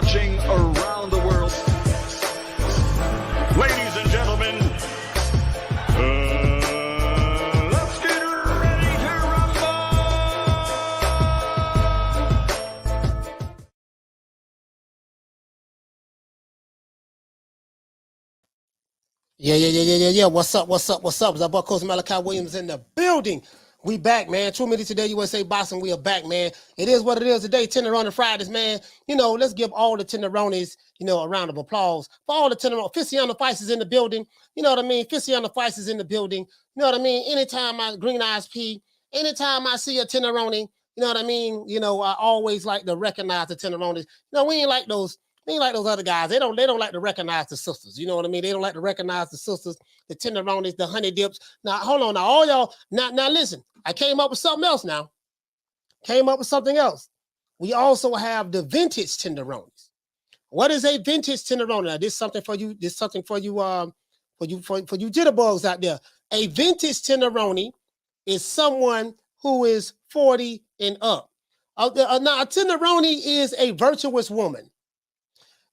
watching around the world. Ladies and gentlemen, let's get ready to rumble! Yeah. What's up? The boy Coach Malachi Williams in the building. We back, man. 2 minutes today, USA Boxing. We are back, man. It is what it is today. Tenderoni Fridays, man. You know, let's give all the tenderonis, you know, a round of applause for all the tenderonis. Fissiano Fights is in the building. You know what I mean? Fissiano Fights is in the building. You know what I mean? Anytime I Green Eyes P, anytime I see a tenderoni, you know what I mean? You know, I always like to recognize the tenderonis. You know, we ain't like those other guys. They don't like to recognize the sisters. You know what I mean? They don't like to recognize the sisters, the tenderonis, the honey dips. Now, hold on. Now, all y'all, now listen. I came up with something else now. We also have the vintage tenderonis. What is a vintage tenderoni? Now, this is something for you. This is something for you. For you jitterbugs out there. A vintage tenderoni is someone who is 40 and up. Now, a tenderoni is a virtuous woman.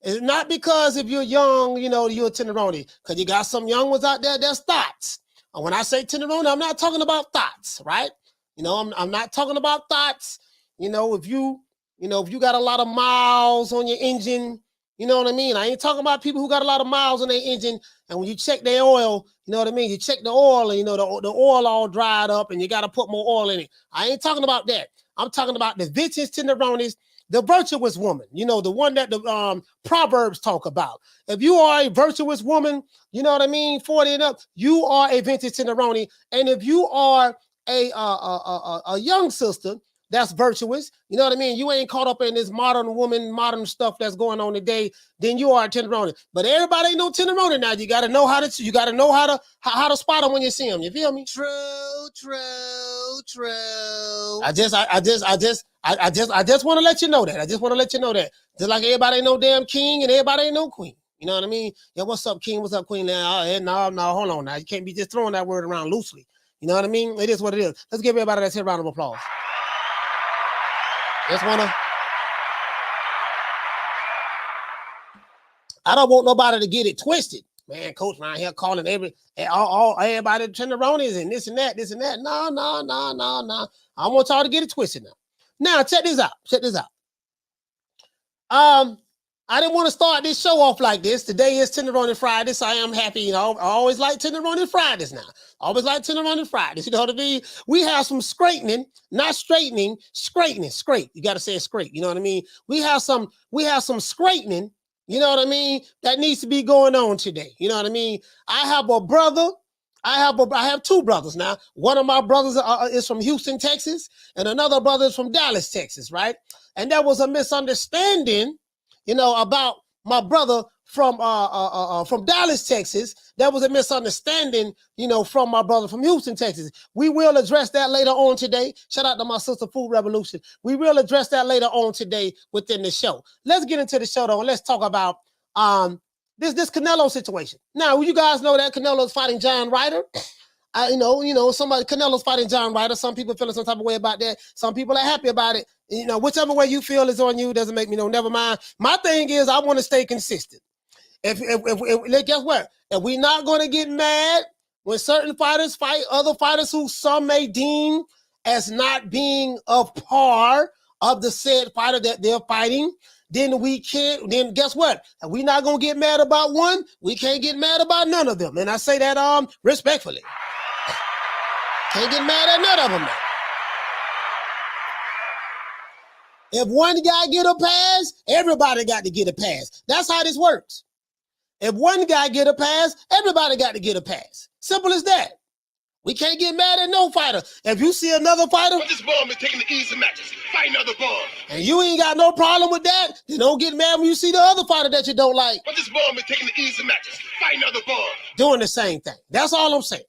It's not because if you're young, you know, you're a tenderoni. Because you got some young ones out there that's thoughts. And when I say tenderoni, I'm not talking about thoughts, right? You know, I'm not talking about thoughts. You know, if you got a lot of miles on your engine, you know what I mean? I ain't talking about people who got a lot of miles on their engine, and when you check their oil, you know what I mean? You check the oil, and you know the oil all dried up, and you got to put more oil in it. I ain't talking about that. I'm talking about the vintage tenderonis, the virtuous woman, you know, the one that the Proverbs talk about. If you are a virtuous woman, you know what I mean, 40 and up, you are a vintage tenderoni. And if you are a young sister that's virtuous, you know what I mean, you ain't caught up in this modern stuff that's going on today, then you are a tenderoni. But everybody ain't no tenderoni now. You got to know how to spot them when you see them. You feel me? True. I just want to let you know that. Just like everybody ain't no damn king and everybody ain't no queen. You know what I mean? Yeah, what's up, king? What's up, queen? Now, no, hold on. Now, you can't be just throwing that word around loosely. You know what I mean? It is what it is. Let's give everybody that round of applause. I don't want nobody to get it twisted. Man, coach around here calling everybody tenderonis and this and that. No. I want y'all to get it twisted now. Now, check this out. I didn't want to start this show off like this. Today is Tenderoni Fridays, so I am happy. You know, I always like Tenderoni Fridays now. You know what I mean? We have some straightening, not straightening, scrape. You got to say scrape. You know what I mean? We have some straightening, you know what I mean, that needs to be going on today. You know what I mean? I have a brother. I have two brothers now. One of my brothers is from Houston, Texas, and another brother is from Dallas, Texas, right? And there was a misunderstanding, you know, about my brother from Dallas, Texas. There was a misunderstanding, you know, from my brother from Houston, Texas. We will address that later on today. Shout out to my sister Food Revolution. We will address that later on today within the show. Let's get into the show though, and let's talk about this Canelo situation. Now, you guys know that Canelo's fighting John Ryder. Canelo's fighting John Ryder. Some people feeling some type of way about that. Some people are happy about it. You know, whichever way you feel is on you. Doesn't make me know. Never mind. My thing is, I want to stay consistent. If guess what? If we're not going to get mad when certain fighters fight other fighters who some may deem as not being of par of the said fighter that they're fighting, then we can't. Then guess what? If we're not going to get mad about one, we can't get mad about none of them. And I say that respectfully. Can't get mad at none of them now. If one guy get a pass, everybody got to get a pass. That's how this works. If one guy get a pass, everybody got to get a pass. Simple as that. We can't get mad at no fighter. If you see another fighter, but this ball is taking the easy matches, fight another ball, and you ain't got no problem with that, then don't get mad when you see the other fighter that you don't like. But this ball is taking the easy matches, fight another ball, doing the same thing. That's all I'm saying.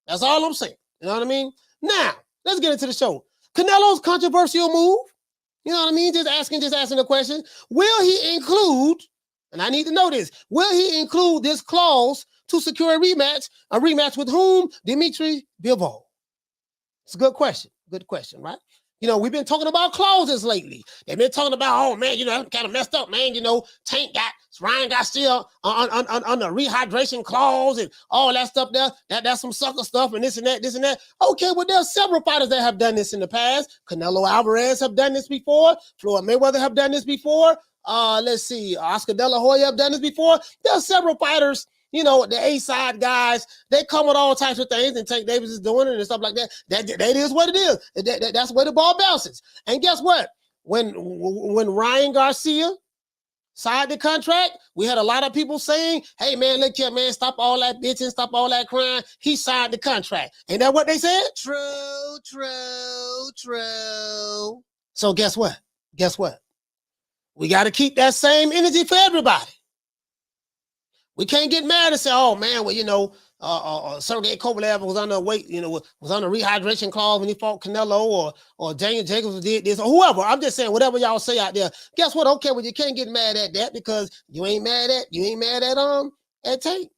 You know what I mean? Now, let's get into the show. Canelo's controversial move. You know what I mean? Just asking the question. Will he include, and I need to know this, will he include this clause to secure a rematch with whom? Dmitry Bivol. It's a good question. Right? You know, we've been talking about clauses lately. They've been talking about, oh man, you know, kind of messed up, man. You know, Ryan got still on the rehydration clause and all that stuff there. That's some sucker stuff and this and that. Okay, well, there's several fighters that have done this in the past. Canelo Alvarez have done this before. Floyd Mayweather have done this before. Let's see, Oscar De La Hoya have done this before. There's several fighters. You know, the A-side guys, they come with all types of things, and Tank Davis is doing it and stuff like that. That is what it is. That's where the ball bounces. And guess what? When Ryan Garcia signed the contract, we had a lot of people saying, hey, man, look here, man, stop all that bitching, stop all that crying. He signed the contract. Ain't that what they said? True. So guess what? We got to keep that same energy for everybody. We can't get mad and say, oh, man, well, you know, Sergey Kovalev was on the weight, you know, was on the rehydration clause when he fought Canelo or Daniel Jacobs did this or whoever. I'm just saying, whatever y'all say out there. Guess what? Okay, well, you can't get mad at that because you ain't mad at Tank.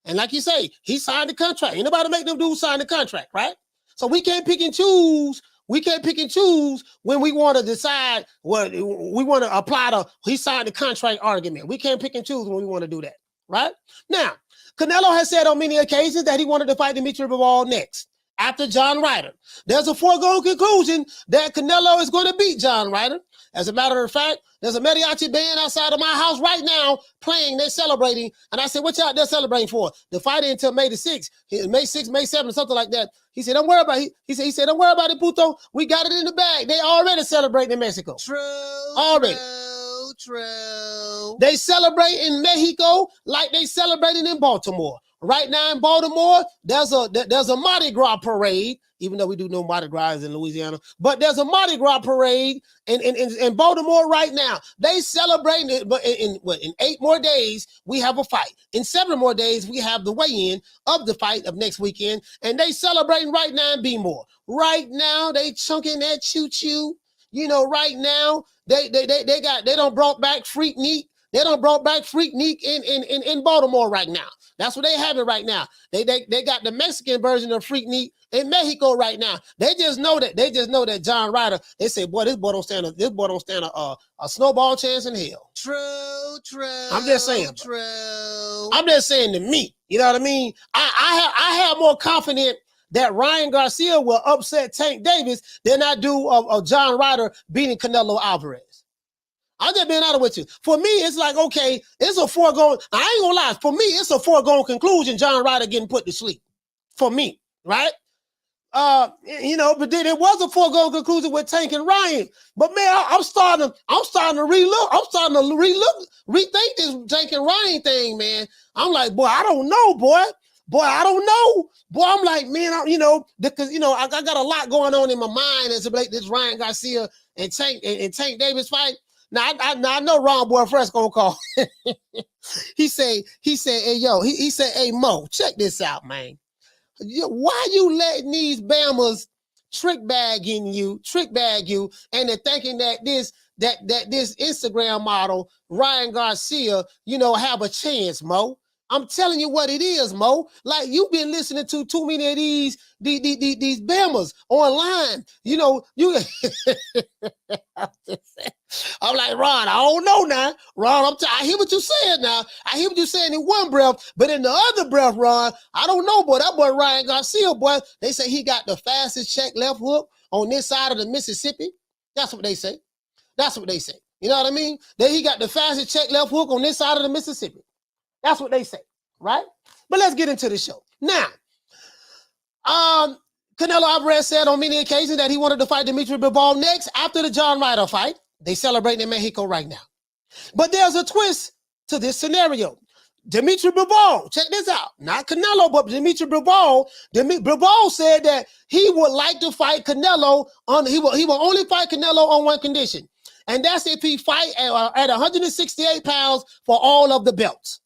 And like you say, he signed the contract. Ain't nobody make them dudes sign the contract, right? So we can't pick and choose. We can't pick and choose when we want to decide what we want to apply to he signed the contract argument. We can't pick and choose when we want to do that. Right? Now, Canelo has said on many occasions that he wanted to fight Dmitry Bivol next, after John Ryder. There's a foregone conclusion that Canelo is going to beat John Ryder. As a matter of fact, there's a mariachi band outside of my house right now playing, they're celebrating. And I said, what y'all there celebrating for? The fight until May the 6th, May 6th, May 7th, something like that. He said, don't worry about it. He said, don't worry about it, Puto. We got it in the bag. They already celebrating in Mexico. Already. True. They celebrate in Mexico like they celebrating in Baltimore. Right now in Baltimore, there's a Mardi Gras parade, even though we do know Mardi Gras in Louisiana, but there's a Mardi Gras parade in Baltimore right now. They celebrating it, but in 8 more days, we have a fight. In 7 more days, we have the weigh-in of the fight of next weekend, and they celebrating right now in B-more. Right now, they chunking that choo-choo. You know, right now, they don't brought back Freak Neek. They don't brought back Freak Neek in Baltimore right now. That's what they having right now. They got the Mexican version of Freak Neek in Mexico right now. They just know that John Ryder. They say, boy, this boy don't stand a snowball chance in hell. True. I'm just saying. True. I'm just saying to me. You know what I mean? I have more confidence that Ryan Garcia will upset Tank Davis than I do of John Ryder beating Canelo Alvarez. I'm just being honest with you. For me, it's like, okay, it's a foregone. I ain't gonna lie. For me, it's a foregone conclusion. John Ryder getting put to sleep. For me, right? You know, but then it was a foregone conclusion with Tank and Ryan. But man, I'm starting to relook. I'm starting to rethink this Tank and Ryan thing, man. I'm like, boy, I don't know, boy. I don't know. Boy, I'm like, man, you know, because, you know, I got a lot going on in my mind as like this Ryan Garcia and Tank Davis fight. Now, I know Ron Boy Fresh gonna call. he said, hey, yo, he said, hey, Mo, check this out, man. Why you letting these Bammers trick bag you, and they're thinking that this Instagram model, Ryan Garcia, you know, have a chance, Mo? I'm telling you what it is, Mo. Like, you've been listening to too many of these Bammers online. You know, you. I'm like, Ron, I don't know now. Ron, I hear what you're saying now. I hear what you're saying in one breath, but in the other breath, Ron, I don't know, boy. That boy Ryan Garcia, boy, they say he got the fastest check left hook on this side of the Mississippi. That's what they say. You know what I mean? That he got the fastest check left hook on this side of the Mississippi. That's what they say, right? But let's get into the show. Now, Canelo Alvarez said on many occasions that he wanted to fight Dmitry Bivol next after the John Ryder fight. They celebrate in Mexico right now. But there's a twist to this scenario. Dmitry Bivol, check this out. Not Canelo, but Dmitry Bivol. Bivol said that he would like to fight Canelo he will only fight Canelo on one condition. And that's if he fight at 168 pounds for all of the belts.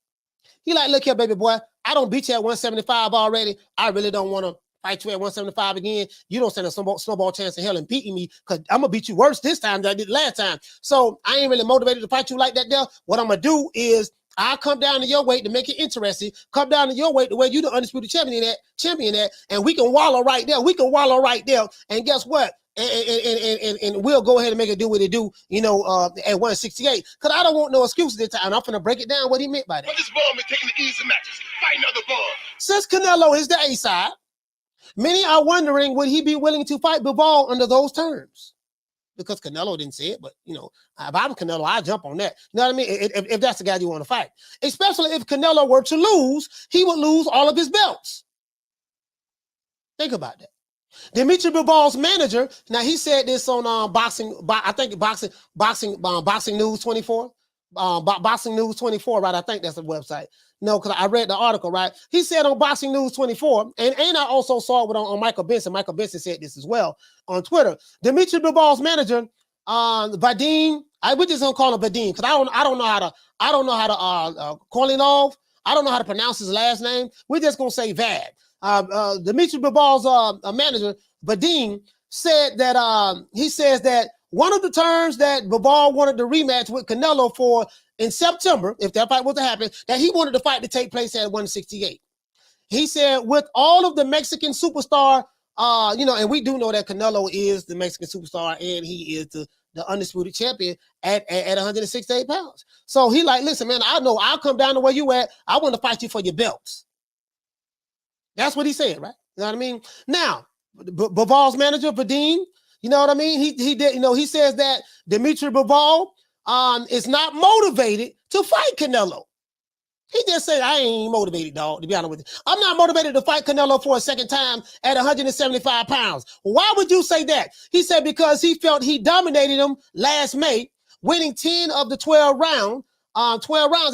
He like, look here, baby boy, I don't beat you at 175 already. I really don't want to fight you at 175 again. You don't stand a snowball chance in hell in beating me because I'm going to beat you worse this time than I did last time. So I ain't really motivated to fight you like that there. What I'm going to do is I'll come down to your weight to make it interesting. Come down to your weight the way you the undisputed champion at, and we can wallow right there. And guess what? and we'll go ahead and make it do what it do, you know, at 168. Because I don't want no excuses this time. I'm going to break it down what he meant by that. But this bomb is taking the easy matches. Fight another bomb. Since Canelo is the A side, many are wondering, would he be willing to fight Bivol under those terms? Because Canelo didn't say it, but, you know, if I'm Canelo, I'll jump on that. You know what I mean? If that's the guy you want to fight. Especially if Canelo were to lose, he would lose all of his belts. Think about that. Dmitry Bivol's manager, now he said this on Boxing News 24. Boxing News 24, right? I think that's the website. No, because I read the article, right? He said on Boxing News 24, and I also saw it on Michael Benson. Michael Benson said this as well on Twitter. Dmitry Bivol's manager, Vadim, we're just gonna call him Vadim because I don't know how to Kornilov. I don't know how to pronounce his last name. We're just gonna say Vad. Dmitry Bivol's manager, Vadim, said that he says that one of the terms that Bivol wanted to rematch with Canelo for in September, if that fight was to happen, that he wanted the fight to take place at 168. He said with all of the Mexican superstar, you know, and we do know that Canelo is the Mexican superstar and he is the undisputed champion at 168 pounds. So he like, listen, man, I know I'll come down to where you at. I want to fight you for your belts. That's what he said, right? You know what I mean? Now, Bivol's manager, Vadim, you know what I mean? He did, you know, he says that Dmitry Bivol is not motivated to fight Canelo. He just said, I ain't motivated, dog, to be honest with you. I'm not motivated to fight Canelo for a second time at 175 pounds. Why would you say that? He said because he felt he dominated him last May, winning 10 of the 12 rounds at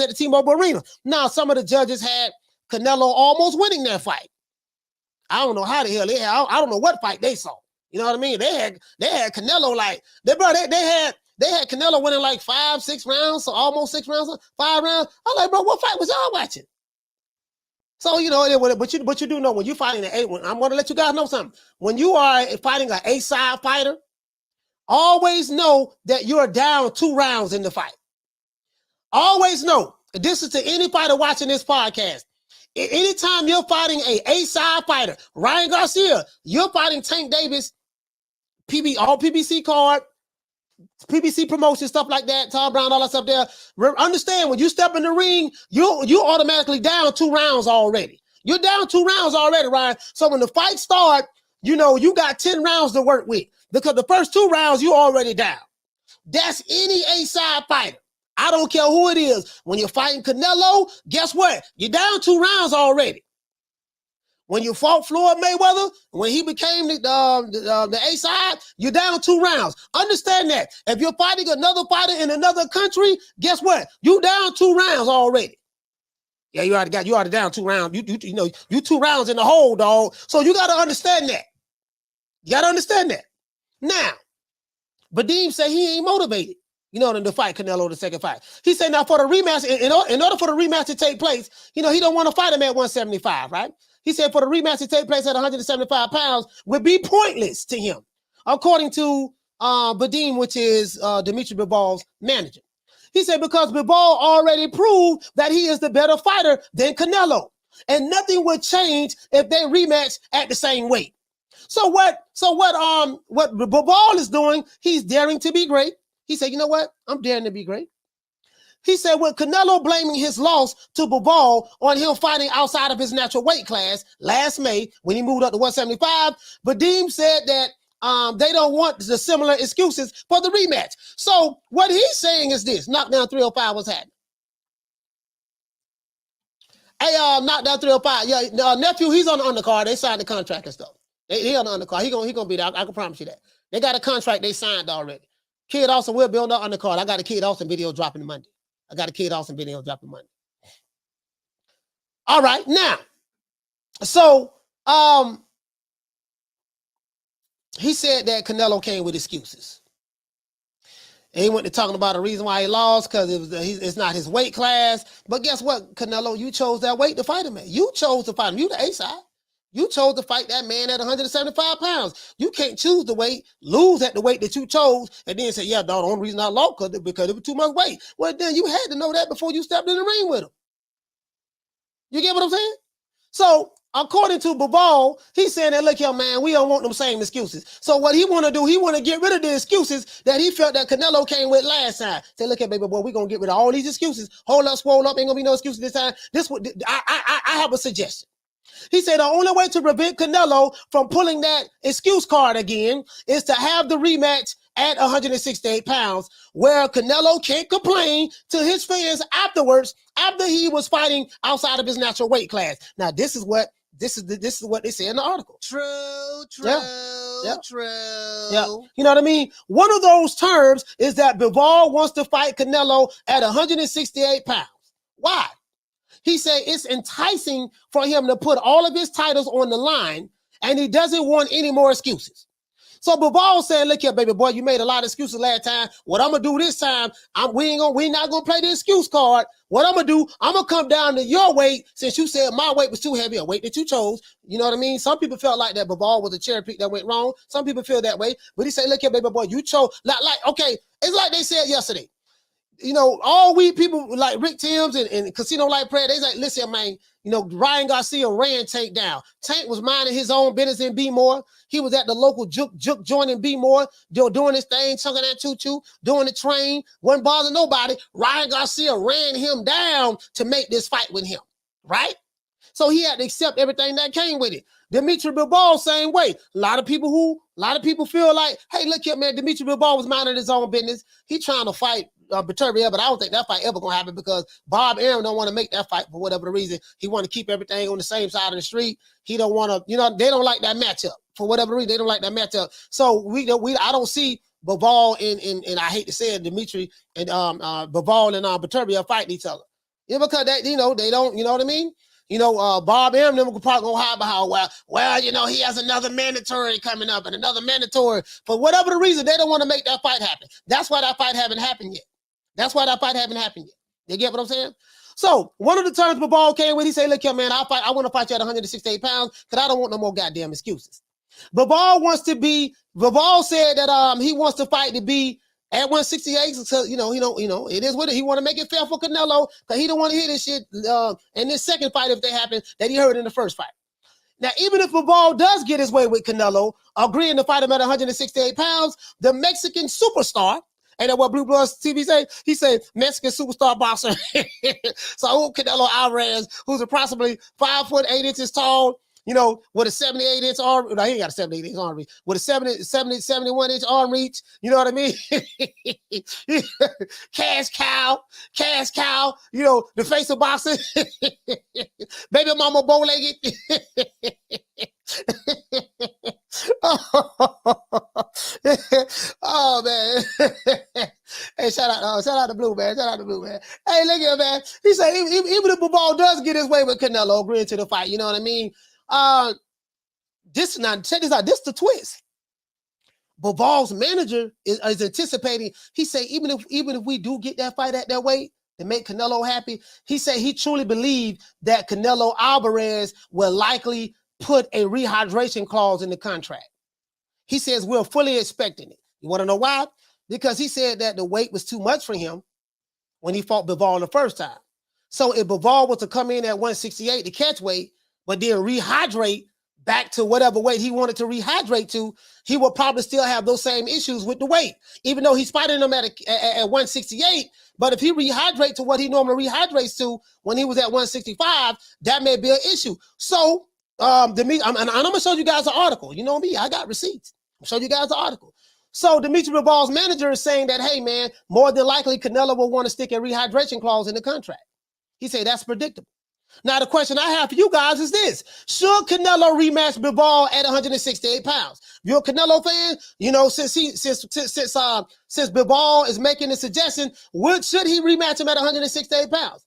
the T-Mobile Arena. Now, some of the judges had Canelo almost winning that fight. I don't know how the hell they had. I don't know what fight they saw. You know what I mean? They had Canelo like they had Canelo winning like 5-6 rounds, so almost 6 rounds, 5 rounds. I'm like, bro, what fight was y'all watching? So you know, but you do know when you're fighting I'm going to let you guys know something. When you are fighting an A-side fighter, always know that you're down 2 rounds in the fight. Always know. This is to any fighter watching this podcast. Anytime you're fighting a A-side fighter, Ryan Garcia, you're fighting Tank Davis, all PBC card, PBC promotion, stuff like that, Tom Brown, all that stuff there. Understand, when you step in the ring, you automatically down 2 rounds already. You're down 2 rounds already, Ryan. So when the fight starts, you know, you got 10 rounds to work with because the first 2 rounds, you already down. That's any A-side fighter. I don't care who it is. When you're fighting Canelo, guess what? You're down 2 rounds already. When you fought Floyd Mayweather, when he became the A-side, you're down 2 rounds. Understand that. If you're fighting another fighter in another country, guess what? You down 2 rounds already. Yeah, you already down 2 rounds. You know, you 2 rounds in the hole, dog. So you got to understand that. You got to understand that. Now, Vadim said he ain't motivated, you know, to fight Canelo the second fight. He said now for the rematch, in order for the rematch to take place, you know, he don't want to fight him at 175, right? He said for the rematch to take place at 175 pounds would be pointless to him, according to Vadim, which is Dmitry Bivol's manager. He said because Bivol already proved that he is the better fighter than Canelo, and nothing would change if they rematch at the same weight. So what Bivol is doing, he's daring to be great. He said, you know what? I'm daring to be great. He said, with Canelo blaming his loss to Bivol on him fighting outside of his natural weight class last May when he moved up to 175, Vadim said that they don't want the similar excuses for the rematch. So what he's saying is this: Knockdown 305 was happening. Hey, Knockdown 305, yeah, nephew, he's on the undercard. They signed the contract and stuff. He on the undercard. He gonna be there. I can promise you that. They got a contract they signed already. Kid Austin will be on the undercard. I got a Kid Austin video dropping Monday. All right, now, so he said that Canelo came with excuses. And he went to talking about the reason why he lost because it's not his weight class. But guess what, Canelo? You chose that weight to fight him at. You chose to fight him. You the A-side. You chose to fight that man at 175 pounds. You can't choose the weight, lose at the weight that you chose, and then say, yeah, dog, the only reason I lost because it was too much weight. Well, then you had to know that before you stepped in the ring with him. You get what I'm saying? So according to Bivol, he's saying that, look here, man, we don't want them same excuses. So what he want to do, he want to get rid of the excuses that he felt that Canelo came with last time. Say, look here, baby boy, we're going to get rid of all these excuses. Hold up, swole up, ain't going to be no excuses this time. I have a suggestion. He said the only way to prevent Canelo from pulling that excuse card again is to have the rematch at 168 pounds, where Canelo can't complain to his fans afterwards, after he was fighting outside of his natural weight class. Now, this is what they say in the article. True. Yeah. You know what I mean? One of those terms is that Bivol wants to fight Canelo at 168 pounds. Why? He said it's enticing for him to put all of his titles on the line, and he doesn't want any more excuses. So Bivol said, look here, baby boy, you made a lot of excuses last time. What I'm going to do this time, we not going to play the excuse card. What I'm going to do, I'm going to come down to your weight, since you said my weight was too heavy, a weight that you chose. You know what I mean? Some people felt like that Bivol was a cherry pick that went wrong. Some people feel that way. But he said, look here, baby boy, you chose. Okay, it's like they said yesterday. You know, all we people like Rick Timms and Casino Light Prayer, they like, listen, man, you know, Ryan Garcia ran Tank down. Tank was minding his own business in B-More. He was at the local juke joint in B-More, doing his thing, chunking that choo-choo, doing the train, wasn't bothering nobody. Ryan Garcia ran him down to make this fight with him, right? So he had to accept everything that came with it. Dmitry Bivol, same way. A lot of people feel like, hey, look here, man, Dmitry Bivol was minding his own business. He trying to fight Beterbiev, but I don't think that fight ever gonna happen because Bob Arum don't want to make that fight for whatever the reason. He want to keep everything on the same side of the street. He don't want to, you know, they don't like that matchup for whatever reason. They don't like that matchup. So I don't see Bivol and I hate to say it, Dmitry and Bivol and Beterbiev fighting each other. Yeah, because they don't, you know what I mean? You know, Bob Arum them probably gonna hide behind, well, you know, he has another mandatory coming up and another mandatory. For whatever the reason, they don't want to make that fight happen. That's why that fight haven't happened yet. You get what I'm saying? So one of the terms Bivol came with, he said, look here, man, I want to fight you at 168 pounds because I don't want no more goddamn excuses. Bivol said that he wants the fight to be at 168, so it is what it. He want to make it fair for Canelo because he don't want to hear this shit in this second fight if they happen that he heard in the first fight. Now, even if Bivol does get his way with Canelo, agreeing to fight him at 168 pounds, the Mexican superstar, ain't that what Blue Bloods TV say? He said Mexican superstar boxer. So Canelo Alvarez, who's approximately 5 foot 8 inches tall, you know, with a 78 inch arm. No, he ain't got a 78 inch arm reach. With a 71 inch arm reach. You know what I mean? Cash cow. You know, the face of boxing. Baby mama bow-legged. Oh man. Hey, shout out to Blue, man. Hey, look here, man. He said even if Bivol does get his way with Canelo, agreeing to the fight, you know what I mean? Check this out. This the twist. Bivol's manager is anticipating. He said even if we do get that fight at that weight to make Canelo happy, he said he truly believed that Canelo Alvarez will likely put a rehydration clause in the contract. He says we're fully expecting it. You want to know why? Because he said that the weight was too much for him when he fought Bivol the first time. So if Bivol was to come in at 168 to catch weight, but then rehydrate back to whatever weight he wanted to rehydrate to, he will probably still have those same issues with the weight, even though he's fighting him at 168. But if he rehydrates to what he normally rehydrates to when he was at 165, that may be an issue. So I'm going to show you guys an article. You know me, I got receipts. I'll show you guys the article. So Dmitry Bivol's manager is saying that, hey, man, more than likely Canelo will want to stick a rehydration clause in the contract. He said that's predictable. Now, the question I have for you guys is this. Should Canelo rematch Bivol at 168 pounds? If you're a Canelo fan, you know, since Bivol is making the suggestion, should he rematch him at 168 pounds?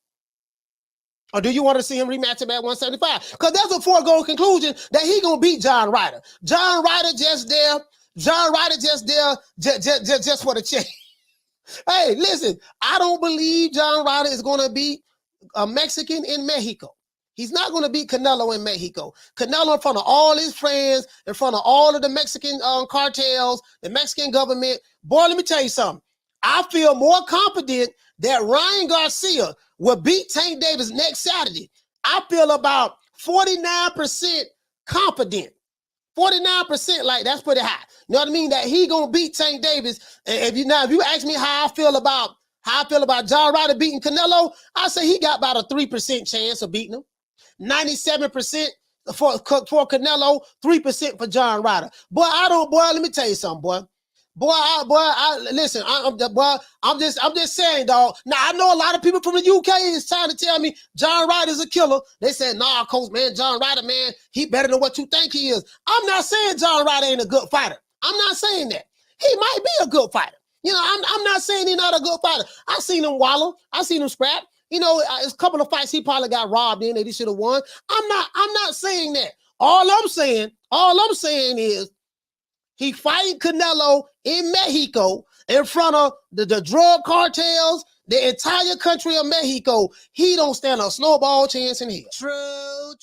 Or do you want to see him rematch him at 175? Because that's a foregone conclusion that he going to beat John Ryder. John Ryder just there just for the check. Hey, listen, I don't believe John Ryder is going to beat a Mexican in Mexico. He's not going to beat Canelo in Mexico. Canelo, in front of all his friends, in front of all of the Mexican cartels, the Mexican government. Boy, let me tell you something. I feel more confident that Ryan Garcia will beat Tank Davis next Saturday. I feel about 49% confident. 49%, like that's pretty high. You know what I mean? That he gonna beat Tank Davis. And if you ask me how I feel about John Ryder beating Canelo, I say he got about a 3% chance of beating him. 97% for Canelo, 3% for John Ryder. Boy, let me tell you something, boy. Listen, I'm just saying, dog. Now, I know a lot of people from the UK is trying to tell me John Ryder's a killer. They said, nah, coach, man, John Ryder, man, he better than what you think he is. I'm not saying John Ryder ain't a good fighter. I'm not saying that. He might be a good fighter. You know, I'm not saying he's not a good fighter. I seen him wallow. I seen him scrap. You know, it's a couple of fights he probably got robbed in that he should have won. I'm not saying that. All I'm saying is he fighting Canelo in Mexico in front of the drug cartels, the entire country of Mexico. He don't stand a snowball chance in hell. True.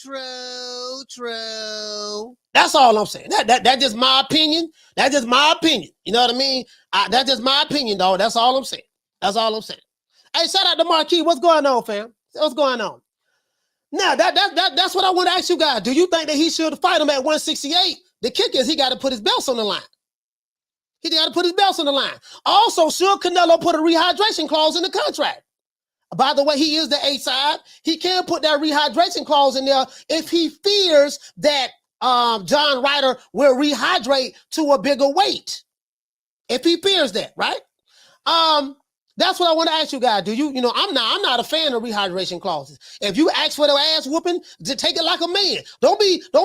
That's all I'm saying. That's just my opinion. That's just my opinion. You know what I mean? That's just my opinion, dog. That's all I'm saying. That's all I'm saying. Hey, shout out to Marquis. What's going on, fam? What's going on? Now, that's what I want to ask you guys. Do you think that he should fight him at 168? The kick is he got to put his belts on the line. He got to put his belts on the line. Also, should Canelo put a rehydration clause in the contract? By the way, he is the A side. He can put that rehydration clause in there if he fears that John Ryder will rehydrate to a bigger weight. If he fears that, right? That's what I want to ask you guys. Do you know, I'm not a fan of rehydration clauses. If you ask for the ass whooping, just take it like a man. Don't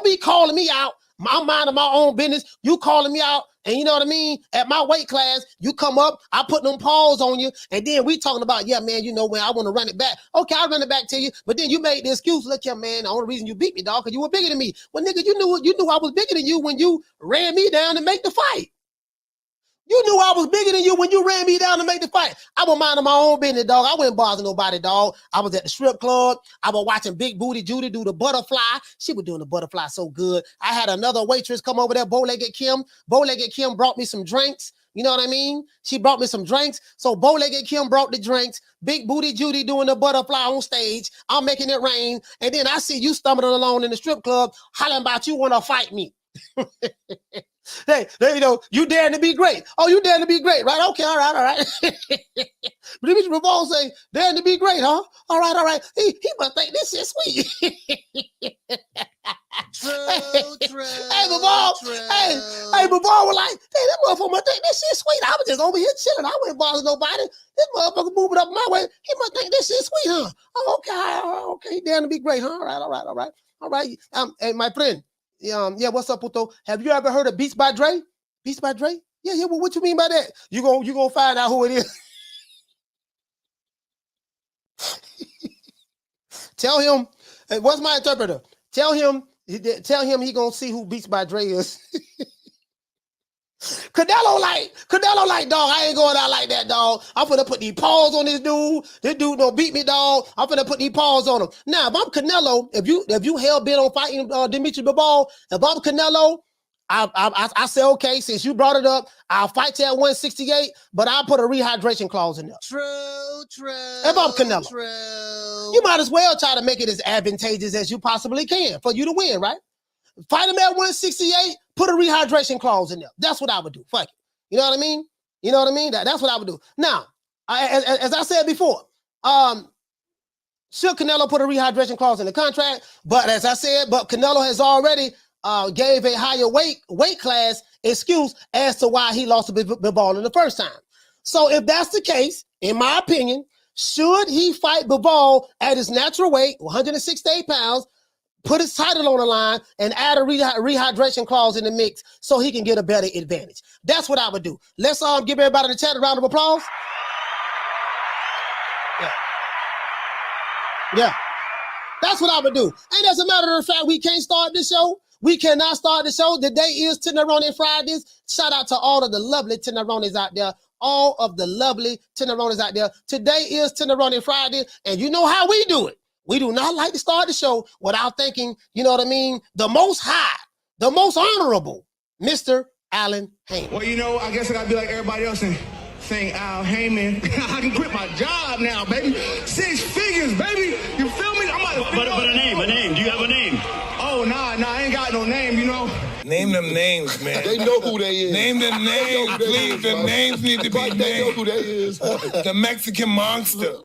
be calling me out. I'm minding my own business. You calling me out, and you know what I mean? At my weight class, you come up, I put them paws on you, and then we talking about, yeah, man, you know, when I want to run it back. Okay, I'll run it back to you, but then you made the excuse, look here, man, the only reason you beat me, dog, because you were bigger than me. Well, nigga, you knew I was bigger than you when you ran me down to make the fight. You knew I was bigger than you when you ran me down to make the fight. I was minding my own business, dog. I wasn't bothering nobody, dog. I was at the strip club. I was watching Big Booty Judy do the butterfly. She was doing the butterfly so good. I had another waitress come over there, Bow-Legged Kim. Bow-Legged Kim brought me some drinks. You know what I mean? She brought me some drinks. So Bow-Legged Kim brought the drinks. Big Booty Judy doing the butterfly on stage. I'm making it rain. And then I see you stumbling along in the strip club, hollering about you want to fight me. Hey, you know, you daring to be great. Oh, you daring to be great, right? Okay, all right. Dmitry Bivol say, daring to be great, huh? All right. He must think this is sweet. True. Hey, Bivol. Hey, Bivol was like, hey, that motherfucker must think this shit sweet. I was just over here chilling. I wasn't bothering nobody. This motherfucker moving up my way. He must think this shit sweet, huh? Oh, okay. He daring to be great, huh? All right. Hey, my friend. Yeah, what's up, Puto? Have you ever heard of Beats by Dre? Beats by Dre? Yeah, well, what you mean by that? You gonna find out who it is. Tell him, what's my interpreter? Tell him he gonna see who Beats by Dre is. Canelo like, dog, I ain't going out like that, dog. I'm finna put these paws on this dude. This dude don't beat me, dog. I'm finna put these paws on him. Now, if I'm Canelo, if you hell bent on fighting Dmitry Bivol, if I'm Canelo, I say, okay, since you brought it up, I'll fight you at 168, but I'll put a rehydration clause in there. True. If I'm Canelo, you might as well try to make it as advantageous as you possibly can for you to win, right? Fight him at 168, put a rehydration clause in there. That's what I would do. Fuck it. You know what I mean? That's what I would do. Now, as I said before, should Canelo put a rehydration clause in the contract? But as I said, Canelo has already gave a higher weight class excuse as to why he lost to Bivol in the first time. So if that's the case, in my opinion, should he fight Bivol at his natural weight, 168 pounds, put his title on the line, and add a rehydration clause in the mix so he can get a better advantage? That's what I would do. Let's give everybody in the chat a round of applause. Yeah. That's what I would do. And as a matter of fact, we can't start the show. We cannot start the show. Today is Tenderoni Fridays. Shout out to all of the lovely Tenderonis out there. All of the lovely Tenderonis out there. Today is Tenderoni Friday, and you know how we do it. We do not like to start the show without thanking, you know what I mean, the most high, the most honorable, Mr. Allen Heyman. Well, you know, I guess I gotta be like everybody else and thank Al Heyman. I can quit my job now, baby. 6 figures, baby. You feel me? I'm about to But a name. Do you have a name? name them names, man. They know who they is. Name the names, please. The names need to be named. They know who they is. The Mexican monster.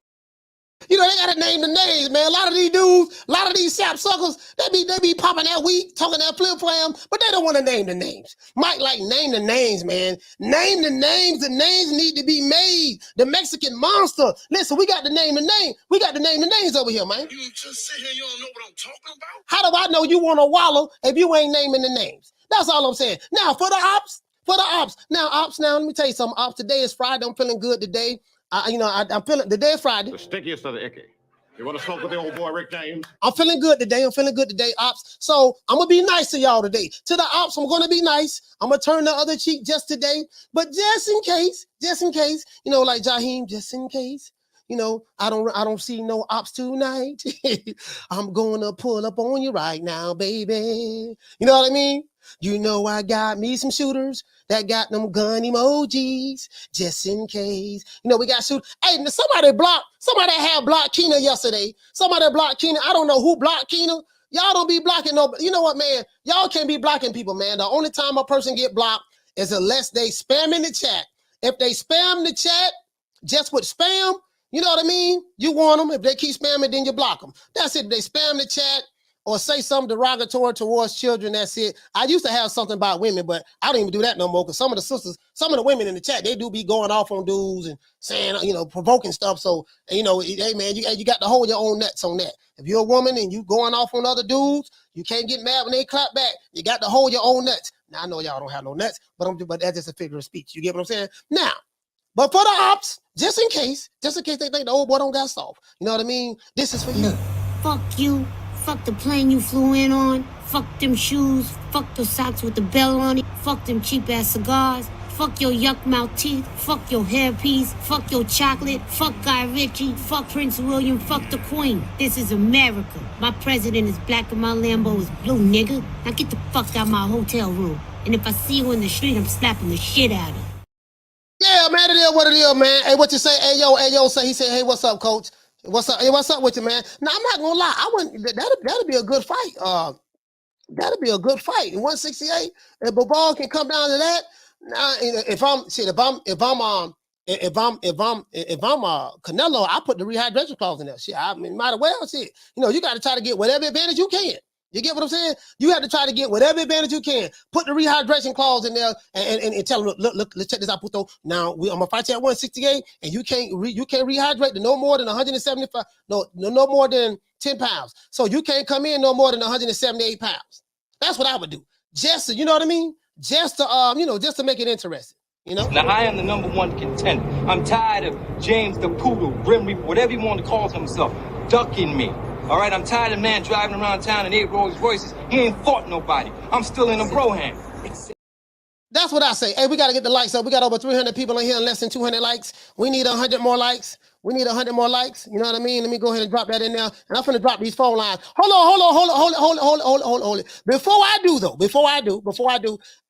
You know, they gotta name the names, man. A lot of these dudes, a lot of these sap suckers, they be popping that weed, talking that flip flam, but they don't want to name the names. Mike, like, name the names, man. Name the names. The names need to be made. The Mexican monster. Listen, we got to name the name. We got to name the names over here, man. You just sit here, you don't know what I'm talking about? How do I know you want to wallow if you ain't naming the names? That's all I'm saying. Now, for the ops. Now, ops, let me tell you something. Ops, today is Friday. I'm feeling good today. I'm feeling, the day is Friday. The stickiest of the icky. You want to smoke with the old boy Rick James? I'm feeling good today. Ops. So I'm going to be nice to y'all today. To the ops, I'm going to be nice. I'm going to turn the other cheek just today. But just in case, you know, like Jaheim, just in case, you know, I don't see no ops tonight. I'm going to pull up on you right now, baby. You know what I mean? You know, I got me some shooters that got them gun emojis, just in case. You know, we got shoot. Hey, somebody had blocked Keena yesterday. Somebody blocked Keena. I don't know who blocked Keena. Y'all don't be blocking nobody. You know what, man? Y'all can't be blocking people, man. The only time a person get blocked is unless they spam in the chat. If they spam the chat just with spam, you know what I mean? You want them. If they keep spamming, then you block them. That's it. If they spam the chat or say something derogatory towards children, that's it. I used to have something about women, but I don't even do that no more because some of the sisters, some of the women in the chat, they do be going off on dudes and saying, you know, provoking stuff. So, you know, hey, man, you got to hold your own nuts on that. If you're a woman and you going off on other dudes, you can't get mad when they clap back. You got to hold your own nuts. Now, I know y'all don't have no nuts, but that's just a figure of speech. You get what I'm saying? Now, but for the ops, just in case they think the old boy don't got soft. You know what I mean? This is for you. Look, fuck you. Fuck the plane you flew in on. Fuck them shoes. Fuck the socks with the bell on it. Fuck them cheap-ass cigars. Fuck your yuck mouth teeth. Fuck your hairpiece. Fuck your chocolate. Fuck Guy Ritchie. Fuck Prince William. Fuck the Queen. This is America. My president is black and my Lambo is blue, nigga. Now get the fuck out of my hotel room. And if I see you in the street, I'm slapping the shit out of you. Yeah, man, it is what it is, man. Hey, what you say? Hey, yo, say, he said, hey, what's up, coach? What's up? Hey, what's up with you, man? Now, I'm not gonna lie. I wouldn't. That'll be a good fight. That'll be a good fight. In 168, if Bivol can come down to that. Now, if I'm Canelo, I put the rehydration clause in there. Shit, I mean, might as well. Shit, you know, you got to try to get whatever advantage you can. You get what I'm saying? You have to try to get whatever advantage you can. Put the rehydration clause in there and tell them, look, let's check this out, Puto. Now I'm gonna fight you at 168, and you can't rehydrate to no more than 175, no more than 10 pounds. So you can't come in no more than 178 pounds. That's what I would do. Just to, you know what I mean? Just to just to make it interesting. You know? Now I am the #1 contender. I'm tired of James the Poodle, Grim Reaper, whatever he wanted to call himself, ducking me. All right, I'm tired of man driving around town in 8 Rolls Royces. He ain't fought nobody. I'm still in a broham. That's what I say. Hey, we got to get the likes up. We got over 300 people in here and less than 200 likes. We need 100 more likes. You know what I mean? Let me go ahead and drop that in there. And I'm going to drop these phone lines. Hold on. Before I do,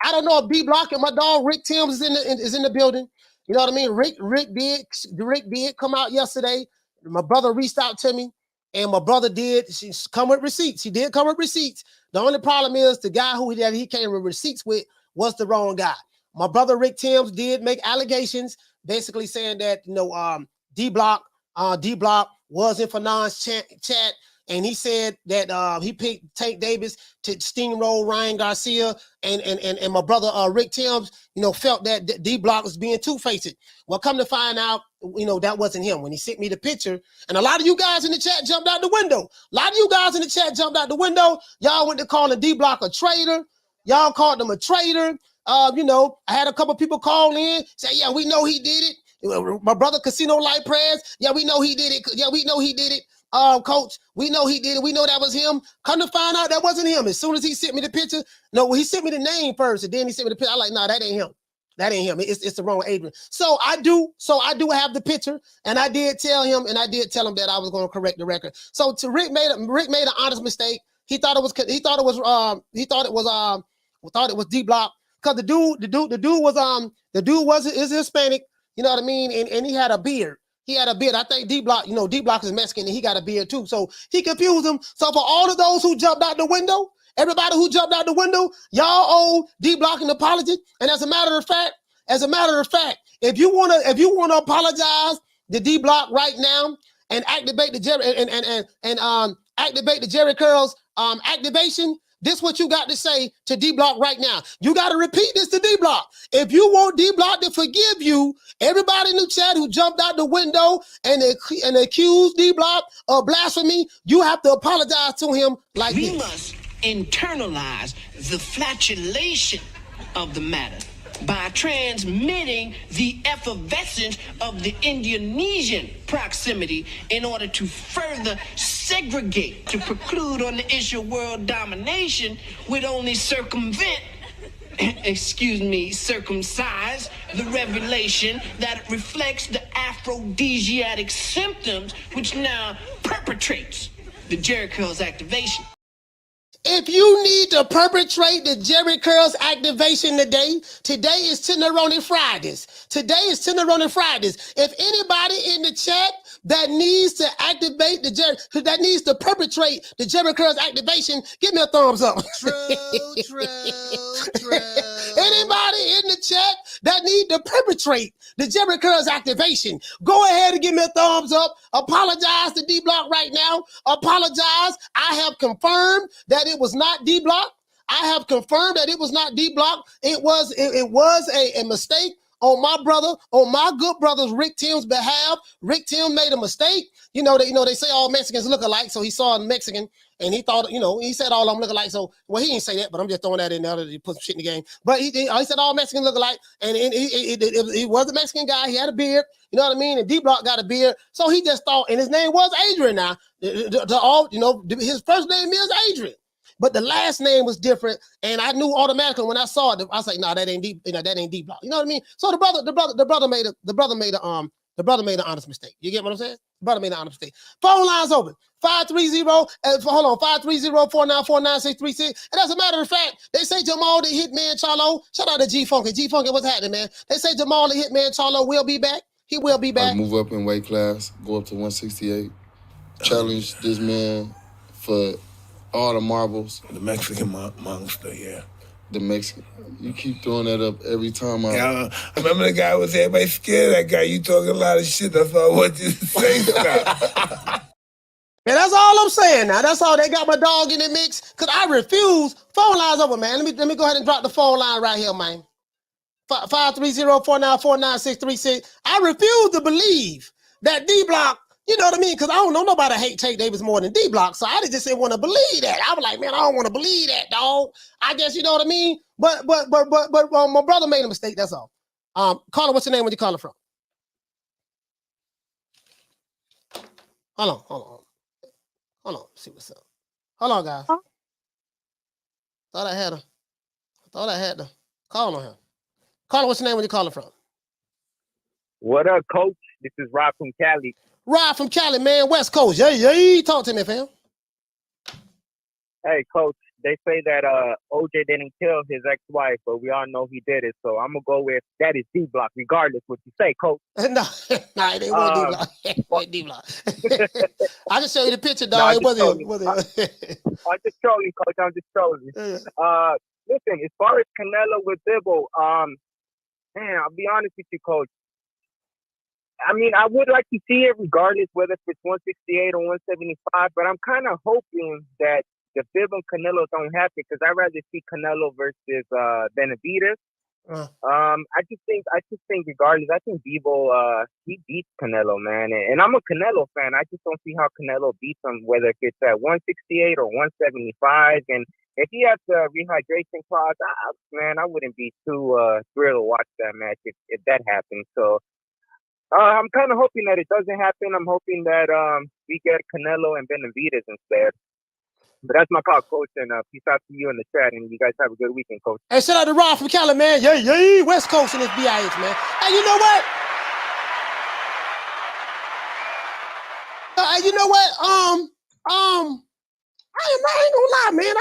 I don't know if B Block and my dog Rick Timms is in the building. You know what I mean? Rick did come out yesterday. My brother reached out to me. And my brother did. She's come with receipts. She did come with receipts. The only problem is the guy that he came with receipts with was the wrong guy. My brother Rick Timms did make allegations, basically saying that D Block was in Fanon's chat, and he said that he picked Tank Davis to steamroll Ryan Garcia, and my brother Rick Timms, felt that D Block was being two-faced. Well, come to find out, that wasn't him. When he sent me the picture, and a lot of you guys in the chat jumped out the window. Y'all went to calling D Block a traitor. Y'all called him a traitor. I had a couple people call in, say, yeah, we know he did it. My brother Casino Light Prayers, yeah, we know he did it. Coach, we know he did it. We know that was him. Come to find out that wasn't him. As soon as he sent me the picture, he sent me the name first, and then he sent me the picture. I'm like, nah, that ain't him. It's the wrong Adrian. So I do have the picture, and I did tell him that I was going to correct the record. So Rick made an honest mistake. He thought it was D Block, because the dude is Hispanic. You know what I mean? And he had a beard. I think D Block is Mexican, and he got a beard too. So he confused him. So for all of those who jumped out the window Everybody who jumped out the window, y'all owe D-Block an apology. And as a matter of fact, if you wanna apologize to D-Block right now and activate the Jerry activate the Jerry Curls activation, this what you got to say to D-Block right now. You got to repeat this to D-Block. If you want D-Block to forgive you, everybody in the chat who jumped out the window and accused D-Block of blasphemy, you have to apologize to him like this. We must internalize the flatulation of the matter by transmitting the effervescence of the Indonesian proximity in order to further segregate, to preclude on the issue of world domination would only circumvent, circumcise the revelation that reflects the aphrodisiac symptoms which now perpetrates the Jerry Curls activation. If you need to perpetrate the Jerry Curls activation today is Tenderoni Fridays. Today is Tenderoni Fridays. If anybody in the chat that needs to activate that needs to perpetrate the Jerry Curls activation, give me a thumbs up. True. Anybody in the chat that need to perpetrate the Jerry Curls activation, go ahead and give me a thumbs up. Apologize to D-Block right now. Apologize. I have confirmed that it was not D-Block. I have confirmed that it was not D-Block. It was a mistake on my good brother's Rick Tim's behalf. Rick Tim made a mistake. They say all Mexicans look alike, so he saw a Mexican and he thought, he said all of them look alike. So, well, he didn't say that, but I'm just throwing that in there to put some shit in the game. But he said all Mexicans look alike, and he was a Mexican guy. He had a beard, you know what I mean? And D-Block got a beard, so he just thought, and his name was Adrian. Now, his first name is Adrian, but the last name was different, and I knew automatically when I saw it. I was like, "No, that ain't D-Block." You know what I mean? So the brother made an honest mistake. You get what I'm saying? The brother made an honest mistake. Phone lines open. 530-494-9636. And as a matter of fact, they say Jamal the Hitman Charlo. Shout out to G-Funky. G-Funky, what's happening, man? They say Jamal the Hitman Charlo will be back. He will be back. I move up in weight class, go up to 168, challenge this man for all the marbles. The Mexican monster, yeah. The Mexican. You keep throwing that up every time I remember the guy was everybody scared of that guy. You talking a lot of shit. That's all I want you to say now. Yeah, that's all I'm saying now. That's all. They got my dog in the mix because I refuse. Phone lines over, man. Let me go ahead and drop the phone line right here, man. 530-494-9636. I refuse to believe that D-Block, you know what I mean? Because I don't know nobody hate Tank Davis more than D-Block. So I just didn't want to believe that. I was like, man, I don't want to believe that, dog. I guess you know what I mean? But my brother made a mistake, that's all. Caller, what's your name? Where you calling from? Hold on. Let's see what's up. Hold on, guys. Thought I had the call on him. Caller, what's your name? Where you calling from? What up, coach? This is Rob from Cali. Rob from Cali, man, West Coast. Yeah. Talk to me, fam. Hey, coach. They say that OJ didn't kill his ex-wife, but we all know he did it. So I'm gonna go with that is D-Block, regardless what you say, coach. No, it ain't D-Block. It ain't D-Block. I can show you the picture, dog. It wasn't. I'm just trolling, coach. I'm just trolling. Listen, as far as Canelo with Bivol, man, I'll be honest with you, coach. I mean, I would like to see it regardless whether it's 168 or 175, but I'm kind of hoping that the Bivol and Canelo don't happen because I'd rather see Canelo versus Benavidez. I just think regardless, I think Bivol he beats Canelo, man, and I'm a Canelo fan. I just don't see how Canelo beats him, whether it's at 168 or 175. And if he has the rehydration clause, I wouldn't be too thrilled to watch that match if that happens. So I'm kind of hoping that it doesn't happen. I'm hoping that we get Canelo and Benavidez instead. But that's my call, coach, and peace out to you in the chat, and you guys have a good weekend, coach. Hey, shout out to Rob from Cali, man. Yeah, West Coast in this BIH, man. Hey, you know what? I ain't gonna lie, man.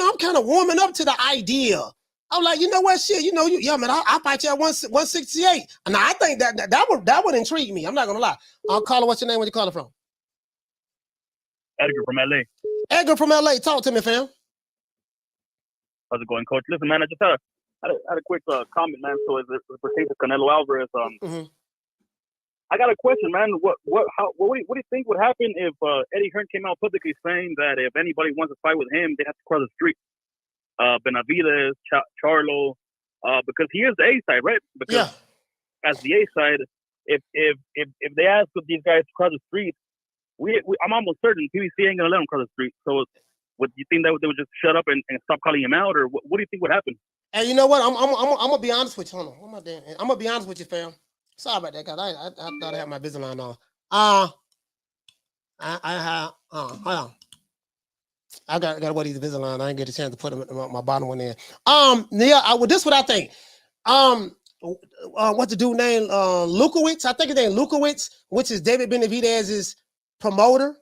I'm kind of warming up to the idea. I'm like, you know what, shit, man, I'll fight you at 168. And I think that would intrigue me. I'm not gonna lie. Caller, what's your name? Where you calling from? Edgar from LA. Edgar from LA, talk to me, fam. How's it going, Coach? Listen, man, I just had a quick comment, man. So as it pertains to Canelo Alvarez, I got a question, man. What do you think would happen if Eddie Hearn came out publicly saying that if anybody wants to fight with him, they have to cross the street? Benavidez, Charlo, because he is the A side, right? Because as the A side, if they ask these guys to cross the street, I'm almost certain PBC ain't gonna let him cross the street. So, would you think that they would just shut up and stop calling him out, or what do you think would happen? And you know what? I'm gonna be honest with you. Hold on, what am I doing? I'm gonna be honest with you, fam. Sorry about that, guys. I thought I had my Invisalign on. Hold on. I got what he's Invisalign. I didn't get a chance to put my bottom one in. This what I think. What's the dude name? Lukowitz. I think his name Lukowitz, which is David Benavidez's promoter.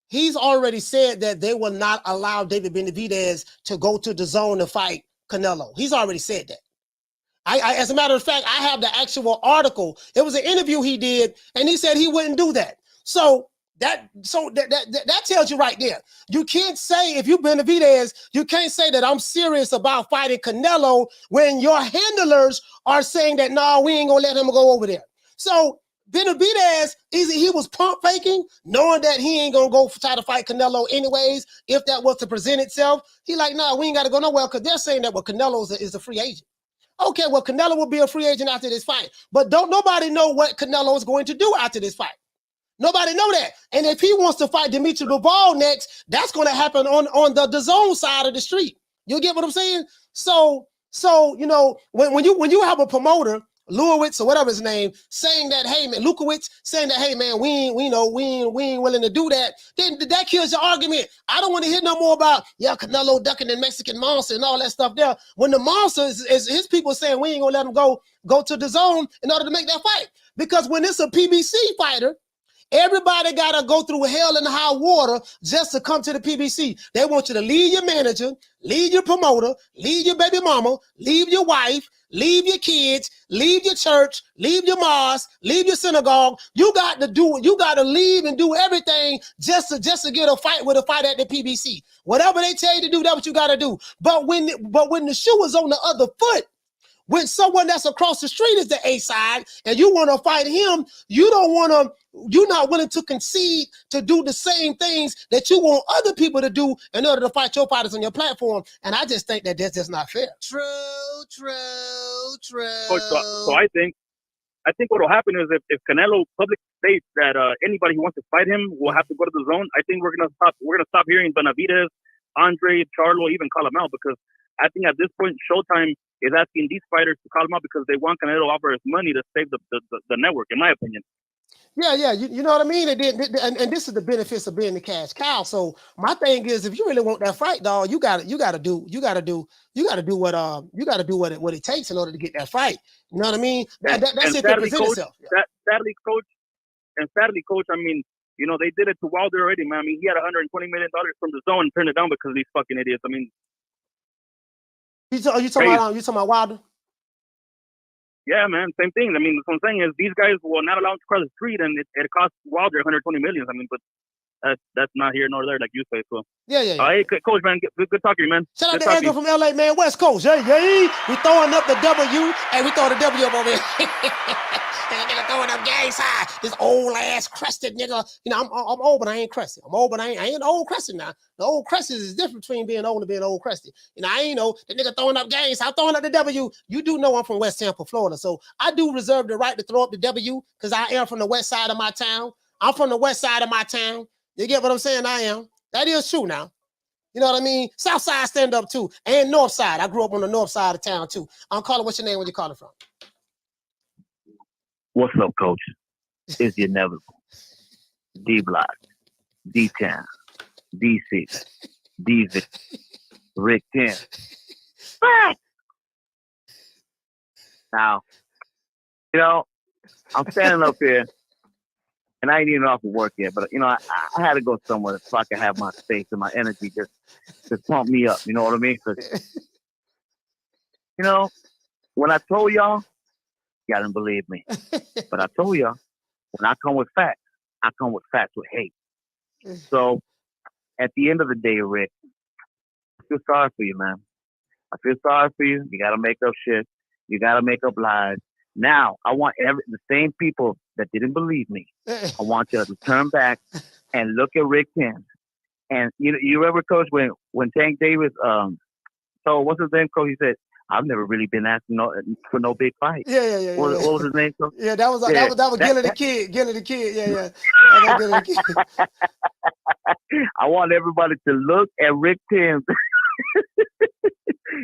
He's already said that they will not allow David Benavidez to go to the zone to fight Canelo. He's already said that. As a matter of fact, I have the actual article. It was an interview he did, and he said he wouldn't do that. So that tells you right there. You can't say, if you've been Benavidez, you can't say that I'm serious about fighting Canelo when your handlers are saying that, no, we ain't gonna let him go over there. So Benavidez, he was pump faking, knowing that he ain't gonna go try to fight Canelo anyways. If that was to present itself, he like, no, we ain't gotta go nowhere, because they're saying that Canelo is a free agent. Okay, well, Canelo will be a free agent after this fight, but don't nobody know what Canelo is going to do after this fight. Nobody know that. And if he wants to fight Dmitry Bivol next, that's going to happen on the zone side of the street. You get what I'm saying? So you know, when you have a promoter, Lukowitz or whatever his name, saying that, hey man, Lukowitz saying that, hey man, we ain't willing to do that, then that kills your argument. I don't want to hear no more about Canelo ducking the Mexican monster and all that stuff there. When the monster is his people saying we ain't gonna let him go to the zone in order to make that fight. Because when it's a PBC fighter, everybody got to go through hell and high water just to come to the PBC. They want you to leave your manager, leave your promoter, leave your baby mama, leave your wife, leave your kids, leave your church, leave your mosque, leave your synagogue. You got to leave and do everything just to get a fight at the PBC. Whatever they tell you to do, that's what you got to do. But when the shoe is on the other foot, when someone that's across the street is the A side and you want to fight him, you're not willing to concede to do the same things that you want other people to do in order to fight your fighters on your platform. And I just think that that's just not fair. True. So I think what will happen is if Canelo publicly states that anybody who wants to fight him will have to go to the zone, I think we're gonna stop hearing Benavidez, Andre, Charlo even call him out, because I think at this point Showtime is asking these fighters to call him out because they want Canelo Alvarez money to save the network, in my opinion. Yeah, you know what I mean? And this is the benefits of being the cash cow. So my thing is, if you really want that fight, dog, you gotta do what it takes in order to get that fight. You know what I mean? That's it. Sadly, coach, I mean, you know, they did it to Wilder already, man. I mean, he had $120 million from the zone and turned it down because of these fucking idiots. I mean, you talking about Wilder? Yeah, man, same thing. I mean, what I'm saying is these guys were not allowed to cross the street, and it cost Wilder $120 million. I mean, but that's not here nor there, like you say. So yeah. Hey, Coach, man, good talking to you, man. Shout out to Edgar from LA, man, West Coast. Yeah. We throwing up the W. Hey, we throw the W up over here. That nigga throwing up gang side. This old ass crusted nigga. You know, I'm old, but I ain't crusty. I'm old, but I ain't old crusty now. The old crusty is different between being old and being old crusty. You know, I ain't know the nigga throwing up gangs. I'm throwing up the W. You do know I'm from West Tampa, Florida, so I do reserve the right to throw up the W because I am from the west side of my town. I'm from the west side of my town. You get what I'm saying? I am. That is true now. You know what I mean? South side stand up too, and north side. I grew up on the north side of town too. I'm calling. What's your name? Where you calling from? What's up, Coach? It's the inevitable. D-Block, D-Town, D6, D-Vic, Rick 10. Now, you know, I'm standing up here, and I ain't even off of work yet, but, you know, I had to go somewhere so I could have my space and my energy just pump me up, you know what I mean? 'Cause, you know, when I told y'all didn't believe me. But I told y'all, when I come with facts with hate. So at the end of the day, Rick, I feel sorry for you, man. I feel sorry for you. You got to make up shit. You got to make up lies. Now, I want the same people that didn't believe me. I want you to turn back and look at Rick Tim. And you remember, Coach, when Tank Davis, so what's his name, Coach? He said, I've never really been asking for no big fight. Yeah. What was his name, Coach? Yeah, that was Gilly the Kid. Gilly the Kid. Yeah. Gilly the Kid. I want everybody to look at Rick Tim,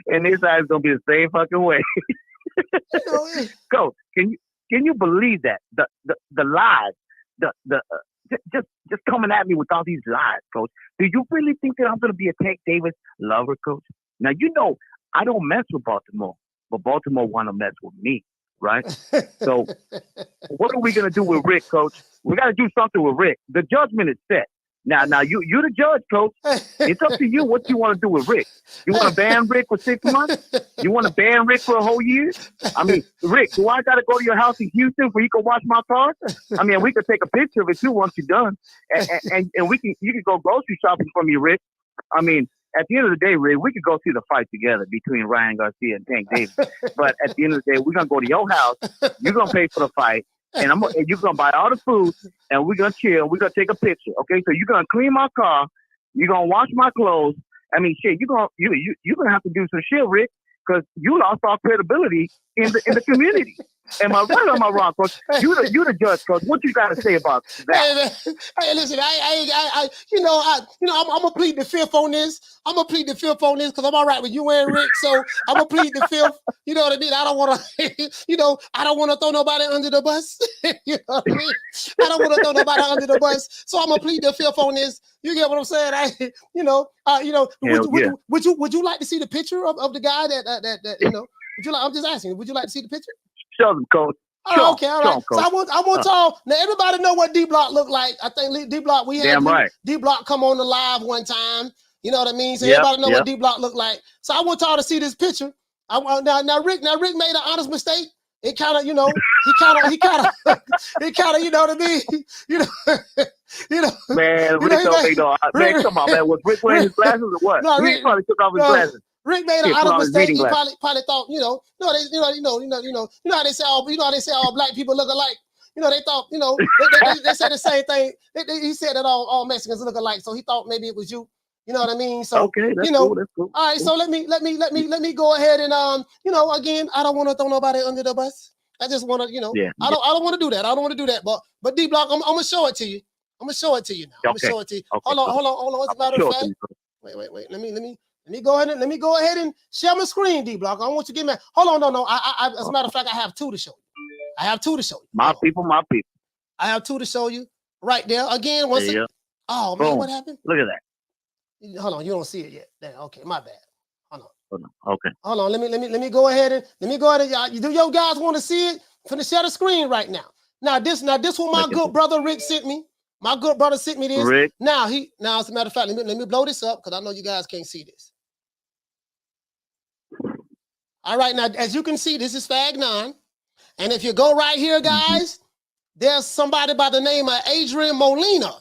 and his eyes gonna be the same fucking way. Coach, can you believe that the lies, just coming at me with all these lies, Coach? Do you really think that I'm gonna be a Tank Davis lover, Coach? Now I don't mess with Baltimore, but Baltimore want to mess with me, right? So what are we gonna do with Rick, Coach? We got to do something with Rick. The judgment is set. Now you're the judge, Coach. It's up to you what you want to do with Rick. You want to ban Rick for 6 months? You want to ban Rick for a whole year? I mean, Rick, do I got to go to your house in Houston where you can wash my car? I mean, we could take a picture of it too once you're done, and you can go grocery shopping for me, Rick. I mean, at the end of the day, Rick, we could go see the fight together between Ryan Garcia and Tank Davis. But at the end of the day, we're gonna go to your house. You're gonna pay for the fight. And you're going to buy all the food, and we're going to chill. We're going to take a picture, okay? So you're going to clean my car. You're going to wash my clothes. I mean, shit, you're going to have to do some shit, Rick, because you lost all credibility in the community. Am I right or am I wrong, Coach? You the judge, Coach. What you got to say about that? Hey, listen, I'm gonna plead the fifth on this. I'm gonna plead the fifth on this because I'm all right with you and Rick. So I'm gonna plead the fifth. You know what I mean? I don't want to, I don't want to throw nobody under the bus. You know what I mean? I don't want to throw nobody under the bus. So I'm gonna plead the fifth on this. You get what I'm saying? Would you like to see the picture of the guy that you know? Would you like? I'm just asking. Would you like to see the picture? Show them, Coach. Oh, okay, all right. So I want y'all. Now everybody know what D Block look like. I think D Block. We had D Block come on the live one time. You know what I mean? So everybody know what D Block look like. So I want y'all to see this picture. Now Rick made an honest mistake. It kind of, he kind of, you know what I mean? Man, Rick don't make no. Man, come on, man. Was Rick wearing his glasses or what? No, Rick probably took off his glasses. Rick made an honest mistake. He probably thought, how they say all black people look alike. They thought, they said the same thing. He said that all Mexicans look alike. So he thought maybe it was you. You know what I mean? So okay, that's cool. That's cool. All right, so let me go ahead and again, I don't want to throw nobody under the bus. I just want to, I don't want to do that. I don't want to do that. But D Block, I'm gonna show it to you. I'm gonna show it to you now. I'm gonna show it to you. Okay. Hold on. As a matter of fact, wait. Let me go ahead and share my screen, D Block. I want you to get me. Hold on, no. I as a matter of fact, I have two to show you. My people. I have two to show you right there. Again, once again. Oh man, what happened? Look at that. Hold on, you don't see it yet. There, okay, my bad. Hold on. Okay. Hold on. Let me go ahead and y'all. Do your guys want to see it? I'm finna share the screen right now. Now this what my good brother Rick sent me. My good brother sent me this. Rick. Now as a matter of fact, let me blow this up because I know you guys can't see this. All right, now as you can see, this is Fag 9. And if you go right here, guys, there's somebody by the name of Adrian Molina.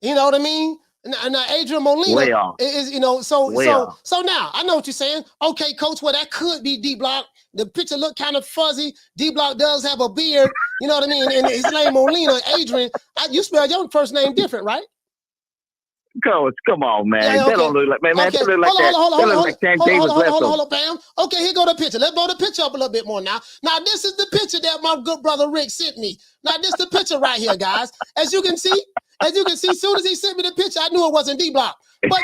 You know what I mean? Now Adrian Molina is, so now I know what you're saying. Okay, Coach, well, that could be D Block. The picture look kind of fuzzy. D Block does have a beard, you know what I mean? And his name Molina, Adrian. You spell your first name different, right? Coach, come on, man. Yeah, okay. That don't look like, man. Okay. That look like Hold on, Pam. Okay, here go the picture. Let's blow the picture up a little bit more now. Now, this is the picture that my good brother Rick sent me. Now, this is the picture right here, guys. As you can see, as soon as he sent me the picture, I knew it wasn't D Block. But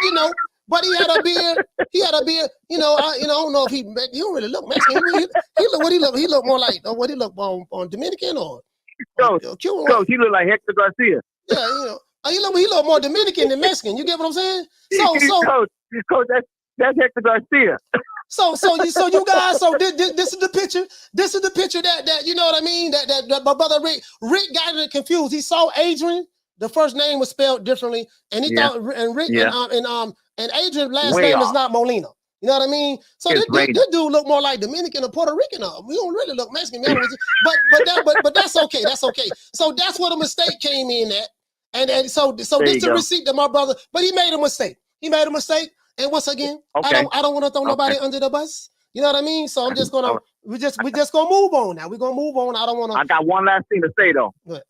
but he had a beard. I don't know if he don't really look Mexican. He look more like what he look on Dominican or Coach, he look like Hector Garcia. Yeah, he look more Dominican than Mexican. You get what I'm saying? Coach, that's Hector Garcia. So you guys, this is the picture. This is the picture that you know what I mean. That my brother Rick got it confused. He saw Adrian. The first name was spelled differently, and he thought and Rick and Adrian's last name is not Molina. You know what I mean? So this dude look more like Dominican or Puerto Rican. We don't really look Mexican, but that's okay. That's okay. So that's where the mistake came in at. And so this is the receipt that my brother, but he made a mistake. He made a mistake. And once again, I don't want to throw nobody under the bus. You know what I mean? So I'm just gonna we just gonna move on now. We're gonna move on. I don't want to. I got one last thing to say though. What?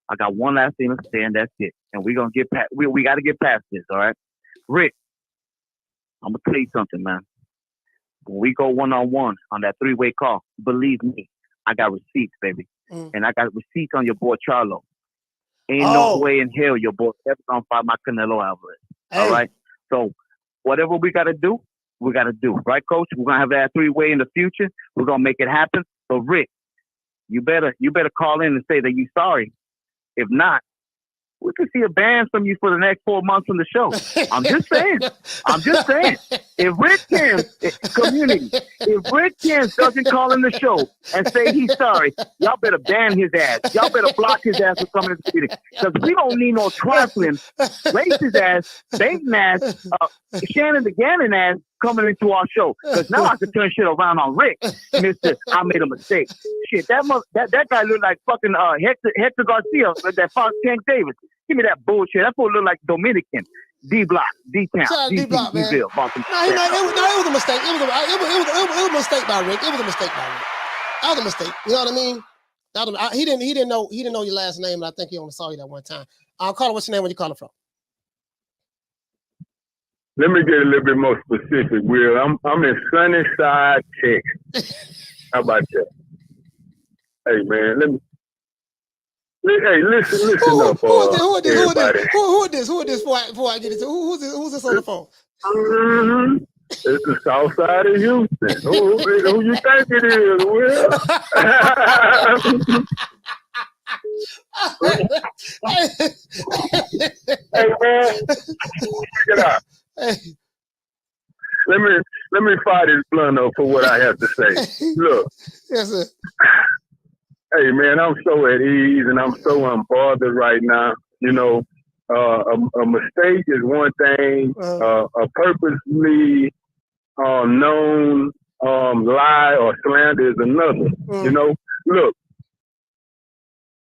I got one last thing to say, and that's it. And we're gonna get past. We got to get past this. All right, Rick. I'm gonna tell you something, man. When we go 1-on-1 on that 3-way call, believe me, I got receipts, baby, and I got receipts on your boy Charlo. Ain't no way in hell your boy ever gonna fight my Canelo Alvarez. Hey. All right. So whatever we gotta do, we gotta do. Right, Coach? We're gonna have that 3-way in the future. We're gonna make it happen. So Rick, you better call in and say that you're sorry. If not, we could see a ban from you for the next 4 months on the show. I'm just saying. If Rick Tims, community, if Rick Tims doesn't call in the show and say he's sorry, y'all better ban his ass. Y'all better block his ass from coming to the meeting. Because we don't need no trifling, racist ass, baiting ass, Shannon the Gannon ass coming into our show. Because now I can turn shit around on Rick. Mr. I made a mistake. Shit, that guy looked like fucking Hector Garcia, that Fox Tank Davis. Give me that bullshit. That fool look like Dominican. D-Block, D-Town, D-Block, man. It was a mistake. It was a mistake by Rick. It was a mistake by Rick. That was a mistake. You know what I mean? He didn't know your last name, but I think he only saw you that one time. Carter, what's your name when you calling from? Let me get a little bit more specific, Will. I'm in Sunnyside, Texas. How about that? Hey, man, listen up, everybody. Who is this before I get into who's this on the phone? Mm-hmm. It's the south side of Houston. Who you think it is, Will? Hey, man, check it out. Hey. Let me fire this blunt up for what I have to say. Look. Yes, sir. Hey, man, I'm so at ease and I'm so unbothered right now. You know, a mistake is one thing. A purposely known lie or slander is another. You know, look,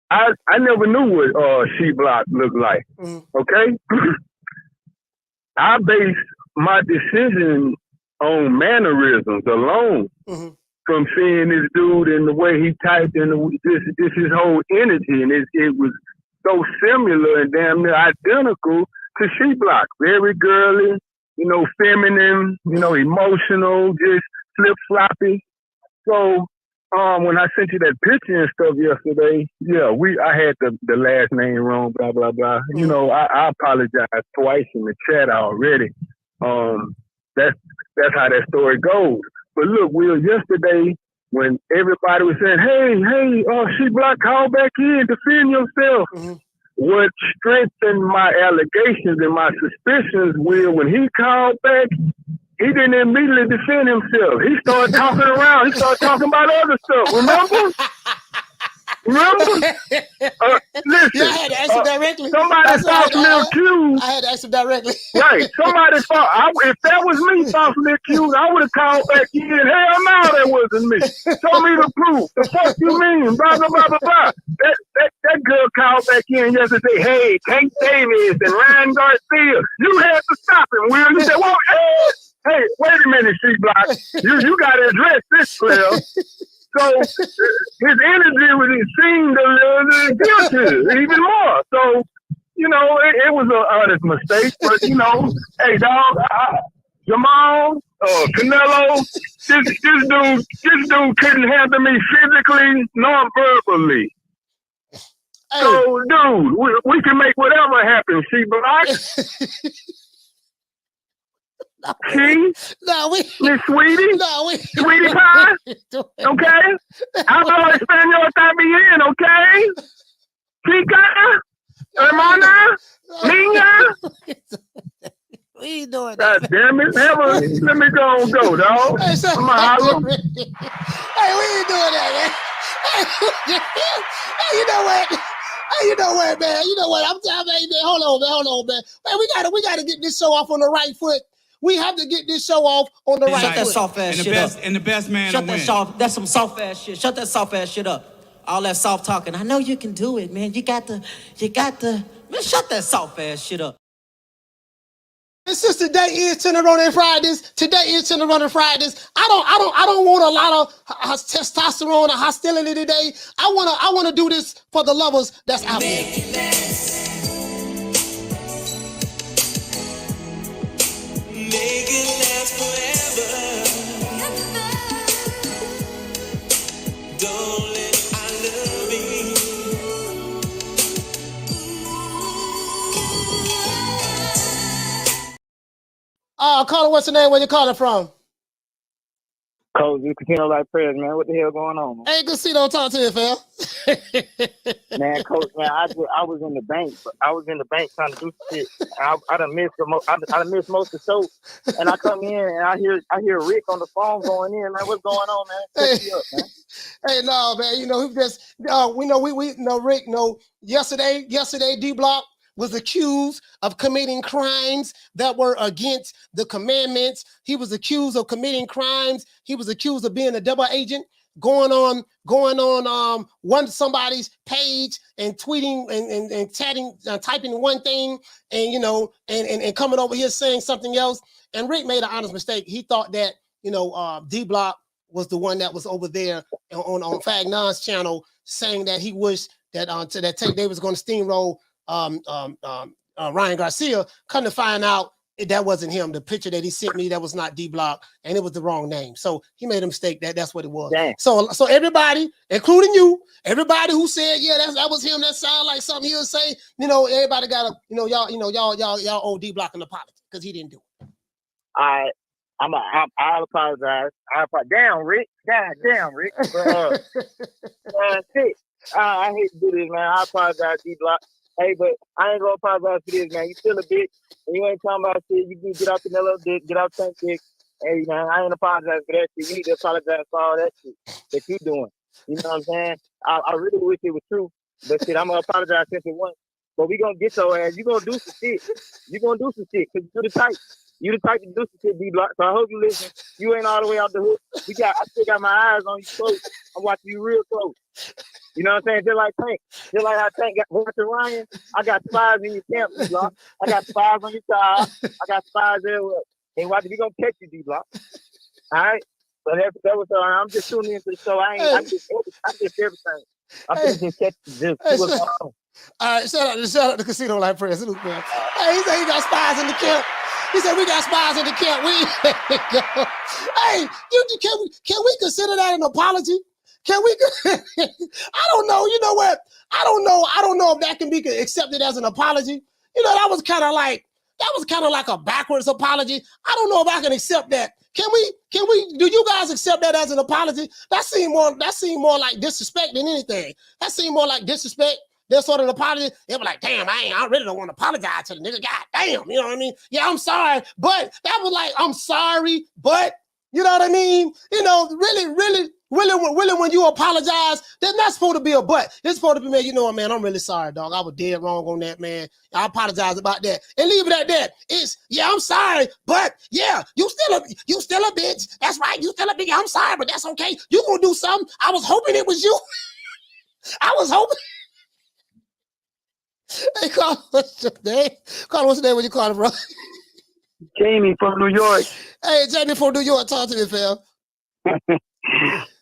I never knew what She-Block looked like. Okay? I based my decision on mannerisms alone. From seeing this dude and the way he typed and this his whole energy, and it was so similar and damn near identical to She-Block. Very girly, you know, feminine, you know, emotional, just flip-floppy. So when I sent you that picture and stuff yesterday, yeah, I had the last name wrong, blah, blah, blah. You know, I apologized twice in the chat already. That's how that story goes. But look, Will, yesterday when everybody was saying, hey, She-Block, call back in, defend yourself. What strengthened my allegations and my suspicions, Will, when he called back, he didn't immediately defend himself. He started talking around. He started talking about other stuff. Remember? Listen. Yeah, I had to ask him directly. Somebody falsely accused. I had to ask him directly. Right. Somebody if that was me falsely accused, I would have called back in. Hell no, that wasn't me. Show me the proof. The fuck you mean? Blah, blah, blah, blah, blah. That girl called back in yesterday. Hey, Tank Davis and Ryan Garcia. You had to stop him, Will. You said, well, hey, wait a minute, She-Block. You got to address this, player. So his energy seemed a little guilty, even more. So, you know, it was an honest mistake. But, you know, hey, dog, Jamal, Canelo, this dude couldn't handle me physically nor verbally. Hey. So, dude, we can make whatever happen, She-Block. Miss Sweetie? Sweetie Pie? Okay? Hablo español también, okay? Chica? Hermana? Niña? What are you doing? God damn it. Let me go, dog. Hey, I'm a holler. Hey, what are you doing that, man? Hey, you know what? Hey, you know what, man? You know what? I'm telling you, man. Hold on, man. Man, we gotta get this show off on the right foot. We have to get this show off on the right foot. Shut that soft ass shit up. And the best man Shut to win. That's some soft ass shit. Shut that soft ass shit up. All that soft talking. I know you can do it, man. You got to. Man, shut that soft ass shit up. And since today is Tenderoni Fridays, I don't want a lot of testosterone or hostility today. I wanna do this for the lovers that's out there. Make it last forever. Don't let I love me. Caller, what's the name? Where you calling from? Coach, you Casino like prayers, man. What the hell going on, man? Hey, Casino, talk to you, fam. Man, Coach, man, I was in the bank, trying to do shit. I done missed most of the show, and I come in and I hear Rick on the phone going in, man. What's going on, man? Catch me up, man. Hey, no, man. You know, he just we know Rick. Yesterday, D-Block was accused of committing crimes that were against the commandments. He was accused of committing crimes. He was accused of being a double agent, going on somebody's page and tweeting and chatting, typing one thing, and and coming over here saying something else. And Rick made an honest mistake. He thought that D-Block was the one that was over there on Fag Non's channel saying that he wished that that Tank Davis was going to steamroll Ryan Garcia. Come to find out that wasn't him. The picture that he sent me, that was not D-Block, and it was the wrong name. So he made a mistake. That's what it was. Dang. So everybody, including you, everybody who said, yeah, that was him, that sounded like something he would say, everybody got to, y'all owe D-Block an apology because he didn't do it. I apologize. Damn, Rick. God damn, Rick. But, shit. I hate to do this, man. I apologize, D-Block. Hey, but I ain't gonna apologize for this, man. You still a bitch, and you ain't talking about shit. You can get out Canelo dick, get out Tank dick. Hey, man, I ain't apologize for that shit. You need to apologize for all that shit that you doing. You know what I'm saying? I really wish it was true, but shit, I'm gonna apologize since it wasn't. But we gonna get your ass. You gonna do some shit. You gonna do some shit because you the type. You the type to do some shit, D-Block. So I hope you listen. You ain't all the way out the hook. I still got my eyes on you close. I'm watching you real close. You know what I'm saying? Just like Tank. Just like how Tank got Walter Ryan. I got spies in your camp, D-Block. I got spies on your side. I got spies everywhere. And watch, we gonna catch you, D-Block. All right? So that was I'm just tuning into the show. I'm just everything. I'm just catch you. Just see what's going on. All right, shout out to Casino Life Press. Hey, he said he got spies in the camp. He said we got spies in the camp. Hey, can we consider that an apology? Can we? I don't know. You know what? I don't know if that can be accepted as an apology. That was kind of like a backwards apology. I don't know if I can accept that. Can we? Do you guys accept that as an apology? That seemed more like disrespect than anything. That seemed more like disrespect. That's sort of an apology. They were like, damn, I really don't want to apologize to the nigga. God damn, you know what I mean? Yeah, I'm sorry. But that was like, I'm sorry, but you know what I mean? Really, when you apologize, there's not supposed to be a but. It's supposed to be, man, you know what, man, I'm really sorry, dog. I was dead wrong on that, man. I apologize about that. And leave it at that. It's, yeah, I'm sorry, but yeah, you still a bitch. That's right. You still a bitch. I'm sorry, but that's okay. You gonna do something. I was hoping it was you. I was hoping. Hey, Carl, what's your name? Carl, what's your name when you calling from? Jamie from New York. Hey, Jamie from New York. Talk to me, fam.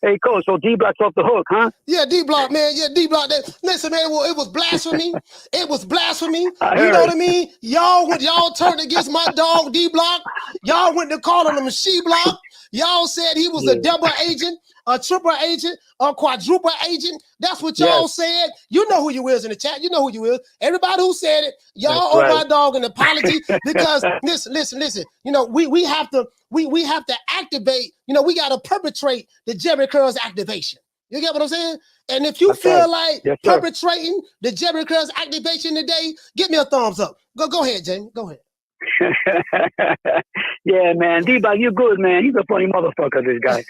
Hey, Coach, so D-Block's off the hook, huh? Yeah, D-Block, man. Yeah, D-Block. Listen, man, it was blasphemy. It was blasphemy. You know what I mean? Y'all turned against my dog, D-Block. Y'all went to calling him a she-block. Y'all said he was a double agent, a triple agent, a quadruple agent. That's what y'all said. You know who you is in the chat. You know who you is. Everybody who said it, y'all owe my dog an apology because listen. We have to activate. We got to perpetrate the Jerry Curls activation. You get what I'm saying? And if you feel like perpetrating the Jerry Curls activation today, give me a thumbs up. Go ahead, Jamie. Go ahead. Yeah, man. D-Block, you're good, man. He's a funny motherfucker, this guy.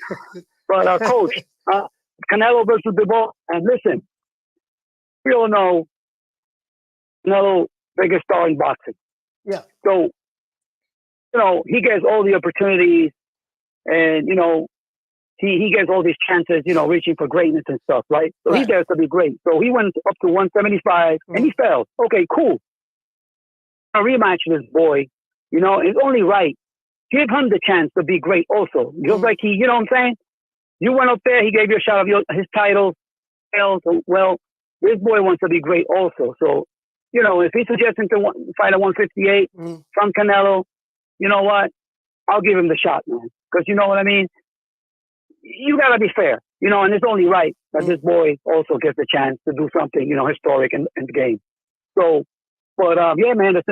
But, Coach, Canelo versus Bivol. And listen, we all know Canelo, biggest star in boxing. Yeah. So, he gets all the opportunities and, he gets all these chances, you know, reaching for greatness and stuff, right? So he dares to be great. So he went up to 175 and he fell. Okay, cool. A rematch this boy, you know, it's only right. Give him the chance to be great also. Just like he, you know what I'm saying? You went up there, he gave you a shot of his title. Well, this boy wants to be great also. So, you know, if he's suggesting to fight at 158 from Canelo, you know what? I'll give him the shot, man. Because you know what I mean? You got to be fair, you know, and it's only right that this boy also gets a chance to do something, you know, historic in the game. So, but yeah, man, it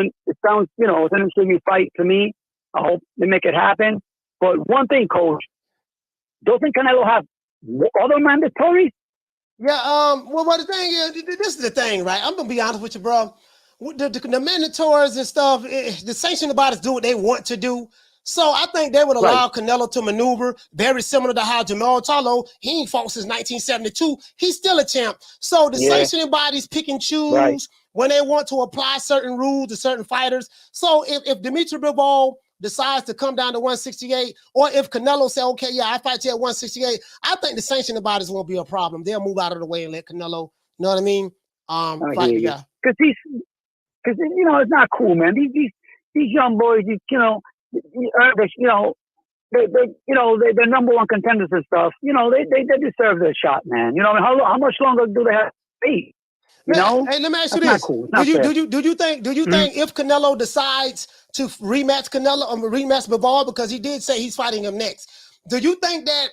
sounds, you know, it's an interesting fight to me. I hope they make it happen. But one thing, Coach, doesn't Canelo have other mandatories? Yeah, well, the thing is, this is the thing, right? I'm going to be honest with you, bro. The mandatories and stuff, the sanctioning bodies do what they want to do. So I think they would allow Canelo to maneuver very similar to how Jamal Charlo, he ain't fought since 1972. He's still a champ. So the sanctioning bodies pick and choose when they want to apply certain rules to certain fighters. So if Dmitry Bivol decides to come down to 168, or if Canelo say, okay, yeah, I fight you at 168, I think the sanctioning bodies won't be a problem. They'll move out of the way and let Canelo, you know what I mean, fight the guy. Because you know, it's not cool, man. These young boys, you know, you know, they're number one contenders and stuff. You know, they deserve their shot, man. You know, how much longer do they have to be? You know, hey, let me ask you That's this: not cool. do you think if Canelo decides to rematch Canelo or rematch Bivol, because he did say he's fighting him next, do you think that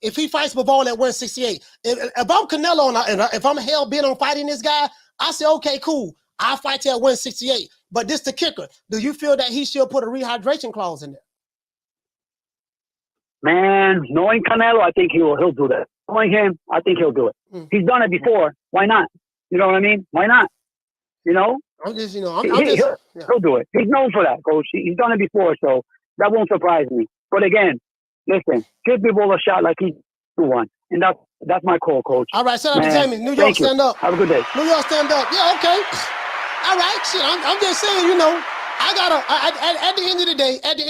if he fights Bivol at 168, if I'm Canelo and if I'm hell bent on fighting this guy, I say okay, cool, I'll fight you at 168. But this the kicker: do you feel that he should put a rehydration clause in there? Man, knowing Canelo, I think he'll do that. Knowing him, I think he'll do it. He's done it before. Why not? You know what I mean? Why not? You know? I'm just, you know, he'll do it. He's known for that, Coach. He's done it before, so that won't surprise me. But again, listen, give people a shot like he won, and that's my call, Coach. All right, shout out to Jamie. New York, stand up. Have a good day. New York, stand up. Yeah, okay. All right, shit. I'm just saying, you know, I gotta. At the end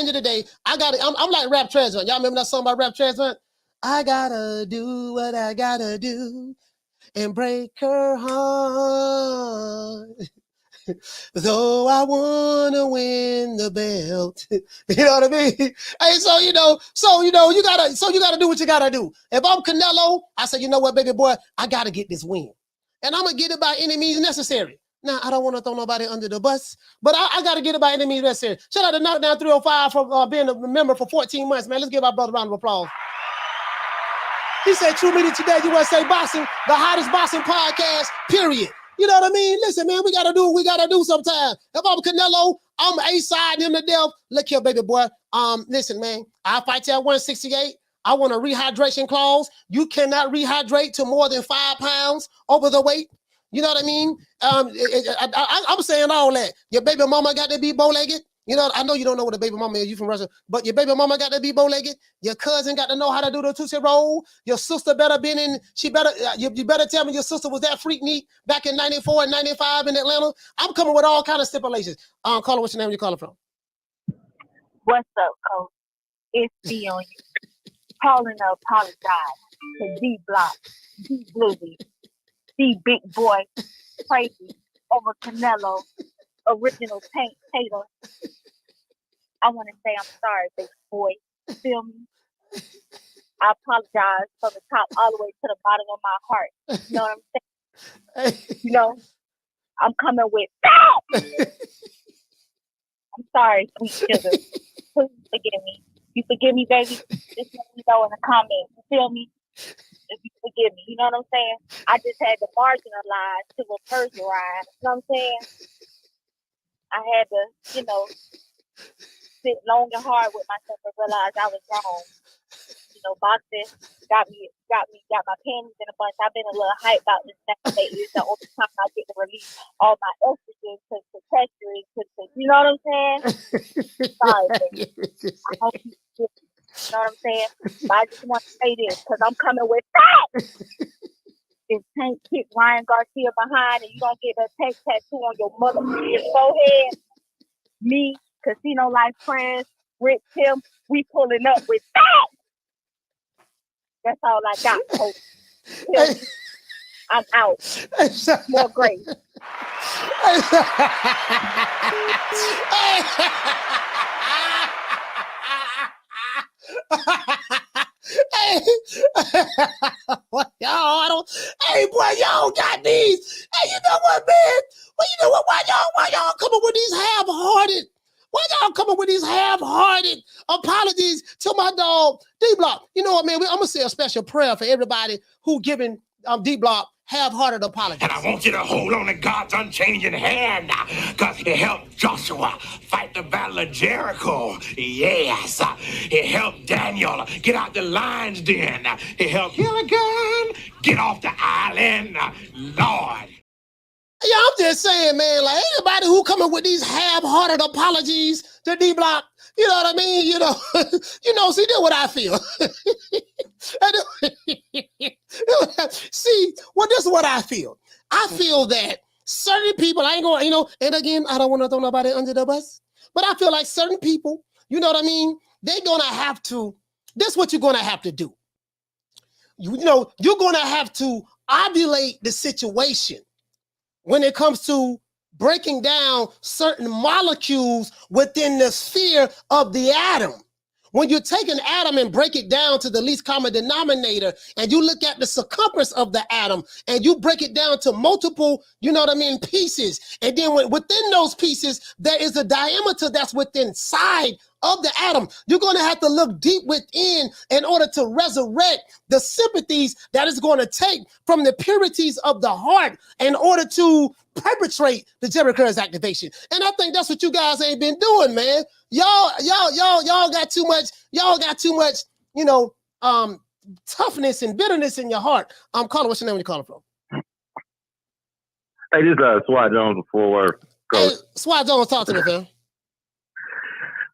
of the day, I gotta. I'm like Rap Transvent. Y'all remember that song by Rap Transvent? I gotta do what I gotta do and break her heart. Though I wanna win the belt. You know what I mean? Hey, so you gotta do what you gotta do. If I'm Canelo, I say, you know what, baby boy, I gotta get this win. And I'm gonna get it by any means necessary. Now, I don't want to throw nobody under the bus, but I got to get it by any means necessary. Shout out to Knockdown 305 for being a member for 14 months, man. Let's give our brother a round of applause. He said, True Media Today, USA Boxing, the hottest boxing podcast, period. You know what I mean? Listen, man, we got to do what we got to do sometimes. If I'm Canelo, I'm A-siding him to death. Look here, baby boy. Listen, man, I'll fight you at 168. I want a rehydration clause. You cannot rehydrate to more than 5 pounds over the weight. You know what I mean? I'm saying all that. Your baby mama got to be bow-legged. You know, I know you don't know what a baby mama is. You from Russia. But your baby mama got to be bow-legged. Your cousin got to know how to do the Tootsie Roll. Your sister better been in, you better tell me your sister was that freak neat back in 94 and 95 in Atlanta. I'm coming with all kind of stipulations. Caller, what's your name? Where you calling from? What's up, Coach? It's D on you. Calling to apologize to D Block, D Blizzy, D Big Boy, Crazy, over Canelo, original Tank Tater. I want to say I'm sorry, big boy. You feel me? I apologize from the top all the way to the bottom of my heart. You know what I'm saying? You know, I'm coming with that. I'm sorry, sweet sugar. Please forgive me. You forgive me, baby? Just let me know in the comments. You feel me? If you forgive me. You know what I'm saying? I just had to marginalize to a person ride. You know what I'm saying? I had to, you know, sit long and hard with myself and realize I was wrong. You know, boxing got my panties in a bunch. I've been a little hype about this next lately. It's the only time I get to release all my estrogen to texture to you know what I'm saying? Sorry, baby. I hope you get it. You know what I'm saying? But I just want to say this because I'm coming with that. If Tank kick Ryan Garcia behind and you don't get that Tank tattoo on your motherfucking forehead, me, Casino Life Friends, Rich Tim, we pulling up with that. That's all I got, Coach. Tim, I'm out. More grace. Hey, y'all, hey, boy, y'all got these. Hey, you know what, man? Well, you know what? Why y'all coming with these half-hearted? Why y'all coming with these half-hearted apologies to my dog D-Block? You know what, man? I'm gonna say a special prayer for everybody who giving D-Block half-hearted apologies. And I want you to hold on to God's unchanging hand, because he helped Joshua fight the battle of Jericho. Yes. He helped Daniel get out the lion's den. He helped Gilligan get off the island. Lord. Yeah, I'm just saying, man, like anybody who coming with these half-hearted apologies to D-Block, you know what I mean? You know, see, that's what I feel. See, well, this is what I feel. I feel that certain people, I ain't going, and again, I don't want to throw nobody under the bus, but I feel like certain people, you know what I mean? They're going to have to, this is what you're going to have to do. You're going to have to ovulate the situation when it comes to breaking down certain molecules within the sphere of the atom. When you take an atom and break it down to the least common denominator, and you look at the circumference of the atom, and you break it down to multiple, pieces, and then within those pieces, there is a diameter that's within inside of the atom. You're going to have to look deep within in order to resurrect the sympathies that is going to take from the purities of the heart in order to perpetrate the Jericho activation. And I think that's what you guys ain't been doing, man. Y'all got too much, toughness and bitterness in your heart. Caller, what's your name when you calling from? Hey, this is Swat Jones before work. Hey, Swat Jones, talk to me, fam.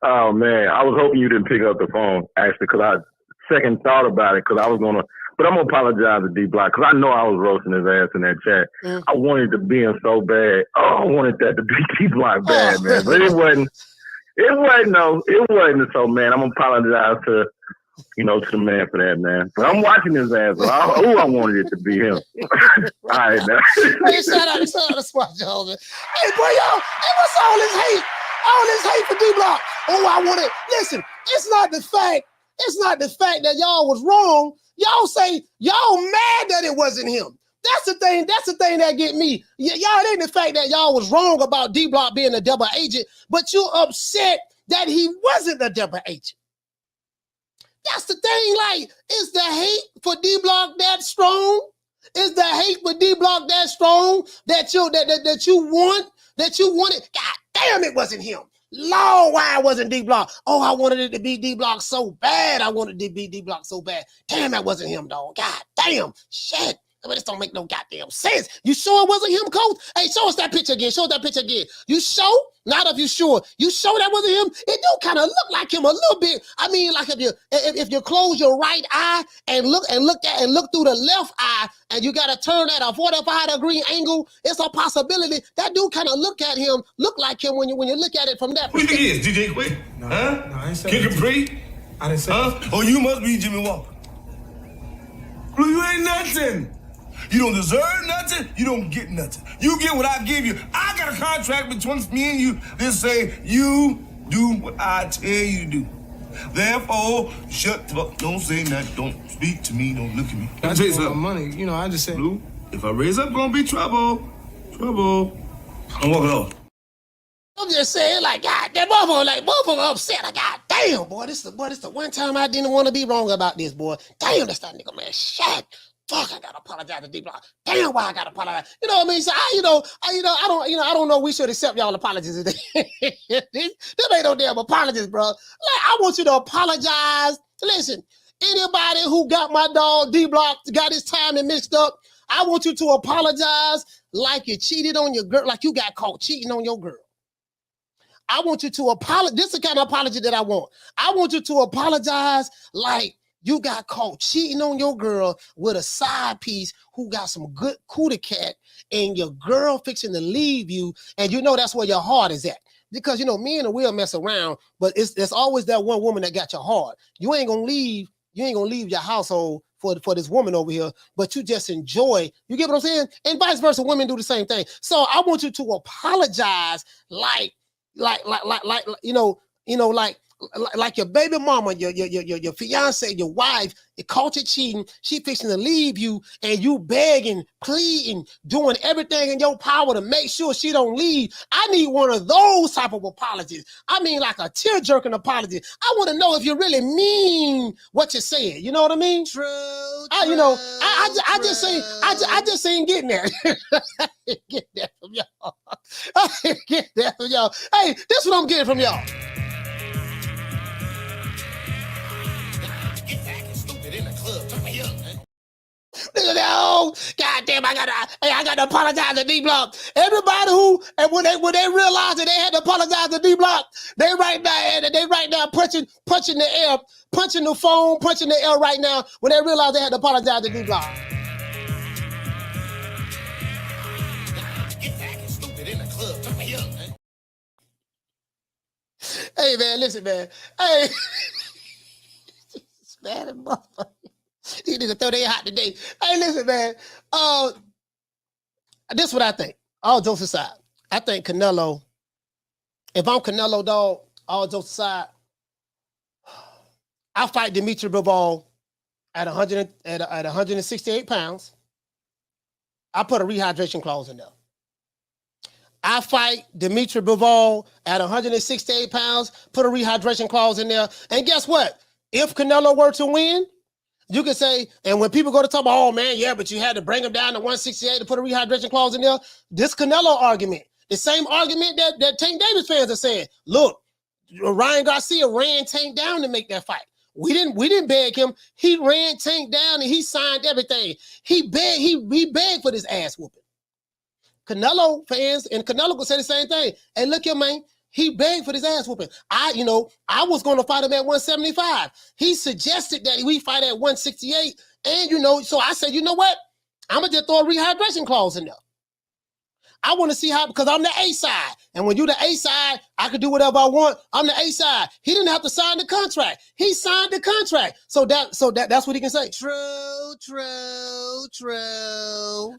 Oh, man. I was hoping you didn't pick up the phone, actually, because I second thought about it, because I was going to, but I'm going to apologize to D-Block, because I know I was roasting his ass in that chat. I wanted to be in so bad. Oh, I wanted that to be D-Block bad, man. But it wasn't so, man. I'm going to apologize to the man for that, man. But I'm watching his ass. So I wanted it to be him. All right, now. Hey, shout out to Swat Jones, man. Hey, boy, y'all, hey, what's all this hate? All this hate for D-Block. Oh, I want it. Listen, it's not the fact that y'all was wrong. Y'all say y'all mad that it wasn't him. That's the thing that get me. Y'all ain't the fact that y'all was wrong about D-Block being a double agent, but you upset that he wasn't a double agent. That's the thing. Like, is the hate for D-Block that strong? Is the hate for D-Block that strong that you wanted? God damn, it wasn't him. Lord, why it wasn't D-Block? Oh, I wanted it to be D-Block so bad. I wanted it to be D-Block so bad. Damn, that wasn't him, dog. God damn. Shit. I mean, this don't make no goddamn sense. You sure it wasn't him, Coach? Hey, show us that picture again. You sure? Not if you sure. You sure that wasn't him? It do kind of look like him a little bit. I mean, like if you close your right eye and look through the left eye, and you gotta turn at a 45-degree angle, it's a possibility that dude kind of look like him when you look at it from that perspective. Who you think he is? DJ Quick? No, huh? No, I ain't saying Kid that. Capri? I didn't say Huh? Oh, you must be Jimmy Walker. Well, you ain't nothing. You don't deserve nothing. You don't get nothing. You get what I give you. I got a contract between me and you that say you do what I tell you to do. Therefore, shut up. Don't say nothing. Don't speak to me. Don't look at me. I just want money. I just said. Blue, if I raise up, gonna be trouble. I'm walking off. I'm just saying, like, God, that motherfucker upset. Like, God damn, boy, this is the one time I didn't want to be wrong about this, boy. Damn, that's that nigga, man. Shit. Fuck, I gotta apologize to D-Block. Damn, why I gotta apologize? You know what I mean? So I don't know. We should accept y'all apologies. This ain't no damn apologies, bro. Like, I want you to apologize. Listen, anybody who got my dog D-Block, got his timing mixed up, I want you to apologize like you cheated on your girl, like you got caught cheating on your girl. I want you to apologize. This is the kind of apology that I want. I want you to apologize like You got caught cheating on your girl with a side piece who got some good cootie cat, and your girl fixing to leave you, and you know that's where your heart is at. Because, you know, men will mess around, but there's always that one woman that got your heart. You ain't gonna leave your household for this woman over here, but you just enjoy. You get what I'm saying? And vice versa, women do the same thing. So I want you to apologize like like your baby mama, your fiance, your wife, it caught you cheating. She fixing to leave you, and you begging, pleading, doing everything in your power to make sure she don't leave. I need one of those type of apologies. I mean, like a tear-jerking apology. I want to know if you really mean what you said. You know what I mean? True. I just ain't getting that. I ain't get that from y'all. I ain't get that from y'all. Hey, this is what I'm getting from y'all. No, goddamn! I gotta apologize to D Block. Everybody who, and when they realized that they had to apologize to D Block, they right now punching the air, punching the phone, punching the air right now. When they realized they had to apologize to D Block. Hey man, listen man. Hey, man, motherfucker. These niggas throw their hot today. Hey, listen, man. This is what I think. All jokes aside, I think Canelo, if I'm Canelo, dog, all jokes aside, I fight Dmitry Bivol at 168 pounds. I put a rehydration clause in there. I fight Dmitry Bivol at 168 pounds, put a rehydration clause in there. And guess what? If Canelo were to win, you can say, and when people go to talk about, oh man, yeah, but you had to bring him down to 168 to put a rehydration clause in there. This Canelo argument, the same argument that Tank Davis fans are saying. Look, Ryan Garcia ran Tank down to make that fight. We didn't beg him. He ran Tank down and he signed everything. He begged for this ass whooping. Canelo fans and Canelo will say the same thing. Hey, look here, man. He begged for this ass whooping. I was going to fight him at 175. He suggested that we fight at 168. And, so I said, you know what? I'm going to just throw a rehydration clause in there. I want to see how, because I'm the A side. And when you're the A side, I can do whatever I want. I'm the A side. He didn't have to sign the contract. He signed the contract. So that's what he can say. True.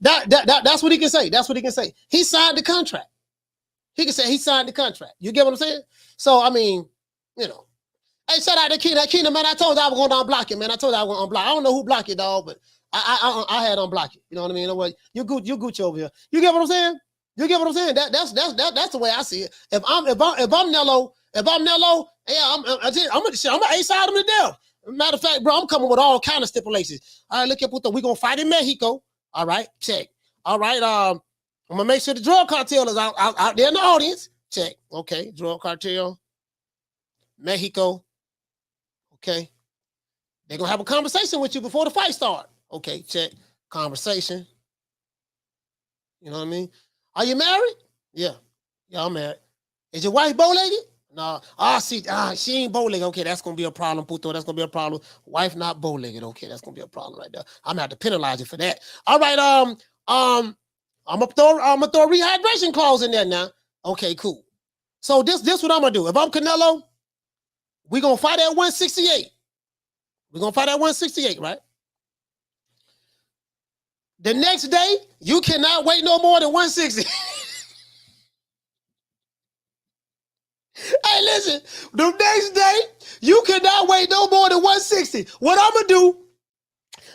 That's what he can say. That's what he can say. He signed the contract. He can say he signed the contract. You get what I'm saying? So, I mean, Hey, shout out to Keenan, man. I told you I was going to unblock it, man. I told you I was going to unblock. I don't know who blocked it, dog, but I had unblocked it. You know what I mean? You know what? You Gucci over here. You get what I'm saying? You get what I'm saying? That's the way I see it. If I'm Nello, yeah, I'm gonna A side him to death. Matter of fact, bro, I'm coming with all kind of stipulations. All right, look at we gonna fight in Mexico. All right, check. All right, I'm gonna make sure the drug cartel is out there in the audience. Check. Okay, drug cartel, Mexico. Okay, they're gonna have a conversation with you before the fight start. Okay, check. Conversation. You know what I mean? Are you married? Yeah. Yeah, I'm married. Is your wife bow-legged? No. She ain't bow-legged. Okay, that's gonna be a problem, Puto. That's gonna be a problem. Wife not bow-legged. Okay, that's gonna be a problem right there. I'm gonna have to penalize you for that. All right, I'm gonna throw a rehydration clause in there now. Okay, cool. So this what I'm gonna do. If I'm Canelo, we're gonna fight at 168. We're gonna fight at 168, right? The next day, you cannot wait no more than 160. Hey, listen, the next day, you cannot wait no more than 160. What I'm gonna do,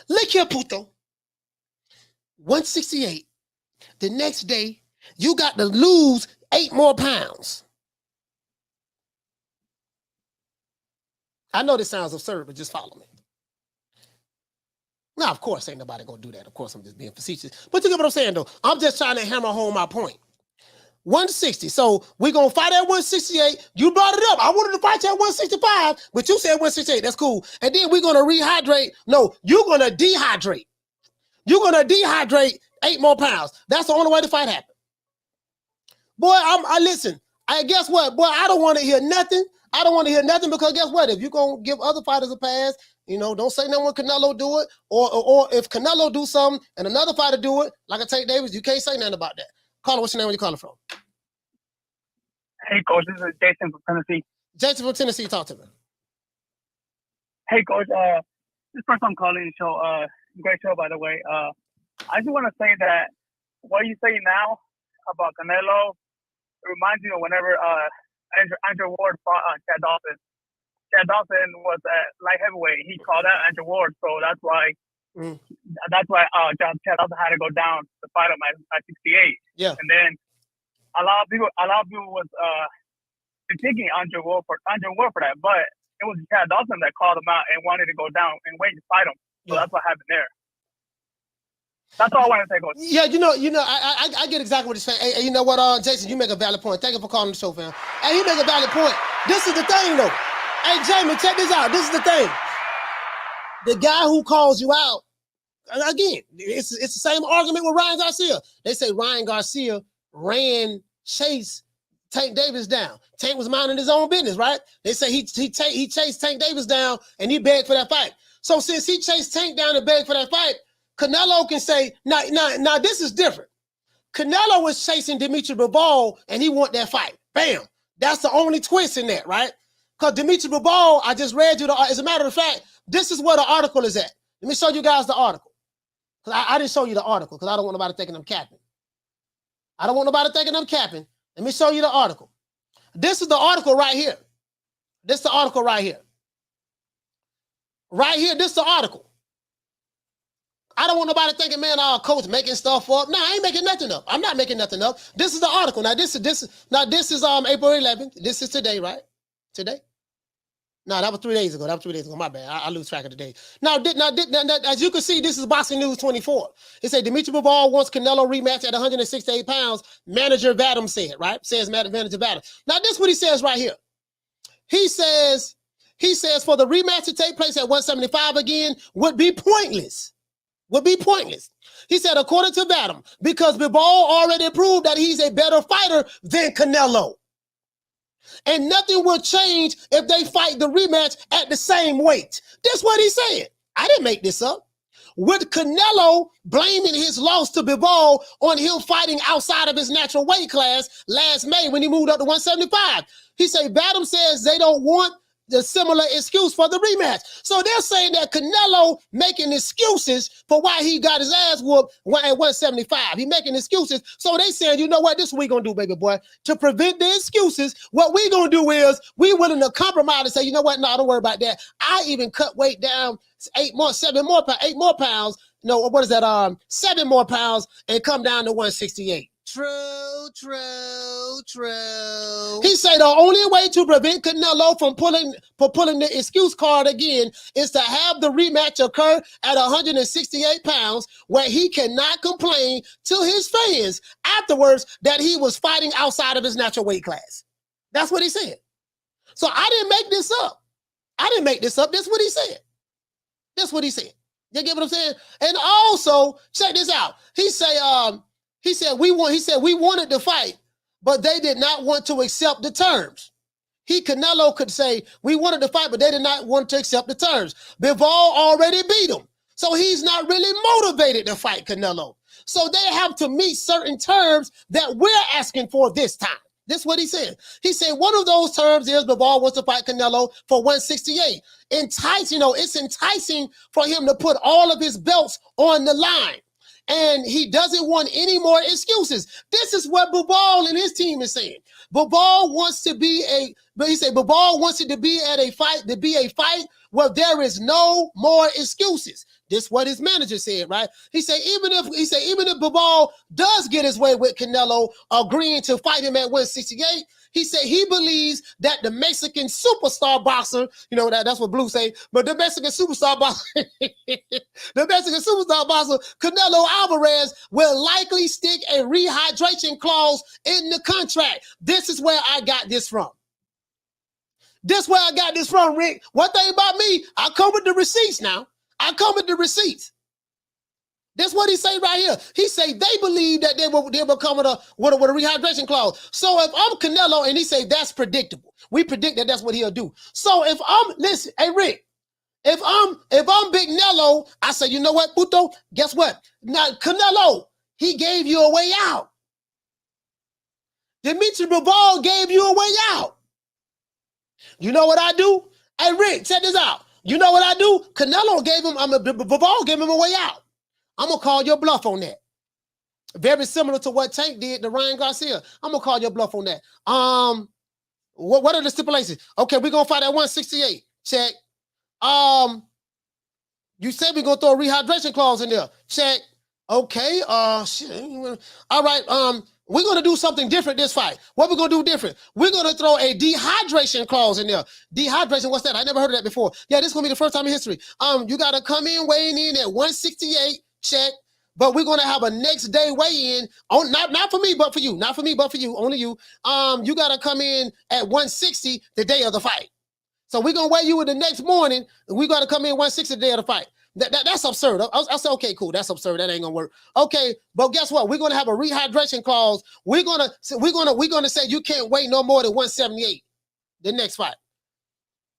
look here, Puto. 168. The next day, you got to lose 8 more pounds. I know this sounds absurd, but just follow me. Now, of course, ain't nobody gonna do that. Of course, I'm just being facetious. But you get what I'm saying, though. I'm just trying to hammer home my point. 160. So we're gonna fight at 168. You brought it up. I wanted to fight you at 165, but you said 168. That's cool. And then we're gonna rehydrate. No, you're gonna dehydrate. You're gonna dehydrate 8 more pounds. That's the only way the fight happens. Boy, I listen. I guess what, boy, I don't want to hear nothing. I don't want to hear nothing because guess what? If you're going to give other fighters a pass, you know, don't say nothing when Canelo do it. Or if Canelo do something and another fighter do it, like a Tank Davis, you can't say nothing about that. Caller, what's your name? Where you calling from? Hey, Coach, this is Jason from Tennessee. Jason from Tennessee, talk to me. Hey, Coach, this is first time calling the show. Great show, by the way. I just want to say that what you say now about Canelo, it reminds me of whenever Andrew Ward fought Chad Dawson. Chad Dawson was at light heavyweight. He called out Andrew Ward, so that's why Chad Dawson had to go down to fight him at 68. Yeah. And then a lot of people was critiquing Andrew Ward for that, but it was Chad Dawson that called him out and wanted to go down and wait to fight him. So that's what happened there. That's all I want to say, Coach. Yeah, I get exactly what he's saying. Hey, you know what, Jason, you make a valid point. Thank you for calling the show, fam. Hey, he make a valid point. This is the thing, though. Hey, Jamie, check this out. This is the thing. The guy who calls you out, again, it's the same argument with Ryan Garcia. They say Ryan Garcia chased Tank Davis down. Tank was minding his own business, right? They say he chased Tank Davis down and he begged for that fight. So since he chased Tank down and begged for that fight, Canelo can say, now this is different. Canelo was chasing Dmitry Bivol and he want that fight. Bam. That's the only twist in that, right? Because Dmitry Bivol, I just read you, as a matter of fact, this is where the article is at. Let me show you guys the article. Because I didn't show you the article because I don't want nobody thinking I'm capping. I don't want nobody thinking I'm capping. Let me show you the article. This is the article right here. This is the article right here. Right here, this is the article. I don't want nobody thinking, man, our coach making stuff up. No, I ain't making nothing up. I'm not making nothing up. This is the article. Now, this is April 11th. This is today, right? Today? No, that was 3 days ago. My bad. I lose track of the day. Now, as you can see, this is Boxing News 24. It said Dmitry Bivol wants Canelo rematch at 168 pounds. Manager Vadim said, right? Says manager Vadim. Now, this is what he says right here. He says for the rematch to take place at 175 again would be pointless. He said, according to Vadim, because Bivol already proved that he's a better fighter than Canelo. And nothing will change if they fight the rematch at the same weight. That's what he said. I didn't make this up. With Canelo blaming his loss to Bivol on him fighting outside of his natural weight class last May when he moved up to 175. He said, Vadim says they don't want the similar excuse for the rematch. So they're saying that Canelo making excuses for why he got his ass whooped at 175. He making excuses. So they saying, you know what, this is what we gonna do, baby boy. To prevent the excuses, what we gonna do is we willing to compromise and say, you know what, no, don't worry about that. I even cut weight down 8 more pounds. No, what is that? 7 more pounds and come down to 168. True. He said the only way to prevent Canelo from pulling the excuse card again is to have the rematch occur at 168 pounds where he cannot complain to his fans afterwards that he was fighting outside of his natural weight class. That's what he said. So I didn't make this up. That's what he said. You get what I'm saying? And also, check this out. He said we wanted to fight, but they did not want to accept the terms. Canelo could say we wanted to fight, but they did not want to accept the terms. Bivol already beat him, so he's not really motivated to fight Canelo. So they have to meet certain terms that we're asking for this time. This is what he said. He said one of those terms is Bivol wants to fight Canelo for 168. It's enticing for him to put all of his belts on the line. And he doesn't want any more excuses. This is what Bivol and his team is saying. Bivol wants it to be a fight where there is no more excuses. This is what his manager said, right? He said even if Bivol does get his way with Canelo agreeing to fight him at 168, he said he believes that the Mexican superstar boxer, that's what Blue say, but the Mexican superstar boxer, Canelo Alvarez will likely stick a rehydration clause in the contract. This is where I got this from. Rick. One thing about me, I come with the receipts now. That's what he say right here. He say they believe that they will come with a rehydration clause. So if I'm Canelo and he say that's predictable, we predict that that's what he'll do. So if I'm listen, hey Rick, if I'm Big Nello, I say, you know what, Puto? Guess what? Now Canelo, he gave you a way out. Dmitry Bivol gave you a way out. You know what I do? Hey Rick, check this out. You know what I do? Canelo gave him, Bivol gave him a way out. I'm gonna call your bluff on that. Very similar to what Tank did to Ryan Garcia. I'm gonna call your bluff on that. What are the stipulations? Okay, we're gonna fight at 168. Check. You said we're gonna throw a rehydration clause in there. Check. Okay. Shit. All right. We're gonna do something different this fight. What we're gonna do different? We're gonna throw a dehydration clause in there. Dehydration, what's that? I never heard of that before. Yeah, this is gonna be the first time in history. You gotta come in weighing in at 168. Check. But we're gonna have a next day weigh-in on not for me, but for you. Not for me, but for you. Only you. You gotta come in at 160 the day of the fight. So we're gonna weigh you in the next morning, and we gotta come in 160 the day of the fight. That's absurd. I said, okay, cool. That's absurd. That ain't gonna work. Okay, but guess what? We're gonna have a rehydration clause. We're gonna say you can't weigh no more than 178 the next fight.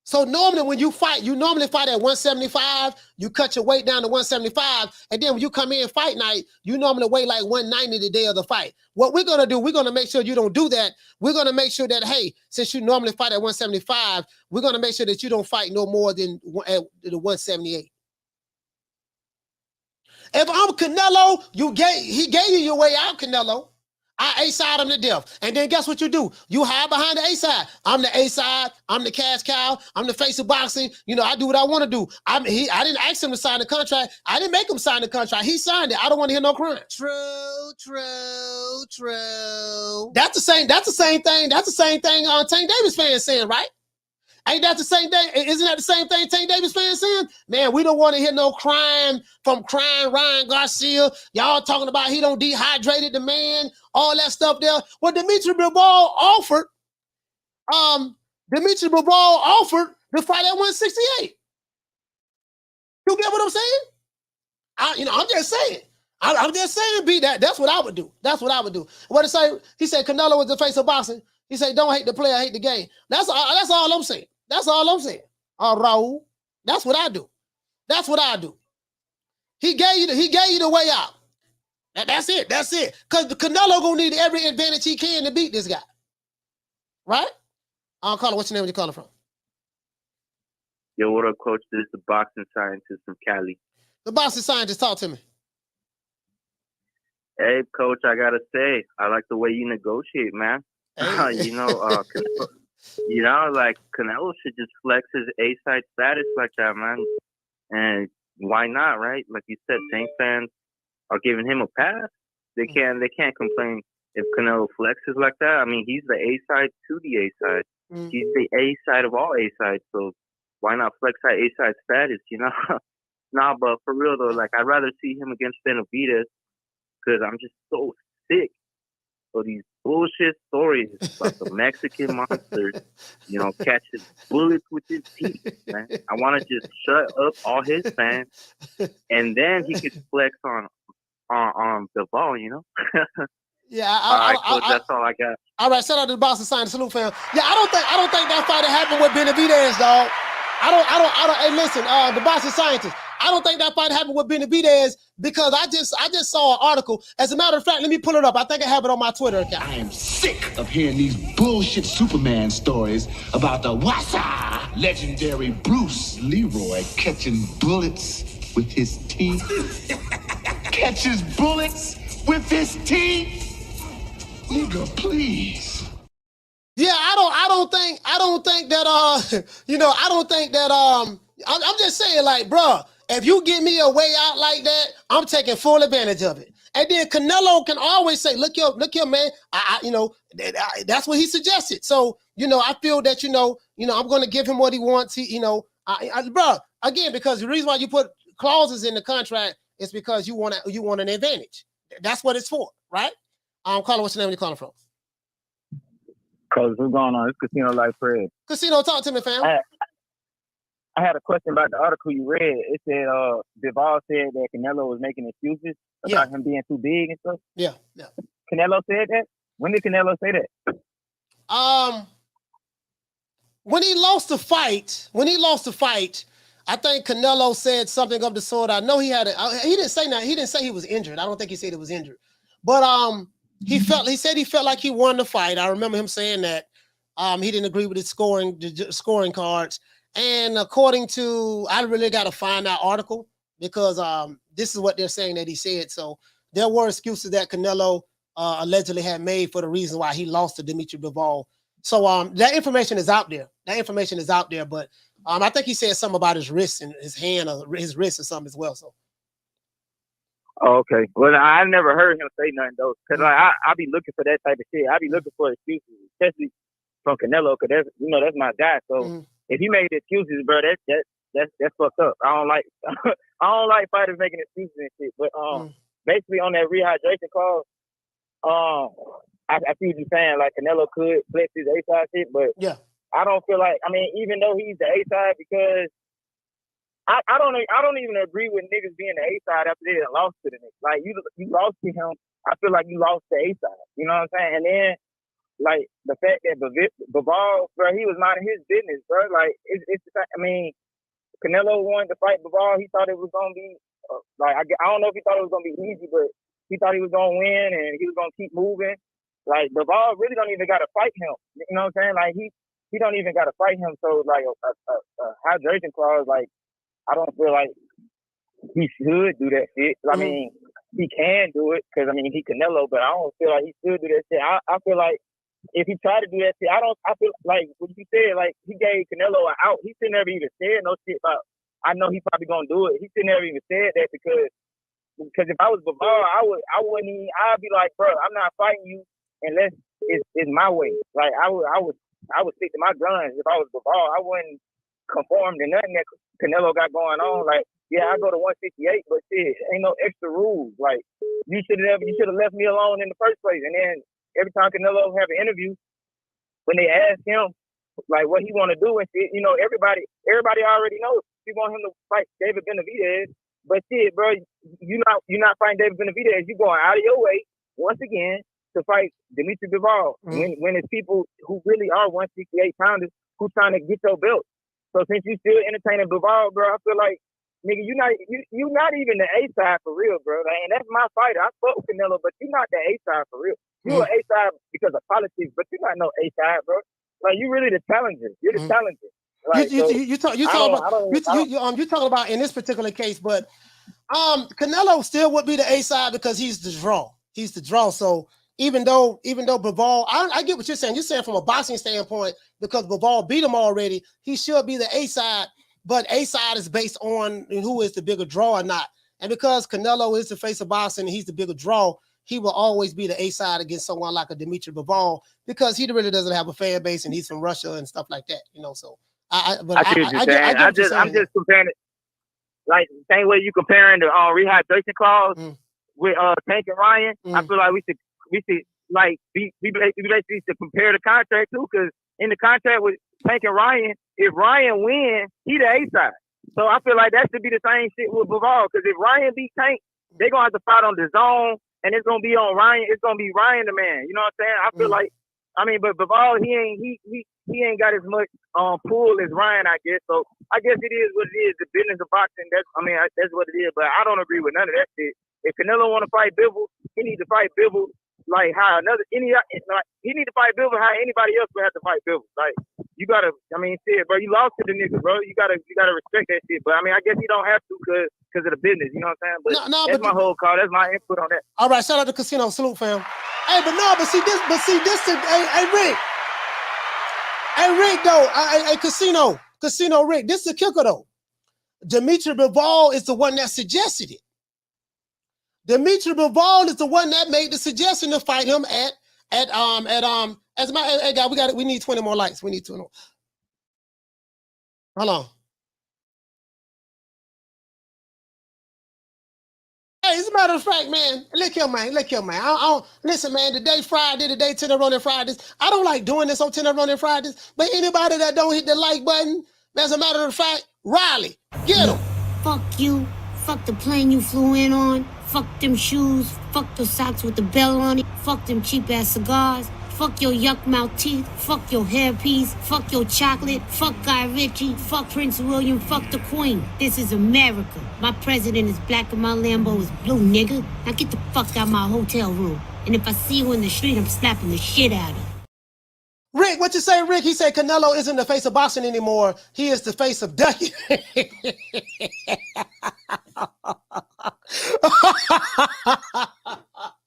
So normally when you fight, you normally fight at 175. You cut your weight down to 175, and then when you come in fight night, you normally weigh like 190 the day of the fight. What we're gonna do, we're gonna make sure you don't do that. We're gonna make sure that, hey, since you normally fight at 175, we're gonna make sure that you don't fight no more than at the 178. If I'm Canelo, he gave you your way out, Canelo. I A-side him to death. And then guess what you do? You hide behind the A-side. I'm the A-side. I'm the cash cow. I'm the face of boxing. You know, I do what I want to do. I didn't ask him to sign the contract. I didn't make him sign the contract. He signed it. I don't want to hear no crime. True. That's the same thing. That's the same thing Tank Davis fans saying, right? Ain't that the same thing? Isn't that the same thing Tank Davis fans saying? Man, we don't want to hear no crime from crying Ryan Garcia. Y'all talking about he don't dehydrated the man, all that stuff there. Well, Dmitry Bivol offered to fight at 168. You get what I'm saying? I'm just saying. I'm just saying, B, that's what I would do. That's what I would do. What it say? He said Canelo was the face of boxing. He said, don't hate the player, hate the game. That's all I'm saying. That's all I'm saying. Raul, that's what I do. That's what I do. He gave you the way out. That's it. That's it. Because Canelo gonna need every advantage he can to beat this guy. Right? I'll call it. What's your name? Where you calling from? Yo, what up, coach? This is the boxing scientist from Cali. The boxing scientist, talk to me. Hey, coach, I gotta say, I like the way you negotiate, man. Hey. Like Canelo should just flex his A-side status like that, man. And why not, right? Like you said, Tank fans are giving him a pass. They can't complain if Canelo flexes like that. I mean, he's the A-side to the A-side. Mm-hmm. He's the A-side of all A-sides. So why not flex that A-side status, Nah, but for real though, like I'd rather see him against Benavidez because I'm just so sick of these bullshit stories about the Mexican monster, catching bullets with his teeth, man. I want to just shut up all his fans, and then he could flex on Bivol, Yeah, all right, coach, that's all I got. All right, shout out to the boxing science, salute fam. Yeah, I don't think that fight happened with Benavidez, dog. Hey, listen, the boxing scientist. I don't think that fight happened with Benavidez because I just saw an article. As a matter of fact, let me pull it up. I think I have it on my Twitter account. I am sick of hearing these bullshit Superman stories about the Wassa legendary Bruce Leroy catching bullets with his teeth. Catches bullets with his teeth. Nigga, please. Yeah, I don't think that I'm just saying, like, bro, if you give me a way out like that, I'm taking full advantage of it. And then Canelo can always say, look here, man, that's what he suggested. So, I feel that, I'm going to give him what he wants. Bro, again, because the reason why you put clauses in the contract is because you want an advantage. That's what it's for, right? Carla, what's your name? Where you calling from? Cause what's going on? It's Casino Life Fred. Casino, talk to me, fam. I had a question about the article you read. It said Bivol said that Canelo was making excuses about him being too big and stuff. Yeah. Canelo said that? When did Canelo say that? When he lost the fight, I think Canelo said something of the sort. I know he had he didn't say that. He didn't say he was injured. I don't think he said he was injured. But he said he felt like he won the fight. I remember him saying that. He didn't agree with his scoring cards. And according to, I really got to find that article because this is what they're saying that he said. So there were excuses that Canelo allegedly had made for the reason why he lost to Dmitry Bivol. So that information is out there. But I think he said something about his wrist and his hand or his wrist or something as well. So. Oh, okay. Well, I never heard him say nothing though, because I be looking for that type of shit. I be looking for excuses, especially from Canelo, because that's my guy. So if he made excuses, bro, that's fucked up. I don't like fighters making excuses and shit. But basically on that rehydration call, I see what you're saying. Like Canelo could flex his A side shit, but I don't feel like. I mean, even though he's the A side, because I don't even agree with niggas being the A side after they lost to the niggas. Like you lost to him. I feel like you lost the A side. You know what I'm saying? And then like the fact that Bivol, bro, he was minding his business, bro. Like it's I mean, Canelo wanted to fight Bivol. He thought it was gonna be I don't know if he thought it was gonna be easy, but he thought he was gonna win and he was gonna keep moving. Like Bivol really don't even gotta fight him. You know what I'm saying? Like he don't even gotta fight him. So like a hydration clause, like I don't feel like he should do that shit. I mean, he can do it because I mean he Canelo, but I don't feel like he should do that shit. I feel like if he tried to do that shit, I feel like what you said, like he gave Canelo an out. He should never even said no shit about. I know he probably gonna do it. He should never even said that because if I was Bivol, I wouldn't even. I'd be like, bro, I'm not fighting you unless it's my way. Like I would stick to my guns if I was Bivol. I wouldn't conform to nothing that Canelo got going on. Like, yeah, I go to 168, but shit, ain't no extra rules. Like, you should have left me alone in the first place. And then every time Canelo have an interview, when they ask him like what he want to do and shit, everybody already knows he want him to fight David Benavidez. But shit, bro, you're not fighting David Benavidez. You going out of your way once again to fight Dmitry Bivol when it's people who really are 168 pounders who trying to get your belt. So since you still entertaining Bivol, bro, I feel like nigga, you not even the A side for real, bro. Like, and that's my fighter. I fuck with Canelo, but you're not the A side for real. You an A side because of politics, but you're not no A side, bro. Like you really the challenger. You're the challenger. Like, you talking about in this particular case, but Canelo still would be the A side because he's the draw. He's the draw. So even though Bivol, I get what you're saying. You're saying from a boxing standpoint, because Bivol beat him already, he should be the A side. But A side is based on who is the bigger draw or not. And because Canelo is the face of boxing and he's the bigger draw, he will always be the A side against someone like a Dmitry Bivol because he really doesn't have a fan base and he's from Russia and stuff like that. So I'm just comparing it like the same way you comparing the rehydration clause with Tank and Ryan. I feel like we should like we basically should compare the contract too, because in the contract with Tank and Ryan, if Ryan wins, he the A side. So I feel like that should be the same shit with Bivol, because if Ryan beat Tank, they're gonna have to fight on the zone, and it's gonna be on Ryan. It's gonna be Ryan the man. You know what I'm saying? I feel like, but Bivol, he ain't got as much pull as Ryan, I guess. So I guess it is what it is. The business of boxing. That's what it is. But I don't agree with none of that shit. If Canelo want to fight Bivol, he need to fight Bivol like how he need to fight Bivol how anybody else would have to fight Bivol. Like you gotta, shit, bro. You lost to the nigga, bro. You gotta respect that shit. But I guess he don't have to because of the business. You know what I'm saying? But that's my whole call. That's my input on that. All right, shout out to Casino. Salute, fam. Hey, but see this. Hey, Rick. Hey, Rick, though. Hey, Casino, Rick. This is the kicker, though. Dmitry Bivol is the one that suggested it. Dmitry Bivol is the one that made the suggestion to fight him hey, guy, we need 20 more likes. We need 20 more. Hold on. Hey, as a matter of fact, man, look here, man. Listen, man, today Tenderoni Fridays. I don't like doing this on Tenderoni Fridays, but anybody that don't hit the like button, as a matter of fact, Riley, get him. Fuck you. Fuck the plane you flew in on. Fuck them shoes. Fuck the socks with the bell on it. Fuck them cheap ass cigars. Fuck your yuck mouth teeth. Fuck your hairpiece. Fuck your chocolate. Fuck Guy Ritchie. Fuck Prince William. Fuck the Queen. This is America. My president is black and my Lambo is blue, nigga. Now get the fuck out my hotel room. And if I see you in the street, I'm slapping the shit out of you. Rick, what you say, Rick? He said Canelo isn't the face of boxing anymore. He is the face of ducking.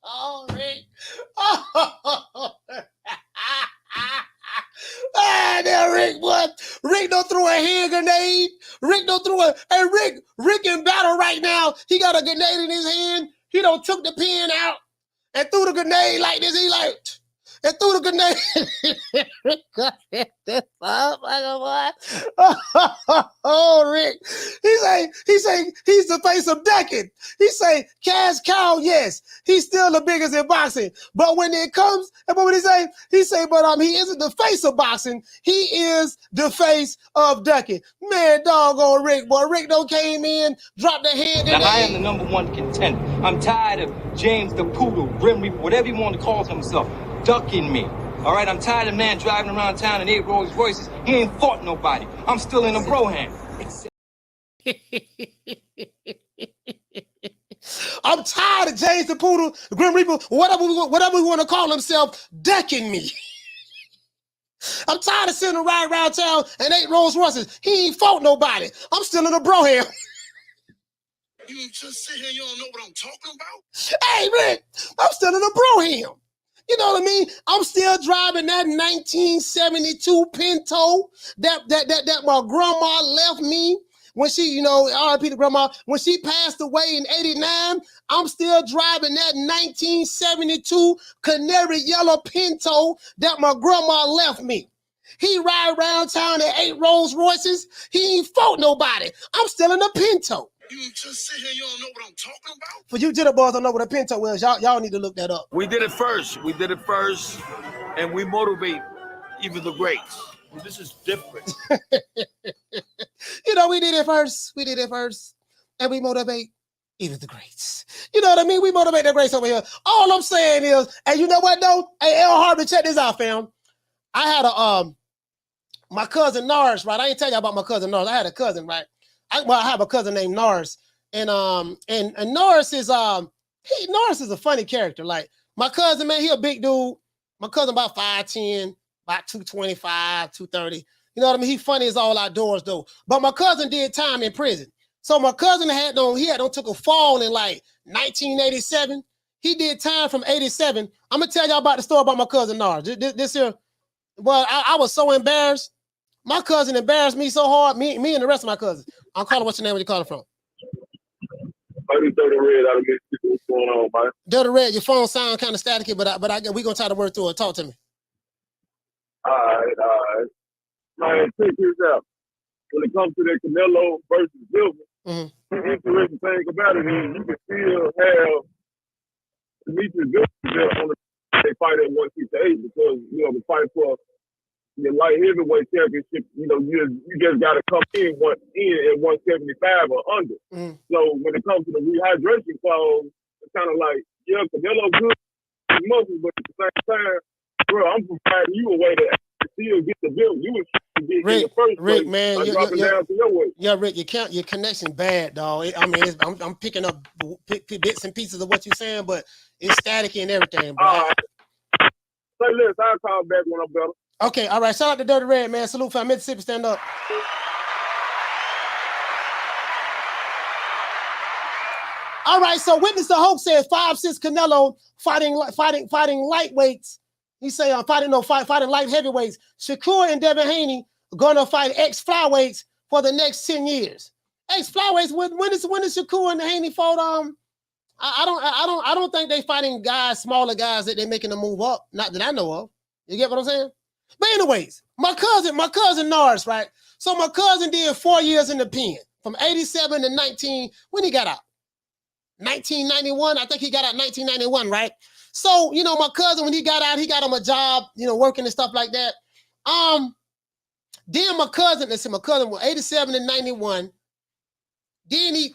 Oh, Rick. Ah, there, Rick, what? Rick don't throw a hand grenade. Rick don't throw a... Hey, Rick in battle right now. He got a grenade in his hand. He don't took the pin out and threw the grenade like this. He like... And threw the grenade. Oh, Rick. He say he's the face of ducking. He say cash cow, yes. He's still the biggest in boxing. But when it comes, and what he say? He say, but he isn't the face of boxing. He is the face of ducking. Man, doggone Rick, boy. Rick don't came in, dropped the hand. Now, I am the #1 contender. I'm tired of James the Poodle, Grim Reaper, whatever you want to call himself, ducking me. All right, I'm tired of man driving around town in 8 Rolls Royces. He ain't fought nobody. I'm still in a bro hand. I'm tired of James the Poodle, Grim Reaper, whatever we want to call himself, ducking me. I'm tired of sitting around town in 8 Rolls Royces. He ain't fought nobody. I'm still in a bro hand. You just sit here, you don't know what I'm talking about? Hey, Rick, I'm still in a bro hand. You know what I mean? I'm still driving that 1972 Pinto that my grandma left me when she, R.I.P. to grandma, when she passed away in 89. I'm still driving that 1972 Canary Yellow Pinto that my grandma left me. He ride around town in 8 Rolls Royces. He ain't fought nobody. I'm still in a Pinto. You just sit here, you don't know what I'm talking about? For you jitterbugs don't know what a Pinto is, y'all need to look that up. We did it first, and we motivate even the greats. Well, this is different. We did it first. And we motivate even the greats. You know what I mean? We motivate the greats over here. All I'm saying is, and you know what though? Hey, L. Harvey, check this out, fam. I had my cousin Norris, right? I ain't tell you about my cousin Norris. I had a cousin, right? I have a cousin named Norris, and Norris is Norris is a funny character. Like my cousin, man, he a big dude. My cousin about 5'10", about 225, 230. You know what I mean? He funny as all outdoors though. But my cousin did time in prison. So my cousin took a fall in like 1987. He did time from 87. I'm gonna tell y'all about the story about my cousin Norris. This here, well, I was so embarrassed. My cousin embarrassed me so hard. Me and the rest of my cousins. I'm calling. What's your name? Where you calling from? I'm Dirty Red out of Mississippi. What's going on, man? Dirty Red, your phone sound kind of staticky, but we gonna try to work through it. Talk to me. All right. Man, check this out. When it comes to that Canelo versus Bivol, the interesting thing about it is you can still have Dmitry Bivol on the fight at 168 because the fight for your light heavyweight championship, you just got to come in at 175 or under. So when it comes to the rehydration clause, it's kind of like, yeah, Canelo good muscles, but at the same time, bro, I'm providing you a way to still get the bill. You would get in the first Rick, place man, down to your way. Yeah, Rick, your connection bad, dog. I'm picking up bits and pieces of what you're saying, but it's staticky and everything, bro. All right. Say less, I'll call back when I'm better. Okay, all right. Shout out to Dirty Red, man. Salute from Mississippi. Stand up. All right, so Witness the Hoax says 5'6" Canelo fighting lightweights. He say fighting light heavyweights. Shakur and Devin Haney gonna fight ex-flyweights for the next 10 years. Ex-flyweights. When is Shakur and Haney fought? I don't think they fighting smaller guys that they're making a move up. Not that I know of. You get what I'm saying? But anyways, my cousin Norris, right? So my cousin did 4 years in the pen from 87 to 19. When he got out? 1991. I think he got out 1991, right? So, my cousin, when he got out, he got him a job, working and stuff like that. Then my cousin, listen, my cousin was 87 and 91. Then he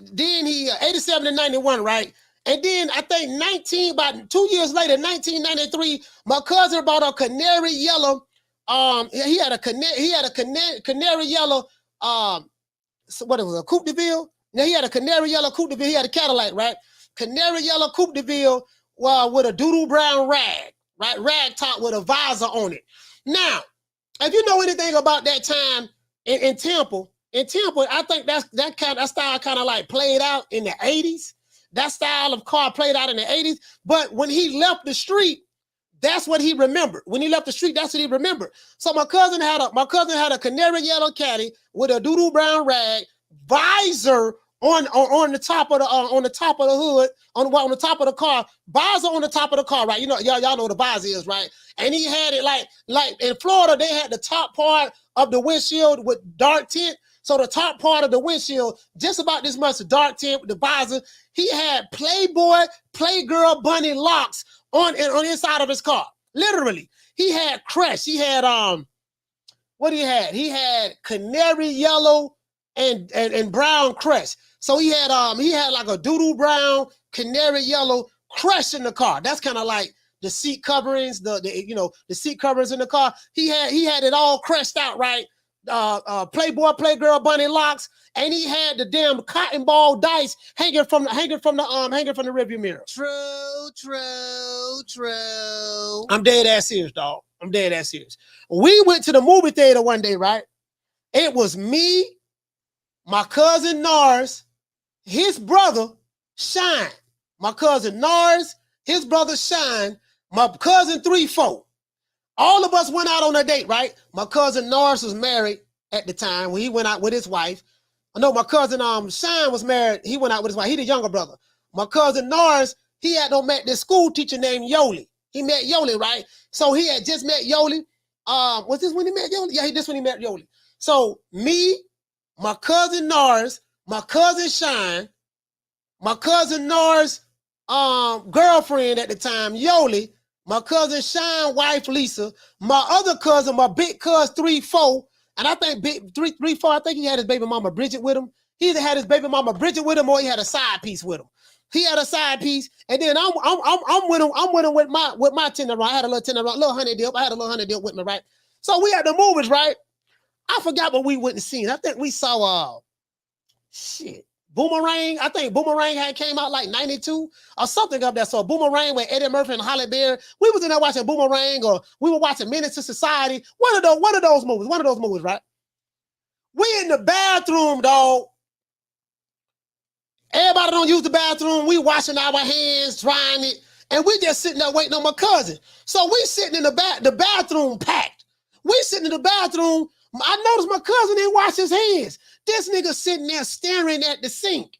87 and 91, right? And then I think about 2 years later, 1993, my cousin bought a canary yellow. He had a canary yellow. So what it was, a Coupe de Ville? Now he had a canary yellow Coupe de Ville. He had a Cadillac, right? Canary yellow Coupe de Ville with a doodle brown rag, right? Rag top with a visor on it. Now, if you know anything about that time in Temple, I think that style kind of like played out in the 80s. That style of car played out in the 80s. But when he left the street, that's what he remembered. When he left the street, that's what he remembered. So my cousin had a canary yellow caddy with a doodle brown rag, visor on the top of the hood, on the top of the car, visor on the top of the car, right? You know, y'all know what a visor is, right? And he had it like in Florida, they had the top part of the windshield with dark tint. So the top part of the windshield, just about this much dark tint with the visor. He had Playboy, Playgirl bunny locks on the inside of his car. Literally. He had Crest. He had what he had? He had canary yellow and brown Crest. So he had like a doodle brown, canary yellow Crest in the car. That's kind of like the seat coverings, the seat coverings in the car. He had it all crest out, right? Playboy, Playgirl bunny locks, and he had the damn cotton ball dice hanging from the rearview mirror. True. I'm dead ass serious, dog. I'm dead ass serious. We went to the movie theater one day, right? It was me, my cousin Nars, his brother Shine. My cousin Nars, his brother Shine, my cousin 3-4. All of us went out on a date, right? My cousin Norris was married at the time when he went out with his wife. I know my cousin Shine was married. He went out with his wife. He the younger brother. My cousin Norris, he had met this school teacher named Yoli. He met Yoli, right? So he had just met Yoli. Was this when he met Yoli? Yeah, this when he met Yoli. So me, my cousin Norris, my cousin Shine, my cousin Norris' girlfriend at the time, Yoli, my cousin Shine wife Lisa, my other cousin, my big cuz 3-4, and I think big 3-4, I think he had his baby mama Bridget with him. He either had his baby mama Bridget with him or he had a side piece with him. He had a side piece, and then I'm with him with my tender run. I had a little tender run, little honey dip. I had a little honey dip with me, right? So we had the movies, right? I forgot what we went and seen. I think we saw Boomerang. I think Boomerang had came out like 92 or something up there. So Boomerang with Eddie Murphy and Halle Berry. We was in there watching Boomerang, or we were watching Menace to Society. One of those movies, right? We in the bathroom, dog. Everybody don't use the bathroom. We washing our hands, drying it, and we just sitting there waiting on my cousin. So we sitting in the bathroom packed. We sitting in the bathroom. I noticed my cousin didn't wash his hands. This nigga sitting there staring at the sink.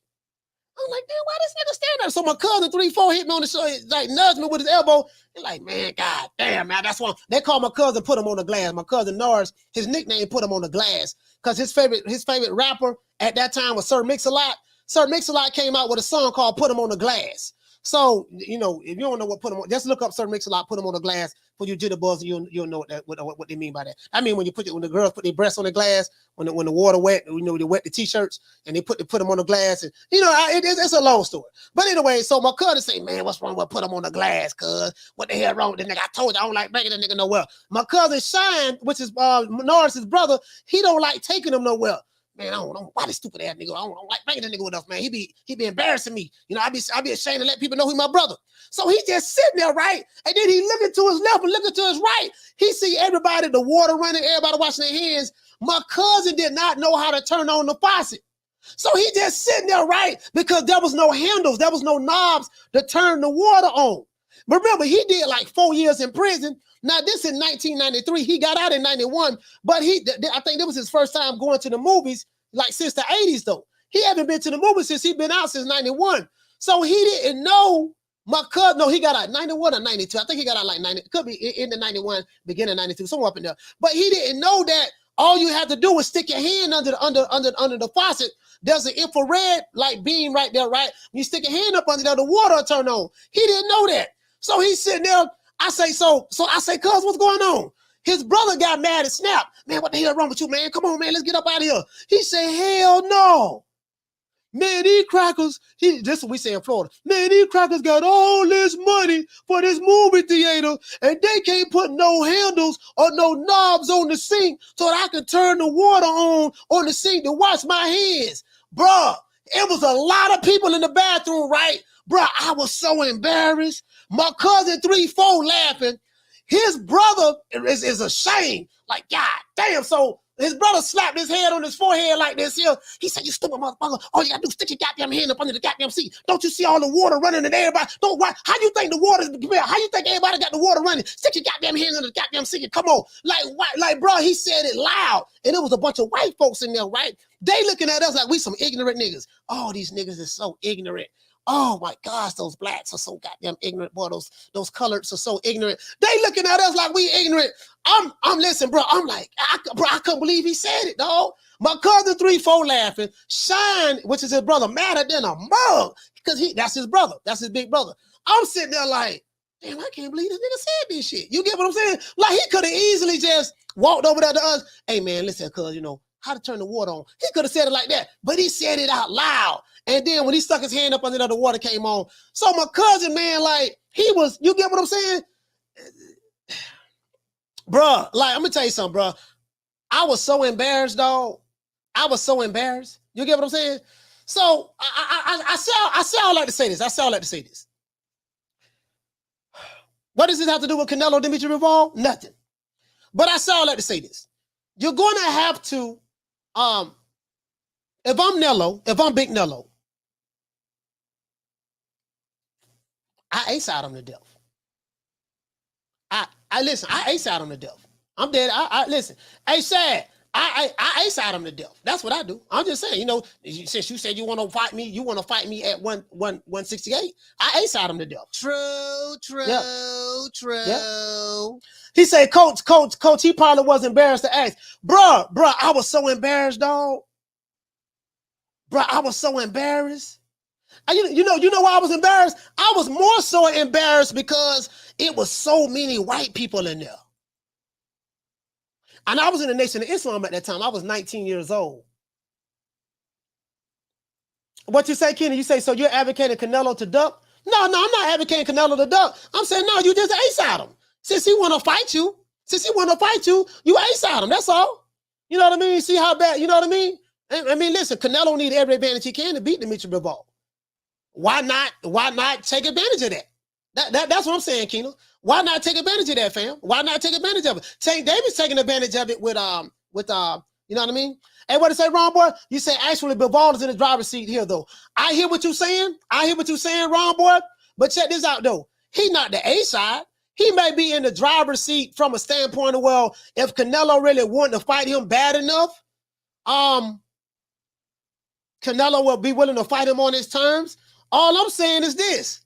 I'm like, damn, why this nigga staring there? So my cousin 3-4 hit me on the shoulder, like nudged me with his elbow. He's like, man, god damn, man, that's why they call my cousin put him on the glass. My cousin Norris, his nickname put him on the glass because his favorite rapper at that time was Sir Mix-a-Lot. Sir Mix-a-Lot came out with a song called "Put Him on the Glass." So, if you don't know what put him on, just look up Sir Mix-a-Lot, put him on the glass for you jitterbugs, and you'll know what they mean by that. I mean, when the girls put their breasts on the glass, when the water wet, they wet the t-shirts and they put them on the glass, and it's a long story. But anyway, so my cousin say, man, what's wrong with put them on the glass? Cuz what the hell wrong with the nigga? I told you I don't like bringing the nigga nowhere. My cousin Shine, which is Norris's brother, he don't like taking him nowhere. Man, I don't know why this stupid ass nigga. I don't like bringing that nigga with us, man. He be embarrassing me. I be ashamed to let people know he's my brother. So he just sitting there, right? And then he looking to his left and looking to his right. He see everybody, the water running, everybody washing their hands. My cousin did not know how to turn on the faucet. So he just sitting there, right? Because there was no handles, there was no knobs to turn the water on. But remember, he did like 4 years in prison. Now, this in 1993. He got out in 91, but I think that was his first time going to the movies, like since the 80s, though. He haven't been to the movies since he been out since 91. So he didn't know my cousin. No, he got out 91 or 92. I think he got out like 90. Could be in the 91, beginning 92, somewhere up in there. But he didn't know that all you have to do is stick your hand under the faucet. There's an infrared like beam right there, right? When you stick your hand up under there, the water will turn on. He didn't know that. So he's sitting there. I say, so I say, cuz, what's going on? His brother got mad and snapped. Man, what the hell wrong with you, man? Come on, man, let's get up out of here. He said, hell no. Man, these crackers, this is what we say in Florida. Man, these crackers got all this money for this movie theater, and they can't put no handles or no knobs on the sink so that I can turn the water on the sink to wash my hands. Bruh, it was a lot of people in the bathroom, right? Bruh, I was so embarrassed. My cousin 3-4 laughing. His brother is ashamed. Like, God damn. So his brother slapped his head on his forehead like this here. He said, you stupid motherfucker. All you gotta do is stick your goddamn hand up under the goddamn seat. Don't you see all the water running and everybody? Don't why? How you think the water's how you think everybody got the water running? Stick your goddamn hand under the goddamn seat. Come on. Like, bro, he said it loud. And it was a bunch of white folks in there, right? They looking at us like we some ignorant niggas. Oh, these niggas is so ignorant. Oh my gosh, those blacks are so goddamn ignorant, boy. Those coloreds are so ignorant. They looking at us like we ignorant. I'm listen, bro. I'm like, I couldn't believe he said it, dog. My cousin 3-4 laughing. Shine, which is his brother, madder than a mug. Because that's his brother. That's his big brother. I'm sitting there like, damn, I can't believe this nigga said this shit. You get what I'm saying? Like he could have easily just walked over there to us. Hey man, listen, cuz, you know, how to turn the water on. He could have said it like that, but he said it out loud. And then when he stuck his hand up under there, the water came on. So my cousin, man, like, he was, you get what I'm saying? Bruh, like, I'm gonna tell you something, bruh. I was so embarrassed, dog. I was so embarrassed. You get what I'm saying? So I say all like to say this. I say all like to say this. What does this have to do with Canelo, Dmitry Bivol? Nothing. But I say all like to say this. You're gonna have to, if I'm Nello, if I'm Big Nello, I ace out him to death. I listen, I ace out him to death. I'm dead. I listen. Hey, Sad, I ace out him to death. That's what I do. I'm just saying, you know, since you said you want to fight me at 168, I ace out him to death. True. Yeah. He said, Coach, he probably was embarrassed to ask. Bruh, I was so embarrassed, dog. Bruh, I was so embarrassed. You know why I was embarrassed? I was more so embarrassed because it was so many white people in there. And I was in the Nation of Islam at that time. I was 19 years old. What you say, Kenny? You say, so you're advocating Canelo to duck? No, I'm not advocating Canelo to duck. I'm saying, no, you just ace out him. Since he want to fight you, you ace out him. That's all. You know what I mean? See how bad, you know what I mean? I mean, listen, Canelo need every advantage he can to beat Dmitry Bivol. Why not take advantage of that? That's what I'm saying, Keno. Why not take advantage of that, fam? Why not take advantage of it? Tank Davis taking advantage of it with you know what I mean? Hey, what to say, Ron Boy? You say actually Bivol is in the driver's seat here, though. I hear what you're saying. Ron Boy. But check this out, though. He not the A side. He may be in the driver's seat from a standpoint of, well, if Canelo really wanted to fight him bad enough, Canelo will be willing to fight him on his terms. All I'm saying is this.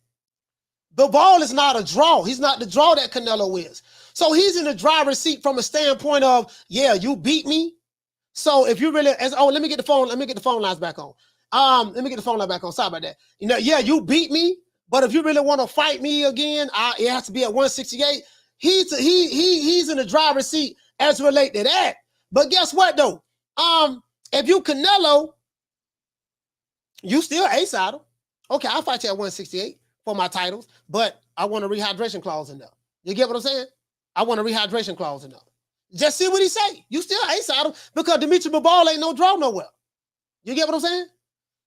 Bivol is not a draw. He's not the draw that Canelo is. So he's in the driver's seat from a standpoint of, yeah, you beat me. So if you really, let me get the phone lines back on. Sorry about that. You know, yeah, you beat me, but if you really want to fight me again, it has to be at 168. He's in the driver's seat as relate to that. But guess what though? If you Canelo, you still ace out him. Okay, I'll fight you at 168 for my titles, but I want a rehydration clause in there. You get what I'm saying? I want a rehydration clause in there. Just see what he say. You still ace out him because Dmitry Bivol ain't no draw nowhere. You get what I'm saying?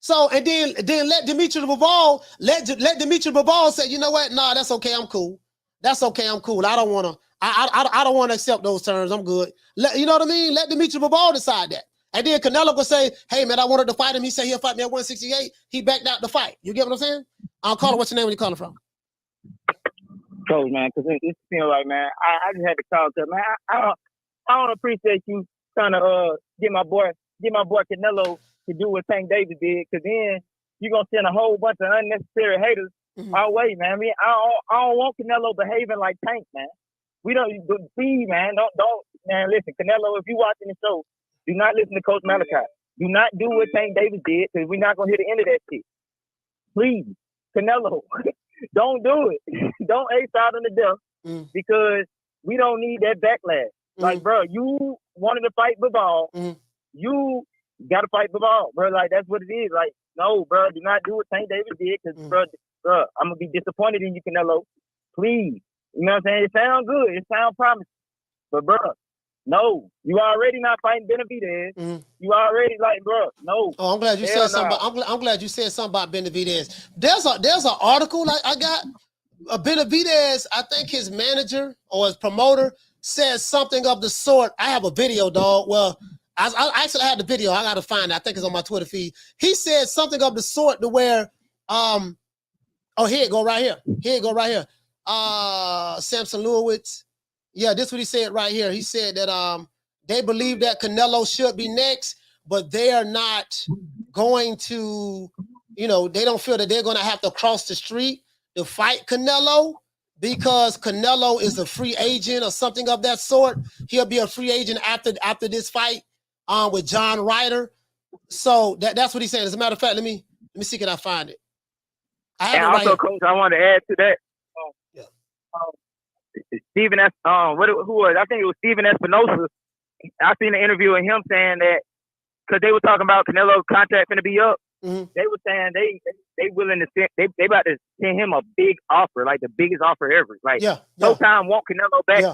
So, and then let Dmitry Bivol say, you know what? Nah, that's okay. I'm cool. That's okay. I'm cool. I don't want to accept those terms. I'm good. You know what I mean? Let Dmitry Bivol decide that. And then Canelo could say, hey, man, I wanted to fight him. He said he'll fight me at 168. He backed out the fight. You get what I'm saying? I'll call him. What's your name? Where you calling from? Coach, man, because it feels like, man, I just had to call because, man, I don't appreciate you trying to get my boy Canelo to do what Tank Davis did, because then you're going to send a whole bunch of unnecessary haters our way, man. I mean, I don't want Canelo behaving like Tank, man. We don't, please, man, don't, man, listen, Canelo, if you watching the show, do not listen to Coach Malachi. Do not do what Tank Davis did, because we're not going to hear the end of that shit. Please, Canelo, don't do it. Don't ace out on the death, because we don't need that backlash. Like, bro, you wanted to fight Bivol. You got to fight Bivol, bro. Like, that's what it is. Like, no, bro, do not do what Tank Davis did, because, bro, I'm going to be disappointed in you, Canelo. Please. You know what I'm saying? It sounds good. It sounds promising. But, bro, no. You already not fighting Benavidez. You already, like, bro, no. Oh, I'm glad you said something. I'm glad you said something about Benavidez. There's an article I got. Benavidez, I think his manager or his promoter said something of the sort. I have a video, dog. Well, I actually had the video. I got to find it. I think it's on my Twitter feed. He said something of the sort to where, oh, here it go right here. Here it go right here. Samson Lewowitz. Yeah, this is what he said right here. He said that they believe that Canelo should be next, but they are not going to, they don't feel that they're going to have to cross the street to fight Canelo, because Canelo is a free agent or something of that sort. He'll be a free agent after this fight with John Ryder. So that's what he's saying. As a matter of fact, let me see, can I find it? I have and it right also, here. Coach, I want to add to that. Stephen who was? I think it was Stephen Espinosa. I seen an interview of him saying that, because they were talking about Canelo's contract going to be up. They were saying they willing to send, they about to send him a big offer, like the biggest offer ever. Like, Showtime want Canelo back.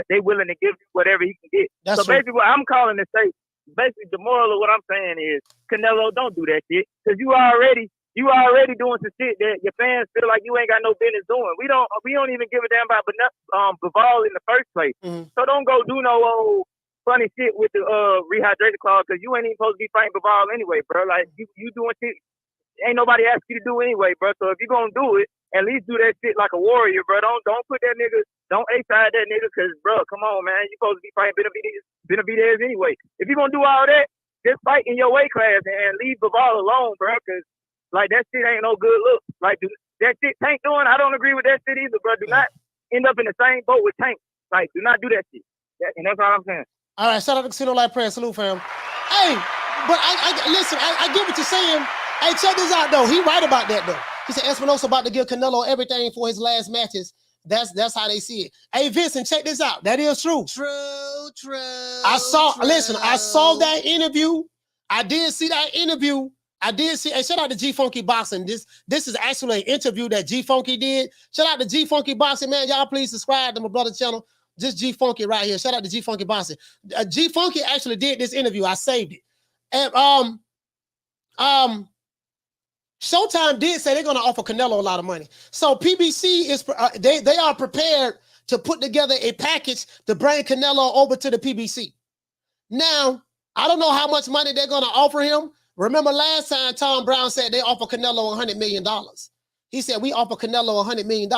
They willing to give whatever he can get. That's so basically, what I'm calling to say, basically the moral of what I'm saying is, Canelo, don't do that shit, because you already doing some shit that your fans feel like you ain't got no business doing. We don't even give a damn about Bivol in the first place. So don't go do no old funny shit with the rehydration clause, because you ain't even supposed to be fighting Bivol anyway, bro. Like, you doing shit ain't nobody asked you to do anyway, bro. So if you gonna do it, at least do that shit like a warrior, bro. Don't put that nigga, don't A-side that nigga, because, bro, come on, man. You supposed to be fighting Benavidez anyway. If you gonna do all that, just fight in your weight class and leave Bivol alone, bro, because, like, that shit ain't no good look. Like, that shit Tank doing, I don't agree with that shit either, bro. Do not end up in the same boat with Tank. Like, do not do that shit. And that's all I'm saying. All right, shout out to Casino Life Prayer. Salute, fam. Hey, but listen, I get what you're saying. Hey, check this out, though. He right about that, though. He said Espinosa about to give Canelo everything for his last matches. That's how they see it. Hey, Vincent, check this out. That is true. True. I saw that interview. I did see that interview. Hey, shout out to G Funky Boxing. This is actually an interview that G Funky did. Shout out to G Funky Boxing, man. Y'all please subscribe to my brother's channel. Just G Funky right here. Shout out to G Funky Boxing. G Funky actually did this interview. I saved it. And Showtime did say they're going to offer Canelo a lot of money. So PBC is they are prepared to put together a package to bring Canelo over to the PBC. Now, I don't know how much money they're going to offer him. Remember last time Tom Brown said they offer Canelo $100 million. He said, we offer Canelo $100 million.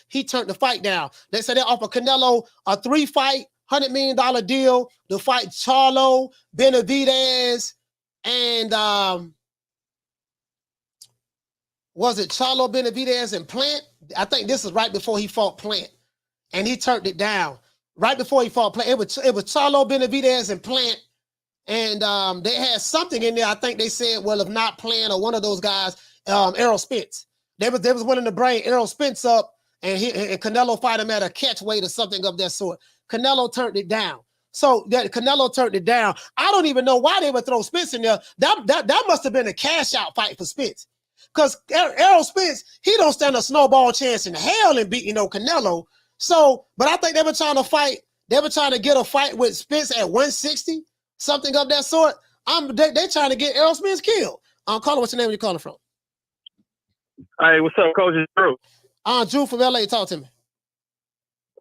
He turned the fight down. They said they offer Canelo a 3-fight, $100 million deal to fight Charlo, Benavidez, and was it Charlo, Benavidez, and Plant? I think this is right before he fought Plant. And he turned it down. Right before he fought Plant. It was Charlo, Benavidez, and Plant. And they had something in there. I think they said, well, if not Plant or one of those guys, Errol Spence. They was willing to bring Errol Spence up and Canelo fight him at a catch weight or something of that sort. Canelo turned it down. So that Canelo turned it down. I don't even know why they would throw Spence in there. That must have been a cash out fight for Spence. Because Errol Spence, he don't stand a snowball chance in hell in beating Canelo. So, but I think they were trying to fight. They were trying to get a fight with Spence at 160, something of that sort. They trying to get Errol Spence killed. Caller, what's your name? Where you calling from? Hey, what's up, Coach? It's Drew. Drew from LA. Talk to me.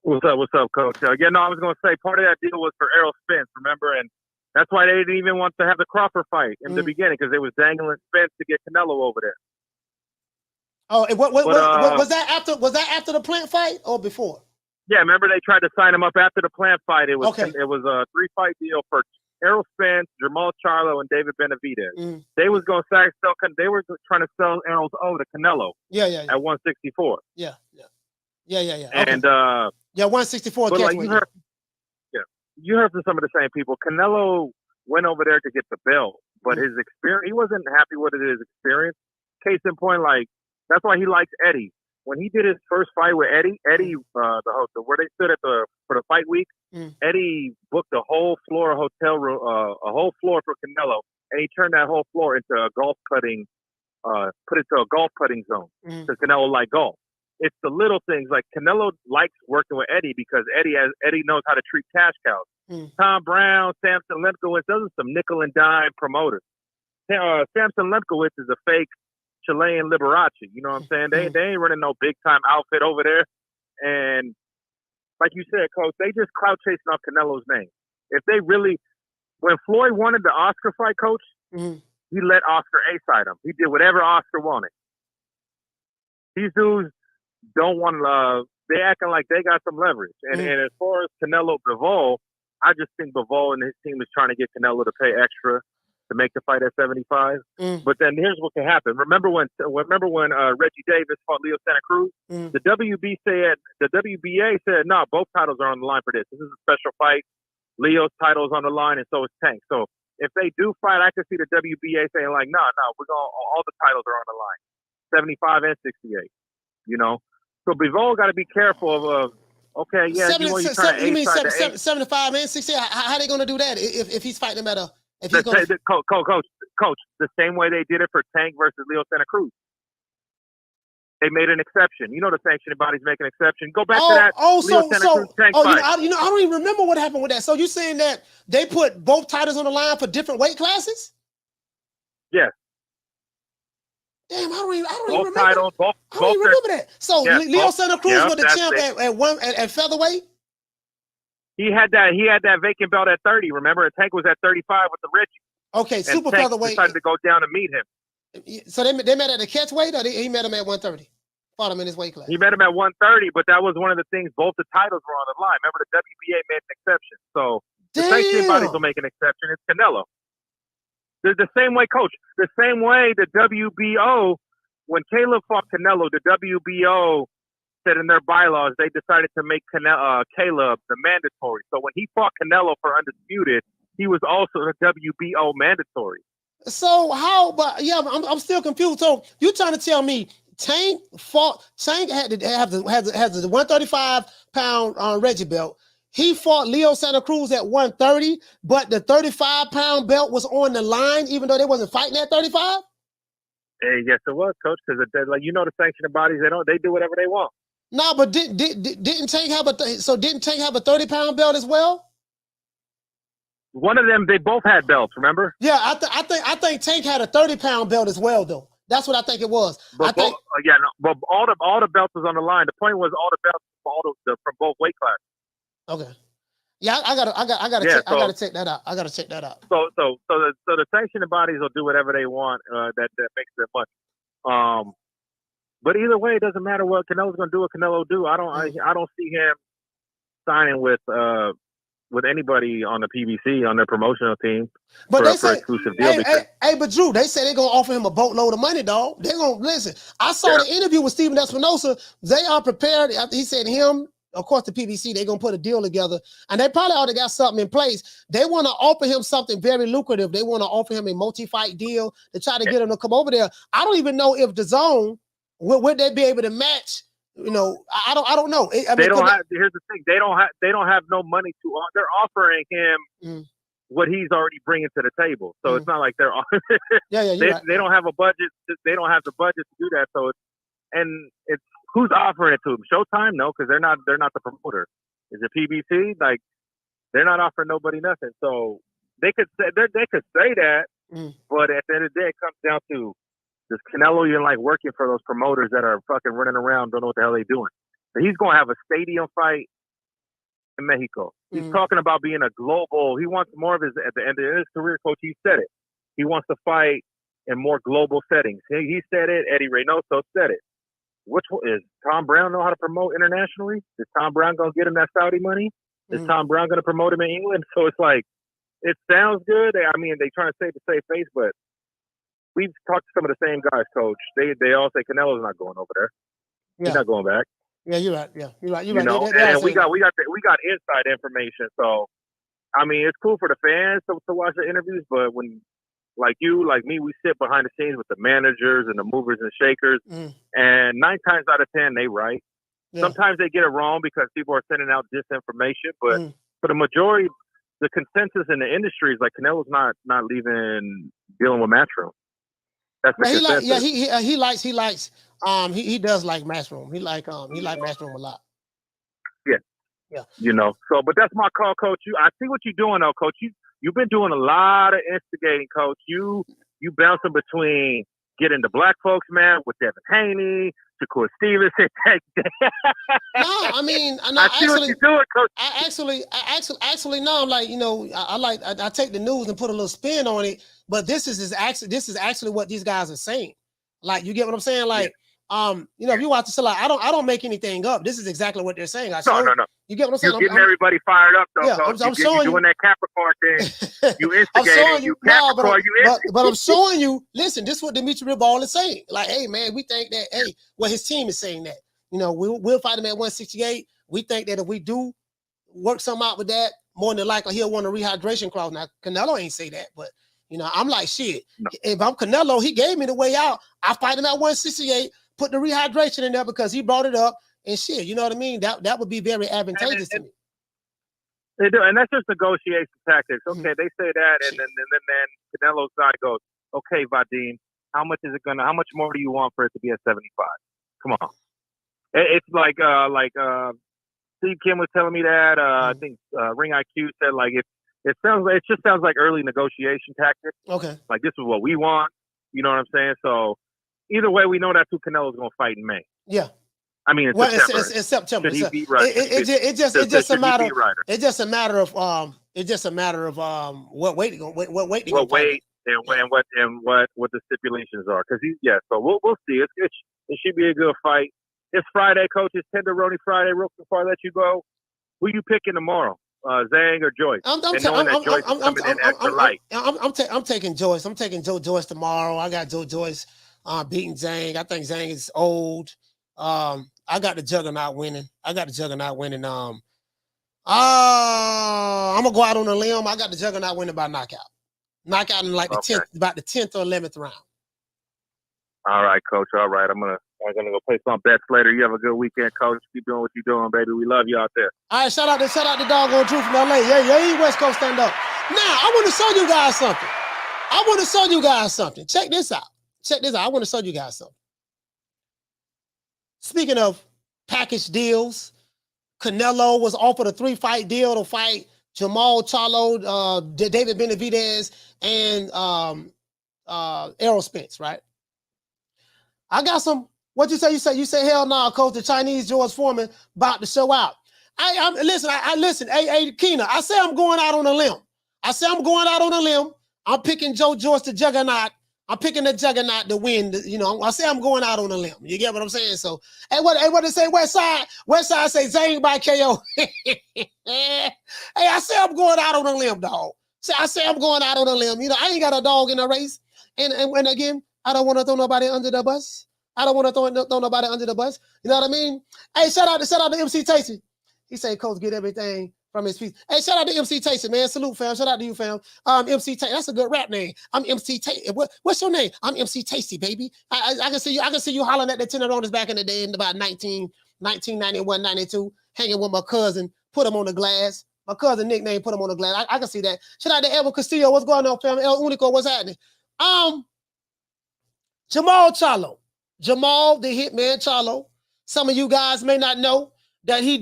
What's up, Coach? I was going to say part of that deal was for Errol Spence, remember? And that's why they didn't even want to have the Crawford fight in the beginning, because they was dangling Spence to get Canelo over there. Oh, was that after the Plant fight or before? Yeah, remember they tried to sign him up after the Plant fight. It was a 3-fight deal for Errol Spence, Jamal Charlo, and David Benavidez. They was going to sell. They were trying to sell Errol's over to Canelo. Yeah. At 164. Yeah. And 164. But you heard from some of the same people. Canelo went over there to get the belt, but his experience, he wasn't happy with his experience. Case in point, like, that's why he likes Eddie. when he did his first fight with Eddie, the host, where they stood for the fight week, Eddie booked a whole floor hotel room, a whole floor for Canelo, and he turned that whole floor into a golf putting, put it to a golf putting zone because Canelo liked golf. It's the little things like Canelo likes working with Eddie because Eddie knows how to treat cash cows. Tom Brown, Samson Lemkowitz, those are some nickel and dime promoters. Samson Lemkowitz is a fake Chilean Liberace. You know what I'm saying? They ain't running no big time outfit over there. And like you said, Coach, they just clout chasing off Canelo's name. If they really, when Floyd wanted the Oscar fight, Coach, he let Oscar A-side him. He did whatever Oscar wanted. These dudes don't want love. They acting like they got some leverage. And as far as Canelo Bivol, I just think Bivol and his team is trying to get Canelo to pay extra to make the fight at 75. But then here's what can happen. Remember when Reggie Davis fought Leo Santa Cruz? The WBA said, no, both titles are on the line for this. This is a special fight. Leo's title is on the line, and so is Tank. So if they do fight, I can see the WBA saying like, no, we're going. All the titles are on the line, 75 and 68. You know, so Bivol got to be careful of. Okay, yeah, you mean 75 and 60? How they going to do that if he's fighting him at a? If he's Coach, the same way they did it for Tank versus Leo Santa Cruz. They made an exception. You know the sanctioning bodies make an exception. Go back to that Leo Santa Cruz Tank fight. I don't even remember what happened with that. So you're saying that they put both titles on the line for different weight classes? Yes. Damn, I don't even remember. I don't even remember that. So Leo Santa Cruz was the champ at featherweight? He had that vacant belt at 30. Remember, Tank was at 35 with the Reggie. Okay, super Tank featherweight. Decided to go down and meet him. So they met at the catch weight, or he met him at 130? Fought him in his weight class. He met him at 130, but that was one of the things. Both the titles were on the line. Remember, the WBA made an exception. So the sanctioning bodies will make an exception. It's Canelo. They're the same way, Coach. The same way the WBO, when Caleb fought Canelo, the WBO said in their bylaws they decided to make Caleb the mandatory. So when he fought Canelo for undisputed, he was also the WBO mandatory. So how? But yeah, I'm still confused. So you trying to tell me Tank had to have the 135-pound Reggie belt. He fought Leo Santa Cruz at 130, but the 35-pound belt was on the line, even though they wasn't fighting at 35. Yes, it was, Coach. Because like the sanctioning bodies, they do whatever they want. No, but didn't Tank have didn't Tank have a 30-pound belt as well? One of them, they both had belts. Remember? Yeah, I think Tank had a 30-pound belt as well, though. That's what I think it was. But but all the belts was on the line. The point was all the belts from both weight classes. Okay. Yeah, I gotta check that out. I gotta check that out. So the sanctioning bodies will do whatever they want. That makes them money. But either way, it doesn't matter what Canelo's gonna do. What Canelo do, I don't see him signing with anybody on the PBC on their promotional team for exclusive deal. But Drew, they say they're gonna offer him a boatload of money, dog. They're gonna listen. I saw the interview with Steven Espinosa. They are prepared. He said him. Of course, the PBC, they're going to put a deal together, and they probably already got something in place. They want to offer him something very lucrative. They want to offer him a multi-fight deal to try to get him to come over there. I don't even know if DAZN, would they be able to match? You know, I don't know. Here's the thing. They don't have no money to. They're offering him what he's already bringing to the table. So it's not like they're. They don't have a budget. They don't have the budget to do that. So it's. Who's offering it to him? Showtime? No, because they're not the promoter. Is it PBC? Like, they're not offering nobody nothing. So they could say that, but at the end of the day, it comes down to, does Canelo even like working for those promoters that are fucking running around, don't know what the hell they're doing? So he's gonna have a stadium fight in Mexico. He's talking about being a global. He wants more of his at the end of his career. Coach, he said it. He wants to fight in more global settings. He said it. Eddie Reynoso said it. Which one is Tom Brown know how to promote internationally? Is Tom Brown gonna get him that Saudi money? Is Tom Brown gonna promote him in England? So it's like, it sounds good. I mean, they trying to save the safe face, but we've talked to some of the same guys, Coach. They all say Canelo's not going over there. Yeah. He's not going back. Yeah, you're right. Yeah, you're right. You know, and we got inside information. So I mean, it's cool for the fans to watch the interviews, but when like you, like me, we sit behind the scenes with the managers and the movers and shakers, and 9 times out of 10, they right. Yeah. Sometimes they get it wrong because people are sending out disinformation, but for the majority, the consensus in the industry is like Canelo's not leaving dealing with Matchroom. That's the consensus. He does like Matchroom. He like Matchroom a lot. Yeah. Yeah. You know, so, but that's my call, Coach. I see what you're doing, though, Coach. You've been doing a lot of instigating, Coach. You bouncing between getting the black folks, man, with Devin Haney, Shakur Stevens. No, I mean, I see what you're doing, Coach. I actually, no. I'm like, you know, I take the news and put a little spin on it, but this is actually what these guys are saying. Like, you get what I'm saying? Like, you know, if you watch the show, like, I don't make anything up. This is exactly what they're saying. No. You get what I'm saying? You're getting everybody fired up, though, Yeah, Coach. I'm showing you're doing that Capricorn thing. You I'm showing instigating. you, but I'm showing you. Listen, this is what Dmitry Bivol is saying. Like, hey, man, we think that. Hey, well, his team is saying that. You know, we'll fight him at 168. We think that if we do work something out with that, more than likely he'll want a rehydration clause. Now, Canelo ain't say that, but you know, I'm like, shit. No. If I'm Canelo, he gave me the way out. I fight him at 168. Put the rehydration in there because he brought it up, and shit. You know what I mean? That would be very advantageous to me. They do, and that's just negotiation tactics. Okay, they say that, and then Canelo's side goes, okay, Vadim, how much more do you want for it to be at 75? Come on. It's like Steve Kim was telling me that. I think Ring IQ said like it just sounds like early negotiation tactics. Okay. Like this is what we want. You know what I'm saying? So either way, we know that's who Canelo's going to fight in May. Yeah. I mean, it's September. It's just a matter of what weight and what the stipulations are. Because so we'll see. It should be a good fight. It's Friday, Coach. It's Tenderoni Friday. Real before I let you go, who you picking tomorrow? Zhang or Joyce? I'm taking Joyce. I'm taking Joe Joyce tomorrow. I got Joe Joyce beating Zhang. I think Zhang is old. I got the Juggernaut winning. I'm gonna go out on a limb. I got the Juggernaut winning by knockout. Knockout in like the 10th or 11th round. All right, Coach. All right. I'm gonna go play some bets later. You have a good weekend, Coach. Keep doing what you're doing, baby. We love you out there. All right, shout out the doggone Drew from LA. Yeah, West Coast stand up. Now, I want to show you guys something. Check this out. I want to show you guys something. Speaking of package deals, Canelo was offered a 3-fight deal to fight Jamal Charlo, David Benavidez, and Errol Spence, right? I got some. What you say? You say hell no, Coach. The Chinese George Foreman about to show out. Listen. Hey, Keena. I say I'm going out on a limb. I'm picking Joe Joyce, the Juggernaut. I'm picking the Juggernaut to win. I say I'm going out on a limb. You get what I'm saying? So, what they say? West Side say Zhang by KO. Hey, I say I'm going out on a limb, dog. I say I'm going out on a limb. I ain't got a dog in the race. And again, I don't want to throw nobody under the bus. You know what I mean? Hey, shout out to MC Tasty. He said, Coach, get everything from his piece. Hey, shout out to MC Tasty, man. Salute, fam. Shout out to you, fam. MC Tasty. That's a good rap name. I'm MC Tasty. What's your name? I'm MC Tasty, baby. I can see you hollering at the Tenderonis back in the day in about 1991, 92, hanging with my cousin, put him on the glass. My cousin nickname put him on the glass. I can see that. Shout out to Edward Castillo. What's going on, fam? El Unico, what's happening? Jamal Charlo. Jamal, the hitman Charlo. Some of you guys may not know that he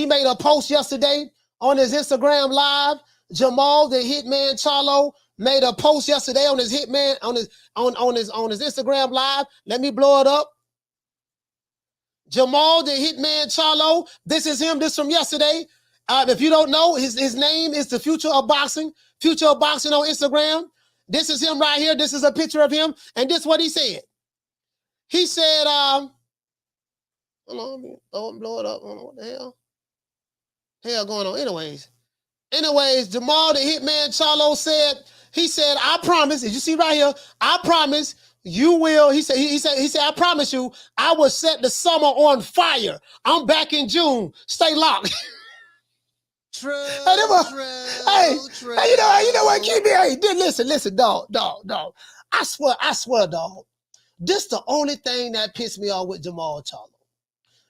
made a post yesterday on his Instagram live. Jamal, the hitman Charlo, made a post yesterday on his Instagram live. Let me blow it up. Jamal, the hitman Charlo. This is him. This from yesterday. If you don't know, his name is the Future of Boxing. Future of Boxing on Instagram. This is him right here. This is a picture of him. And this is what he said. He said, hold on, don't blow it up. I don't know what the hell going on. Anyways, Jamal, the hitman Charlo said, I promise, as you see right here, I promise you will. He said, I promise you, I will set the summer on fire. I'm back in June. Stay locked. True. Hey, you know what? Keep me. Hey, listen, dog. I swear, dog. This the only thing that pissed me off with Jamal Charlo.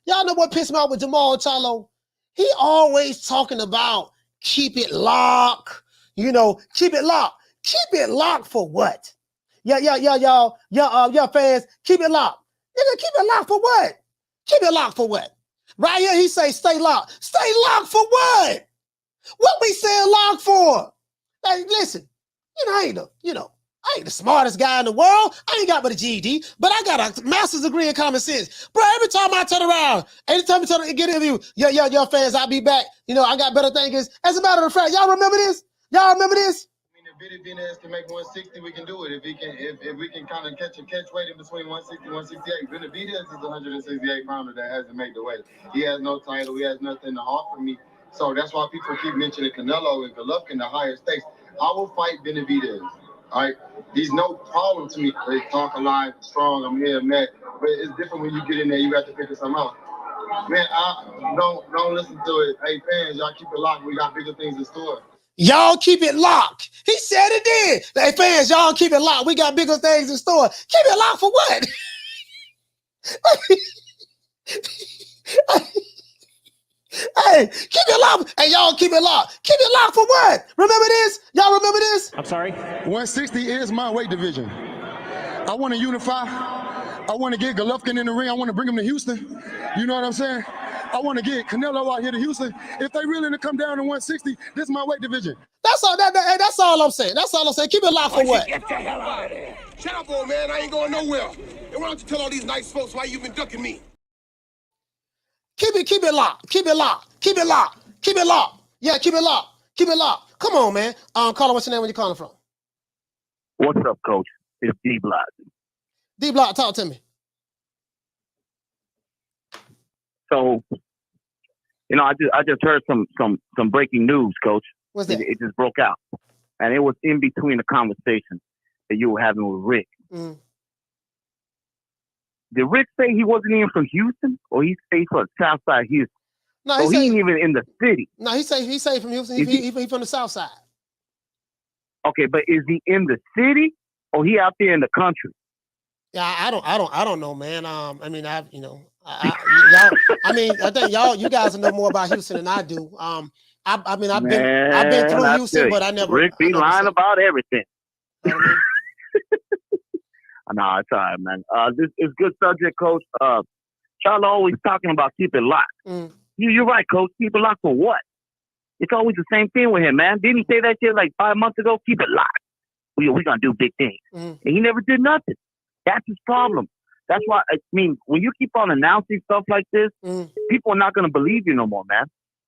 Y'all know what pissed me off with Jamal Charlo? He always talking about keep it locked. You know, keep it locked. Keep it locked for what? Y'all fans, keep it locked. Nigga, keep it locked for what? Keep it locked for what? Right here, he say stay locked. Stay locked for what? What we saying locked for? Like, listen, I ain't the smartest guy in the world. I ain't got but a GED, but I got a master's degree in common sense. Bro, every time I turn around, anytime I turn to get interview, your fans, I'll be back. I got better thinkers. As a matter of fact, y'all remember this? Y'all remember this? Benavidez can make 160, we can do it. If we can kind of catch weight in between 160 and 168. Benavidez is a 168 pounder that hasn't made the weight. He has no title, he has nothing to offer me. So that's why people keep mentioning Canelo and Golovkin, the higher stakes. I will fight Benavidez. All right, he's no problem to me. They talk a lot, strong, I'm here, Matt. But it's different when you get in there. You got to figure something out. Man, don't listen to it. Hey fans, y'all keep it locked. We got bigger things in store. Y'all keep it locked. He said it did. Hey fans, y'all keep it locked. We got bigger things in store. Keep it locked for what? Hey, keep it locked. Hey, y'all keep it locked. Keep it locked for what? Remember this? Y'all remember this? I'm sorry? 160 is my weight division. I want to unify. I want to get Golovkin in the ring. I want to bring him to Houston. You know what I'm saying? I want to get Canelo out here to Houston. If they really to come down to 160, this is my weight division. That's all. That's all I'm saying. That's all I'm saying. Keep it locked for what? Get the hell out of there. Shut up, old man. I ain't going nowhere. And why don't you tell all these nice folks why you've been ducking me? Keep it locked. Keep it locked. Keep it locked. Keep it locked. Yeah, keep it locked. Keep it locked. Come on, man. Caller, what's your name? Where you calling from? What's up, Coach? It's D-Block. D-Block, talk to me. So, I just heard some breaking news, Coach. What's that? It just broke out, and it was in between the conversation that you were having with Rick. Mm. Did Rick say he wasn't even from Houston, or he stayed for South Side Houston? No, he ain't even in the city. No, he say from Houston. He from the South Side. Okay, but is he in the city, or he out there in the country? Yeah, I don't know, man. I mean, I think you guys know more about Houston than I do. I've been through Houston, but I never. Rick be lying about everything. You know what I mean? No, it's all right, man. This is good subject, Coach. Charlo always talking about keep it locked. Mm. You're right, Coach. Keep it locked for what? It's always the same thing with him, man. Didn't he say that shit like 5 months ago? Keep it locked. We're gonna do big things. Mm. And he never did nothing. That's his problem. That's why, when you keep on announcing stuff like this, people are not gonna believe you no more, man.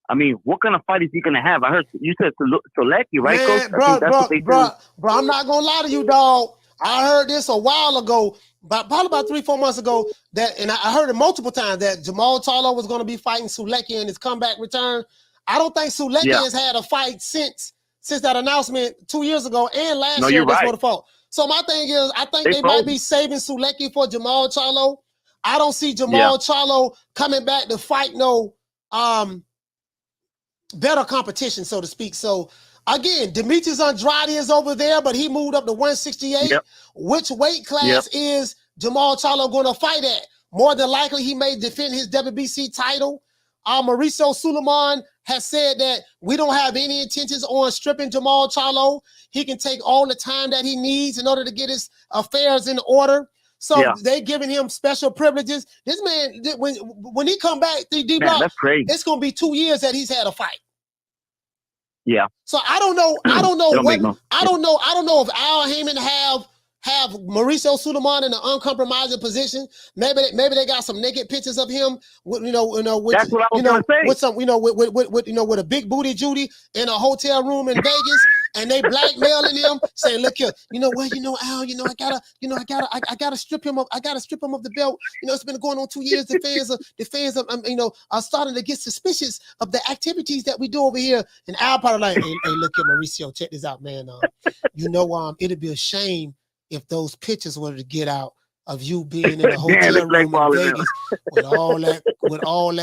I mean, what kind of fight is he gonna have? I heard you said Selecki, right, Man, Coach? bro, I'm not gonna lie to you, dog. I heard this a while ago, probably about 3-4 months ago, and I heard it multiple times that Jamal Charlo was going to be fighting Selecki in his comeback return. I don't think Selecki has had a fight since that announcement 2 years ago and last year. That's what the fault. So my thing is, I think they might be saving Selecki for Jamal Charlo. I don't see Jamal Charlo coming back to fight no better competition, so to speak. So again, Demetrius Andrade is over there, but he moved up to 168. Yep. Which weight class is Jamal Charlo going to fight at? More than likely, he may defend his WBC title. Mauricio Suleiman has said that we don't have any intentions on stripping Jamal Charlo. He can take all the time that he needs in order to get his affairs in order. So they giving him special privileges. This man, when he come back, D-Block, that's crazy. It's going to be 2 years that he's had a fight. Yeah. So I don't know if Al Heyman have Mauricio Suleiman in an uncompromising position. Maybe they got some naked pictures of him with That's what I was gonna say. with some with a big booty Judy in a hotel room in Vegas, and they blackmailing him, saying, "Look here, Al, I gotta strip him of the belt. It's been going on 2 years. The fans are starting to get suspicious of the activities that we do over here." And Al probably like, hey, look here, Mauricio, check this out, man. It'd be a shame if those pictures were to get out of you being in the hotel room in Vegas with all that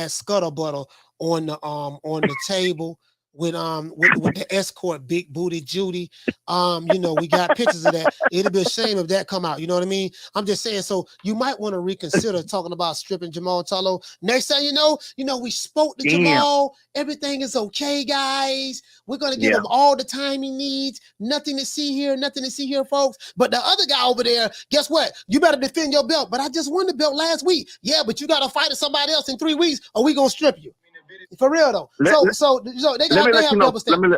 scuttlebutter on the table. with the escort, Big Booty Judy. You know, we got pictures of that. It'd be a shame if that come out. You know what I mean? I'm just saying. So you might want to reconsider talking about stripping Jamal Tullo. Next thing you know, we spoke to Jamal. Everything is okay, guys. We're gonna give him all the time he needs. Nothing to see here, folks. But the other guy over there, guess what? You better defend your belt. But I just won the belt last week. Yeah, but you got to fight somebody else in 3 weeks, or we gonna strip you. For real though. So they got double standards.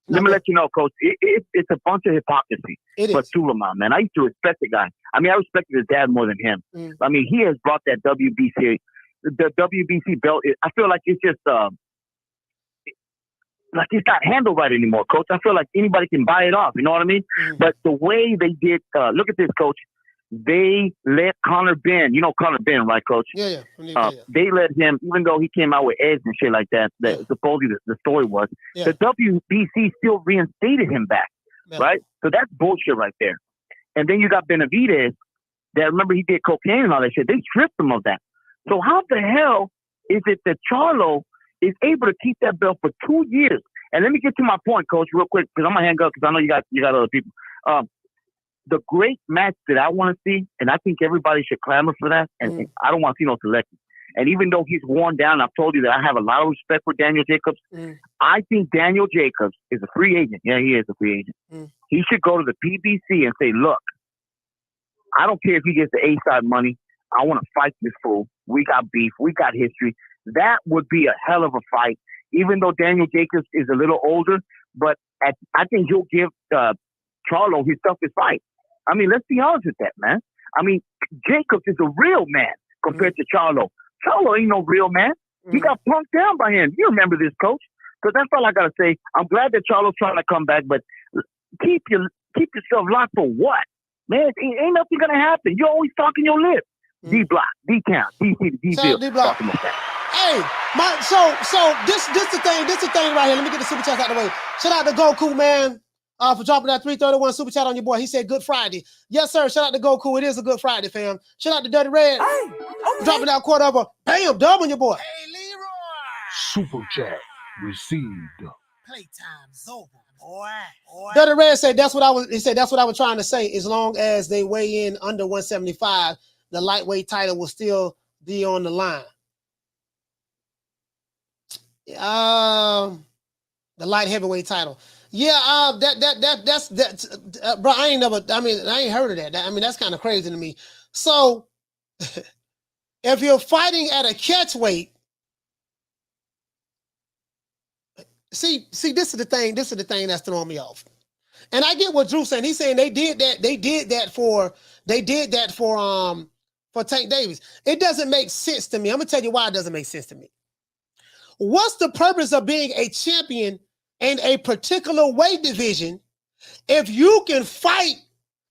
Let me let you know, Coach. It's a bunch of hypocrisy for Suleiman, man. I used to respect the guy. I mean, I respected his dad more than him. I mean, he has brought that WBC, the WBC belt. I feel like it's just like it's not handled right anymore, Coach. I feel like anybody can buy it off. You know what I mean? But the way they did, look at this, Coach. They let Conor Benn, you know Conor Benn, right, Coach? Yeah. They let him, even though he came out with eggs and shit like that, supposedly the story was, the WBC still reinstated him back, right? So that's bullshit right there. And then you got Benavidez, that remember he did cocaine and all that shit. They stripped him of that. So how the hell is it that Charlo is able to keep that belt for 2 years? And let me get to my point, Coach, real quick, because I'm going to hang up because I know you got other people. The great match that I want to see, and I think everybody should clamor for that, and I don't want to see no selection. And even though he's worn down, I've told you that I have a lot of respect for Daniel Jacobs. I think Daniel Jacobs is a free agent. Yeah, he is a free agent. He should go to the PBC and say, look, I don't care if he gets the A-side money. I want to fight this fool. We got beef. We got history. That would be a hell of a fight, even though Daniel Jacobs is a little older. But I think he'll give Charlo his toughest fight. I mean, let's be honest with that, man. I mean, Jacobs is a real man compared to Charlo. Charlo ain't no real man. He got punked down by him. You remember this, Coach? So that's all I got to say. I'm glad that Charlo's trying to come back, but keep yourself locked for what? Man, ain't nothing going to happen. You're always talking your lip. D-block, D-count, D-C, D-bill. D-block. Hey, so this the thing right here. Let me get the super chat out of the way. Shout out to Goku, man. For dropping that 331 super chat on your boy. He said, good Friday. Yes, sir. Shout out to Goku. It is a good Friday, fam. Shout out to Dirty Red. Dropping that quarter of a bam, dub on your boy. Hey, Leroy. Super chat received. Playtime's over, boy. Dirty Red said that's what I was trying to say. As long as they weigh in under 175, the lightweight title will still be on the line. The light heavyweight title. Yeah, that's bro. I ain't heard of that. I mean, that's kind of crazy to me. So, if you're fighting at a catch weight, see, this is the thing. This is the thing that's throwing me off. And I get what Drew's saying. He's saying they did that for Tank Davis. It doesn't make sense to me. I'm gonna tell you why it doesn't make sense to me. What's the purpose of being a champion in a particular weight division if you can fight,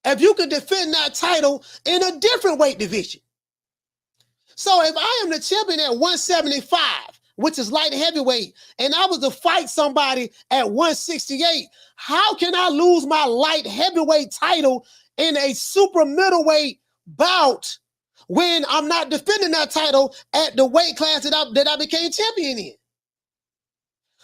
if you can defend that title in a different weight division? So if I am the champion at 175, which is light heavyweight, and I was to fight somebody at 168, how can I lose my light heavyweight title in a super middleweight bout when I'm not defending that title at the weight class that I became champion in?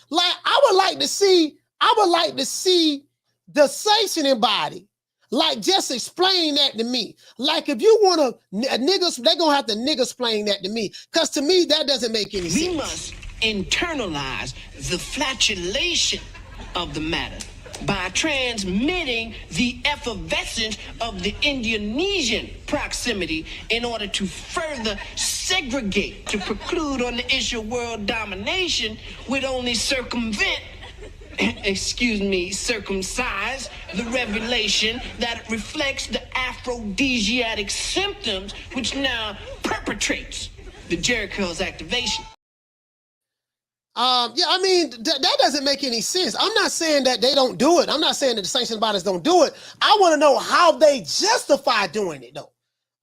Like, I would like to see the sanctioning body, like, just explain that to me. Like, if you want to, niggas, they're going to have to nigga-splain that to me. Because to me, that doesn't make any sense. We must internalize the flatulation of the matter by transmitting the effervescence of the Indonesian proximity in order to further segregate, to preclude on the issue of world domination would only circumcise the revelation that reflects the aphrodisiac symptoms which now perpetrates the Jericho's activation. Yeah, I mean, that doesn't make any sense. I'm not saying that they don't do it. I'm not saying that the sanctioning bodies don't do it. I want to know how they justify doing it, though.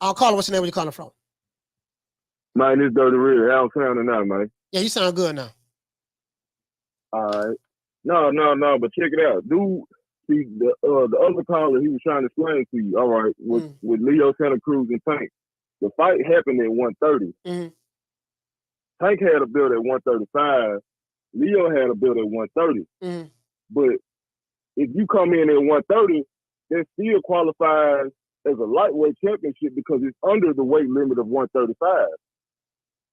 I'll call it. What's your name? Where you calling from? Man, this Dirty Red. How I'm sounding now, man? Yeah, you sound good now. All right. No, but check it out. Dude, see, the other caller, he was trying to explain to you, all right, with Leo Santa Cruz and Tank. The fight happened at 130. Tank had a belt at 135, Leo had a belt at 130. Mm-hmm. But if you come in at 130, that still qualifies as a lightweight championship because it's under the weight limit of 135.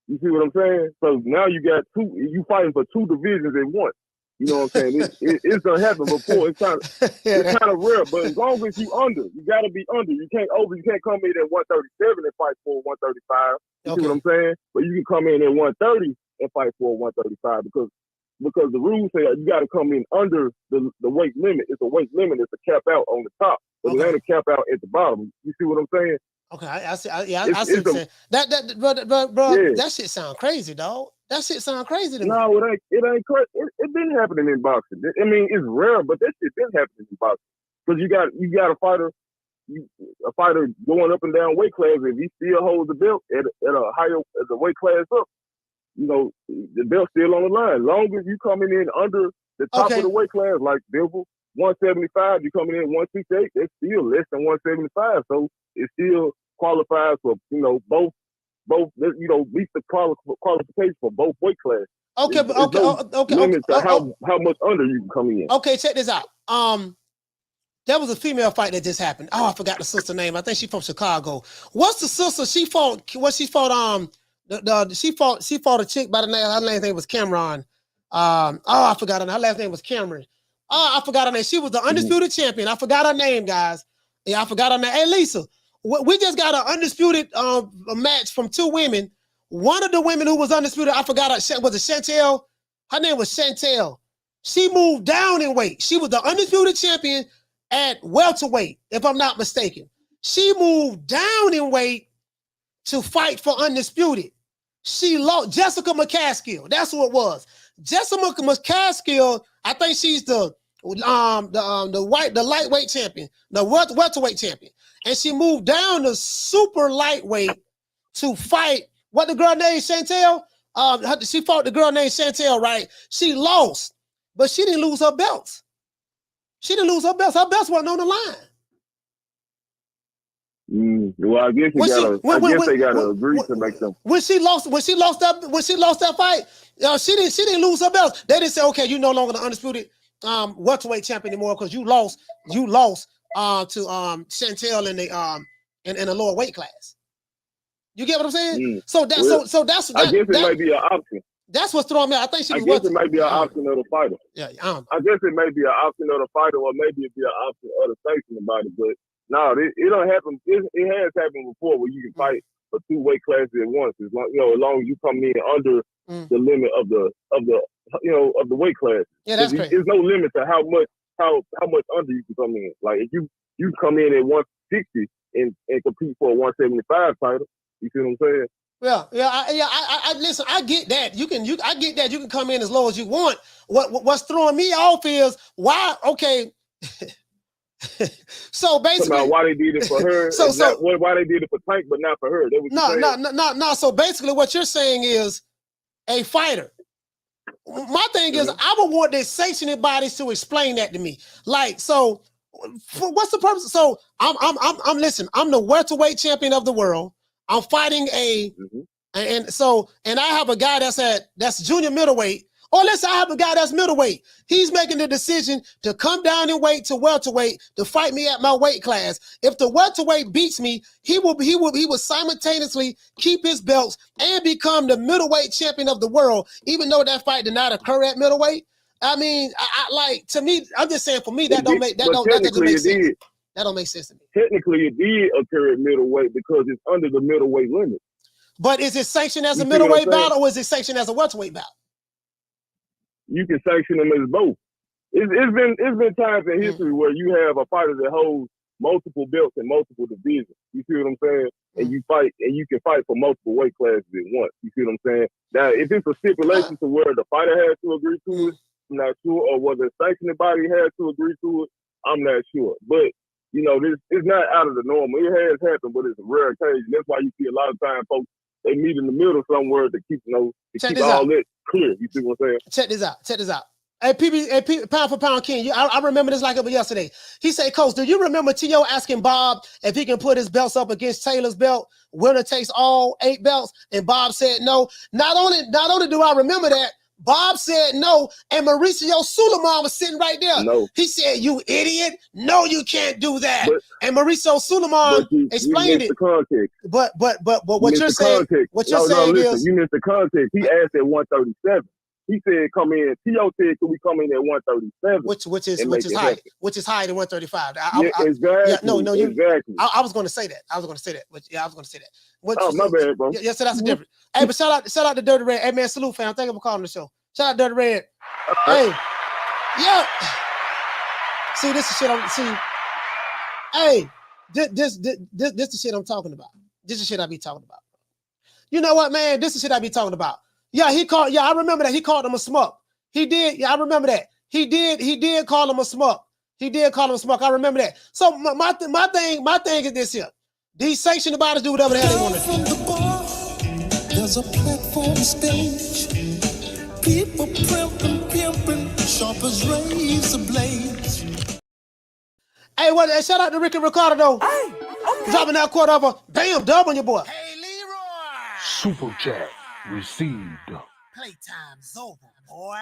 You see what I'm saying? So now you got you fighting for two divisions at once. You know what I'm saying? It's done happened before. It's kind of rare, but as long as you under, you got to be under. You can't come in at 137 and fight for 135. You see what I'm saying? But you can come in at 130 and fight for 135 because the rules say you got to come in under the weight limit. It's a weight limit. It's a cap out on the top, but it ain't a cap out at the bottom. You see what I'm saying? Okay, I see. I see what you're saying. Bro, that shit sound crazy, dog. That shit sound crazy to me. No, it ain't crazy. It been happening in boxing. I mean, it's rare, but that shit been happening in boxing. Because you got a fighter going up and down weight class. If he still holds the belt at a higher as a weight class up, you know, the belt's still on the line. Long as you coming in under the top of the weight class, like Bivol, 175, you coming in 168, it's still less than 175. So it still qualifies for, you know, both, you know, meet the qualification for both weight classes. Okay, okay. Limit to how much under you can come in. Okay, check this out. There was a female fight that just happened. Oh, I forgot the sister name. I think she's from Chicago. What's the sister? She fought she fought a chick by the name. Her last name was Cameron. I forgot her name. Her last name was Cameron. I forgot her name. She was the undisputed champion. I forgot her name, guys. Yeah, I forgot her name. Hey, Lisa, we just got an undisputed match from two women. One of the women who was undisputed, I forgot her. Was it Chantel? Her name was Chantel. She moved down in weight. She was the undisputed champion at welterweight, if I'm not mistaken. She moved down in weight to fight for undisputed. She lost Jessica McCaskill. That's who it was. Jessica McCaskill, I think she's the lightweight champion, the welterweight champion. And she moved down to super lightweight to fight what the girl named Chantel. She fought the girl named Chantel, right? She lost, but she didn't lose her belts. She didn't lose her belts. Her belts weren't on the line. Well, I guess they gotta agree to make them. When she lost that fight, she didn't lose her belts. They didn't say, okay, you're no longer the undisputed welterweight champion anymore because you lost to Chantel in the lower weight class. You get what I'm saying? So that's I guess it might be an option. That's what's throwing me out. I think I guess it might be an option of the fighter. Yeah, I guess it may be an option of the fighter, or maybe it be an option of the station about it. But no, it don't happen. It has happened before where you can fight for two weight classes at once. As long as you come in under the limit of the weight class. Yeah, that's crazy. There's no limit to how much under you can come in. Like if you come in at 160 and compete for a 175 title. You see what I'm saying? I listen. I get that. I get that. You can come in as low as you want. What's throwing me off is why? Okay. So basically, about why they did it for her. Why they did it for Tank, but not for her? No. So basically, what you're saying is a fighter. My thing is, I would want the sanctioning bodies to explain that to me. Like, so, what's the purpose? So I'm listen. I'm the welterweight champion of the world. I'm fighting and I have a guy that's junior middleweight. Or let's say I have a guy that's middleweight. He's making the decision to come down in weight to welterweight to fight me at my weight class. If the welterweight beats me, he will simultaneously keep his belts and become the middleweight champion of the world, even though that fight did not occur at middleweight. I mean, to me, I'm just saying for me that don't make sense. That don't make sense to me. Technically, it did occur at middleweight because it's under the middleweight limit. But is it sanctioned as a middleweight bout or is it sanctioned as a welterweight bout? You can sanction them as both. It's been times in history where you have a fighter that holds multiple belts in multiple divisions. You see what I'm saying? And you fight, and you can fight for multiple weight classes at once. You see what I'm saying? Now, if it's a stipulation to where the fighter has to agree to it, I'm not sure, or whether the sanctioning body has to agree to it, I'm not sure. But you know, this is not out of the normal. It has happened, but it's a rare occasion. That's why you see a lot of times folks, they meet in the middle somewhere to keep, all that clear. You see what I'm saying? Check this out. Hey, PB, pound for pound king. I remember this like it was yesterday. He said, Coach, do you remember T.O. asking Bob if he can put his belts up against Taylor's belt? Winner takes all 8 belts. And Bob said no. Not only do I remember that, Bob said no, and Mauricio Suleiman was sitting right there. No. He said, "You idiot! No, you can't do that." But, and Mauricio Suleiman explained missed it. the context. But what you're the saying, context. what you're no, saying listen, is, you missed the context. He asked at 137. He said, "Come in." T.O. said, "Can we come in at 137?" which is high, which is higher than 135. Exactly. Exactly. I was going to say that. I was going to say that. But yeah, I was going to say that. My bad, bro. Yeah, so that's the difference. Hey, but shout out to Dirty Red. Hey man, salute fam. Thank you for calling the show. Shout out Dirty Red. Hey, yeah. See, this is shit I'm see. Hey, this the shit I'm talking about. This is shit I be talking about. You know what, man? This is shit I be talking about. Yeah, I remember that. He called him a smuck. He did. Yeah, I remember that. He did call him a smuck. He did call him a smuck. I remember that. So my thing is this here. These sanctioned bodies do whatever the hell they want to do. There's a platform stage. People pimping, sharp as razor blades. Hey, shout out to Ricky Ricardo though. Hey, okay. Dropping that quarter over. Bam, dub on your boy. Hey, Leroy. Super chat received. Playtime's over, boy.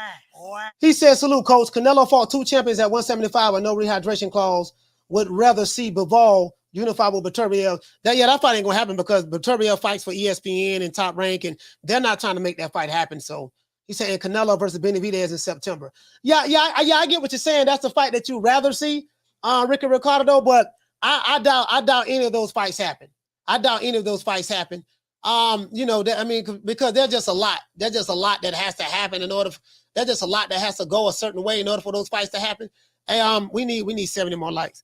He said, salute, coach. Canelo fought 2 champions at 175 with no rehydration clause. Would rather see Bivol unified with Beterbiev. That fight ain't going to happen because Beterbiev fights for ESPN and Top Rank, and they're not trying to make that fight happen. So he said Canelo versus Benavidez in September. Yeah, I get what you're saying. That's the fight that you'd rather see, Ricky Ricardo, but I doubt any of those fights happen. Because there's just a lot. There's just a lot that has to happen there's just a lot that has to go a certain way in order for those fights to happen. Hey, we need 70 more likes.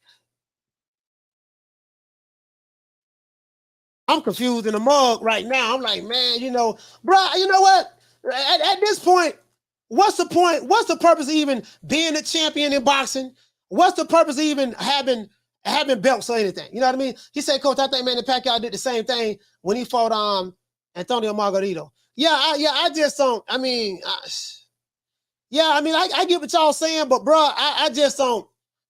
I'm confused in the mug right now. I'm like, man, bro, you know what? At this point, what's the point? What's the purpose of even being a champion in boxing? What's the purpose of even having belts or anything? You know what I mean? He said, Coach, I think Manny Pacquiao did the same thing when he fought Antonio Margarito. I just don't. I get what y'all saying, but bro, I just don't.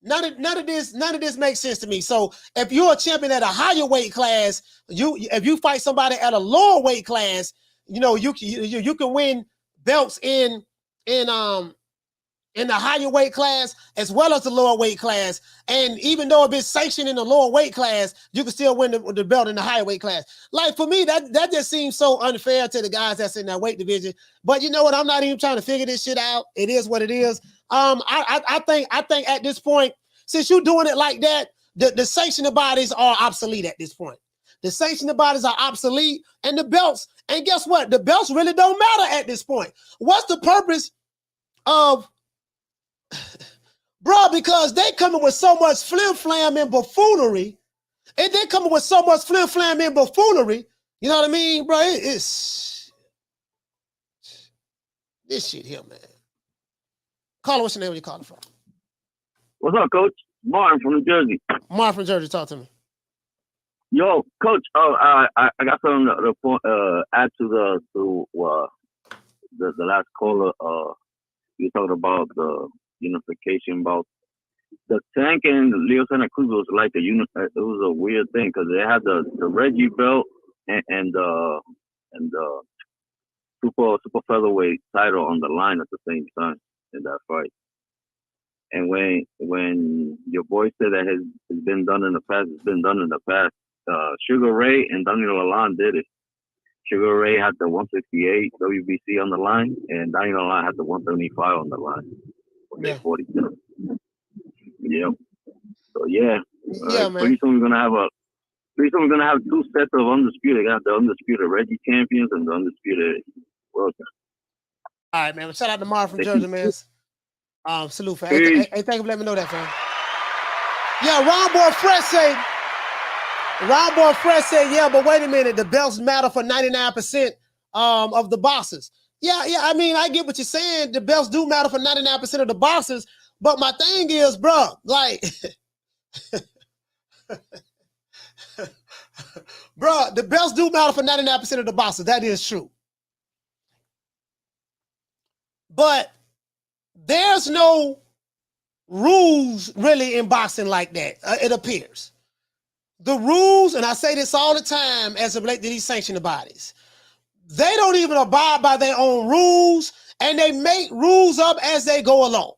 None of this makes sense to me. So if you're a champion at a higher weight class, if you fight somebody at a lower weight class, you can win belts in the higher weight class as well as the lower weight class. And even though it's sanctioned in the lower weight class, you can still win the belt in the higher weight class. Like for me, that just seems so unfair to the guys that's in that weight division. But you know what? I'm not even trying to figure this shit out. It is what it is. I think at this point, since you're doing it like that, the sanctioned bodies are obsolete at this point. The sanctioned bodies are obsolete, and the belts, and guess what? The belts really don't matter at this point. What's the purpose of, bro? Because they coming with so much flim-flam and buffoonery, you know what I mean, bro? It's this shit here, man. Caller, what's your name? Where you calling from? What's up, Coach? Martin from New Jersey. Martin from Jersey, talk to me. Yo, Coach. I got something to add to the last caller. You talked about the unification, about the Tank and Leo Santa Cruz was like it was a weird thing because they had the Reggie belt and the super featherweight title on the line at the same time in that fight. And when your boy said that it's been done in the past, it's been done in the past. Sugar Ray and Daniel Allan did it. Sugar Ray had the 168 WBC on the line, and Daniel Allan had the 175 on the line. Yeah. 47. Yeah. So yeah. Man. Pretty soon we're gonna have 2 sets of undisputed. We got the undisputed Reggie champions and the undisputed world champions. All right, man. Shout out to Martin from Jersey, man. Salute, fam. Hey, thank you for letting me know that, fam. Yeah, Ron Boy Fresh said, yeah, but wait a minute. The belts matter for 99% of the boxers. Yeah. I mean, I get what you're saying. The belts do matter for 99% of the boxers. But my thing is, bro, like, bro, the belts do matter for 99% of the boxers. That is true. But there's no rules really in boxing like that, it appears. The rules, and I say this all the time as it relates to these sanctioned bodies, they don't even abide by their own rules, and they make rules up as they go along.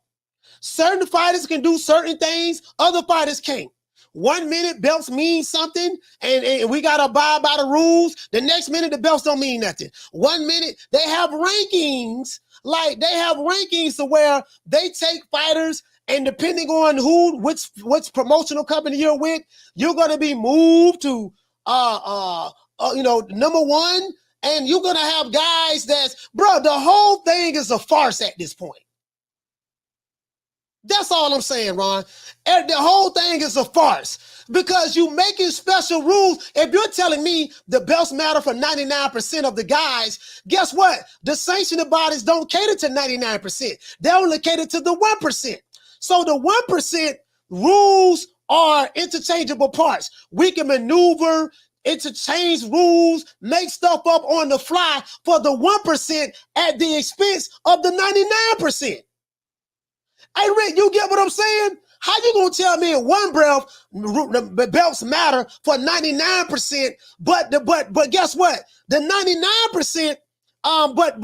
Certain fighters can do certain things, other fighters can't. 1 minute belts mean something, and we gotta abide by the rules. The next minute the belts don't mean nothing. 1 minute they have rankings, like they have rankings to where they take fighters, and depending on which promotional company you're with, you're gonna be moved to number one, and you're gonna have guys that's, bro, the whole thing is a farce at this point. That's all I'm saying, Ron. And the whole thing is a farce because you making special rules. If you're telling me the belts matter for 99% of the guys, guess what? The sanctioning bodies don't cater to 99%. They only cater to the 1%. So the 1% rules are interchangeable parts. We can maneuver, interchange rules, make stuff up on the fly for the 1% at the expense of the 99%. Hey, Rick, you get what I'm saying? How you gonna tell me in one breath the belts matter for 99%, but guess what? The 99%, but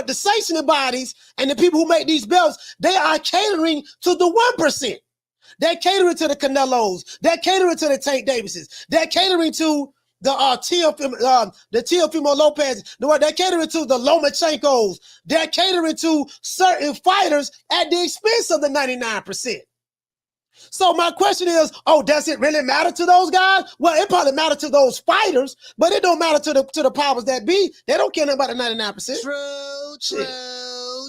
the sanctioning bodies and the people who make these belts, they are catering to the 1%. They're catering to the Canelos. They're catering to the Tank Davises. They're catering to the Teofimo Lopez. They're catering to the Lomachenkos. They're catering to certain fighters at the expense of the 99%. So my question is, does it really matter to those guys? Well, it probably matters to those fighters, but it don't matter to the powers that be. They don't care nothing about the 99%.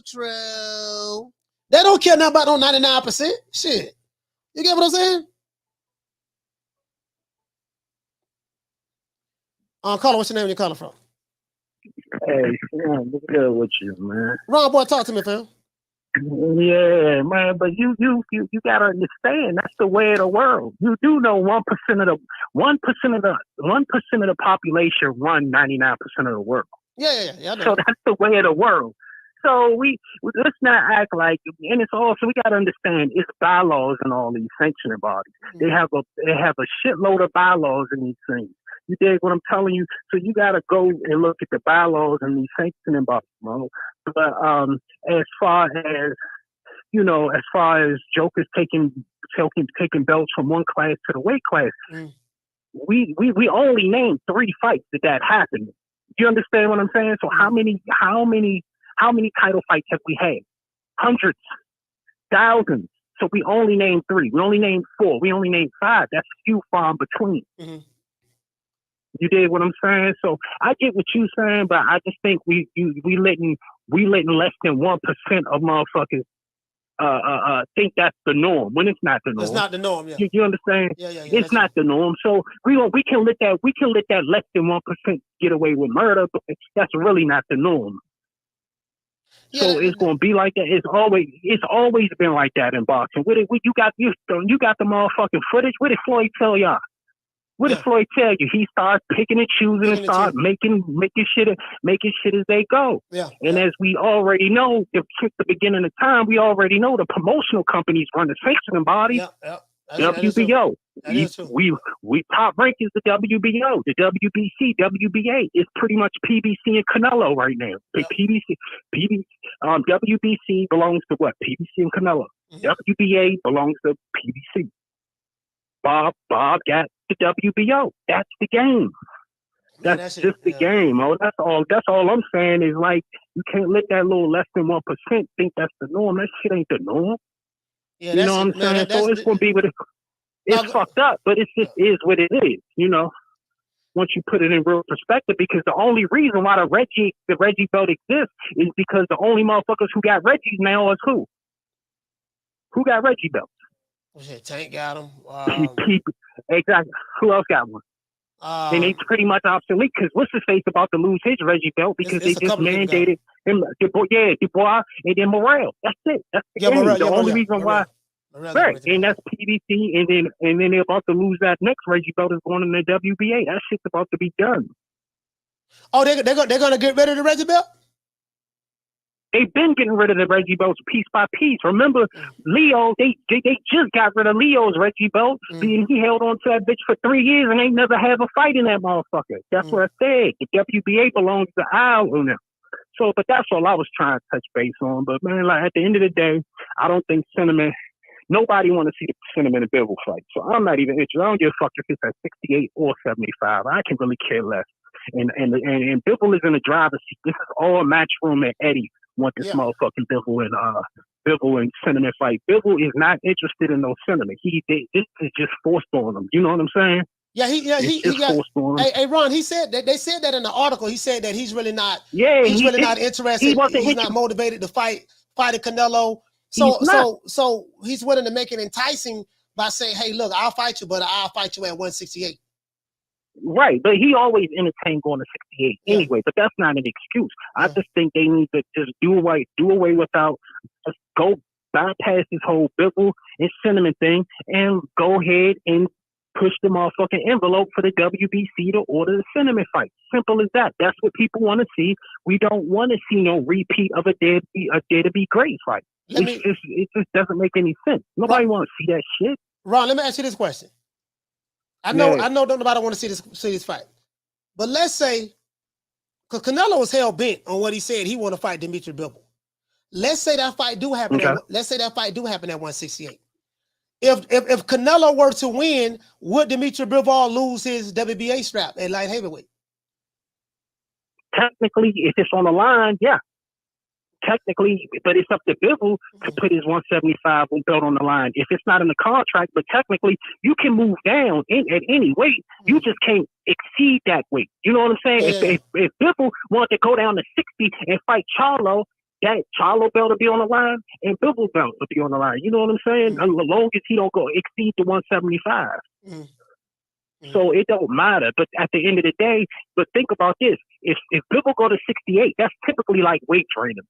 True. They don't care nothing about no 99%. Shit. You get what I'm saying? Caller, what's your name and you calling from? Hey, man, what's good with you, man? Ron, boy, talk to me, fam. Yeah, man, but you gotta understand that's the way of the world. You do know 1% of the population run 99% of the world. Yeah. So that's the way of the world. So let's not act like, and it's also, we got to understand it's bylaws in all these sanctioning bodies. They have a shitload of bylaws in these things. You dig what I'm telling you? So you got to go and look at the bylaws in these sanctioning bodies, bro. But as far as jokers taking belts from one class to the weight class, we only named 3 fights that happened. You understand what I'm saying? So how many title fights have we had? Hundreds, thousands. So we only named 3. We only named 4. We only named 5. That's few far in between. Mm-hmm. You did what I'm saying? So I get what you're saying, but I just think we letting less than 1% of motherfuckers think that's the norm when it's not the norm. It's not the norm. Yeah. You understand? Yeah. It's not the norm. So we can let that less than 1% get away with murder, but that's really not the norm. So it's going to be like that. It's always been like that in boxing. You got the motherfucking footage. What did Floyd tell y'all? What did Floyd tell you? He starts picking and choosing and start making shit as they go. Yeah. And as we already know, since the beginning of time, we already know the promotional companies run the sanctioning bodies. Yeah. WBO. We top rank is the WBO, the WBC, WBA. It's pretty much PBC and Canelo right now. WBC belongs to what? PBC and Canelo. Mm-hmm. WBA belongs to PBC. Bob got the WBO. That's the game. That's just the game. Oh, that's all I'm saying is, like, you can't let that little less than 1% think that's the norm. That shit ain't the norm. Yeah, you know what I'm saying? So it's gonna be it's fucked up, but it just is what it is, you know. Once you put it in real perspective, because the only reason why the Reggie belt exists is because the only motherfuckers who got Reggies now is who? Who got Reggie belts? Tank got them. Exactly. Who else got one? And it's pretty much obsolete because what's his face about to lose his Reggie belt because they just mandated him. Dubois and then Morrell. That's it. That's the game. The only reason why. Right, and that's PBC, and then they're about to lose that next Reggie belt is going in the WBA. That shit's about to be done. Oh, they're gonna get rid of the Reggie belt? They've been getting rid of the Reggie belts piece by piece. Remember, Leo, they just got rid of Leo's Reggie belt, and he held on to that bitch for 3 years and ain't never have a fight in that motherfucker. That's what I said. The WBA belongs to Al now. So, but that's all I was trying to touch base on. But man, like at the end of the day, I don't think Cinnamon. Nobody want to see the Cinnamon and Bivol fight. So I'm not even interested. I don't give a fuck if it's at 68 or 75. I can really care less. And Bivol is in the driver's seat. This is all Matchroom and Eddie want this motherfucking Bivol and Cinnamon fight. Bivol is not interested in no Cinnamon. This is just forced on him. You know what I'm saying? Yeah, he got. Forced on him. Hey, Ron, he said that they said that in the article. He said that he's really not. Yeah, he's really not interested. He's not motivated to fight a Canelo. So he's willing to make it enticing by saying, "Hey, look, I'll fight you, but I'll fight you at 168." Right, but he always entertained going to 68 anyway. But that's not an excuse. I just think they need to just do away without, just go bypass this whole Bivol and Cinnamon thing and go ahead and push the motherfucking envelope for the WBC to order the Cinnamon fight. Simple as that. That's what people want to see. We don't want to see no repeat of a Dare to Be Great fight. It just doesn't make any sense. Nobody wants to see that shit. Ron, let me ask you this question. I know nobody want to see this fight, but let's say, because Canelo was hell bent on what he said, he want to fight Dmitry Bivol. Let's say that fight do happen. Let's say that fight do happen at 168. If Canelo were to win, would Dmitry Bivol lose his WBA strap at light heavyweight? Technically, if it's on the line, yeah. Technically, but it's up to Bivol to put his 175 belt on the line. If it's not in the contract, but technically, you can move down at any weight. You just can't exceed that weight. You know what I'm saying? If Bivol wanted to go down to 60 and fight Charlo, that Charlo belt will be on the line and Bivol belt will be on the line. You know what I'm saying? As long as he don't go exceed the 175. So it don't matter. But at the end of the day, but think about this. If Bivol go to 68, that's typically like weight training.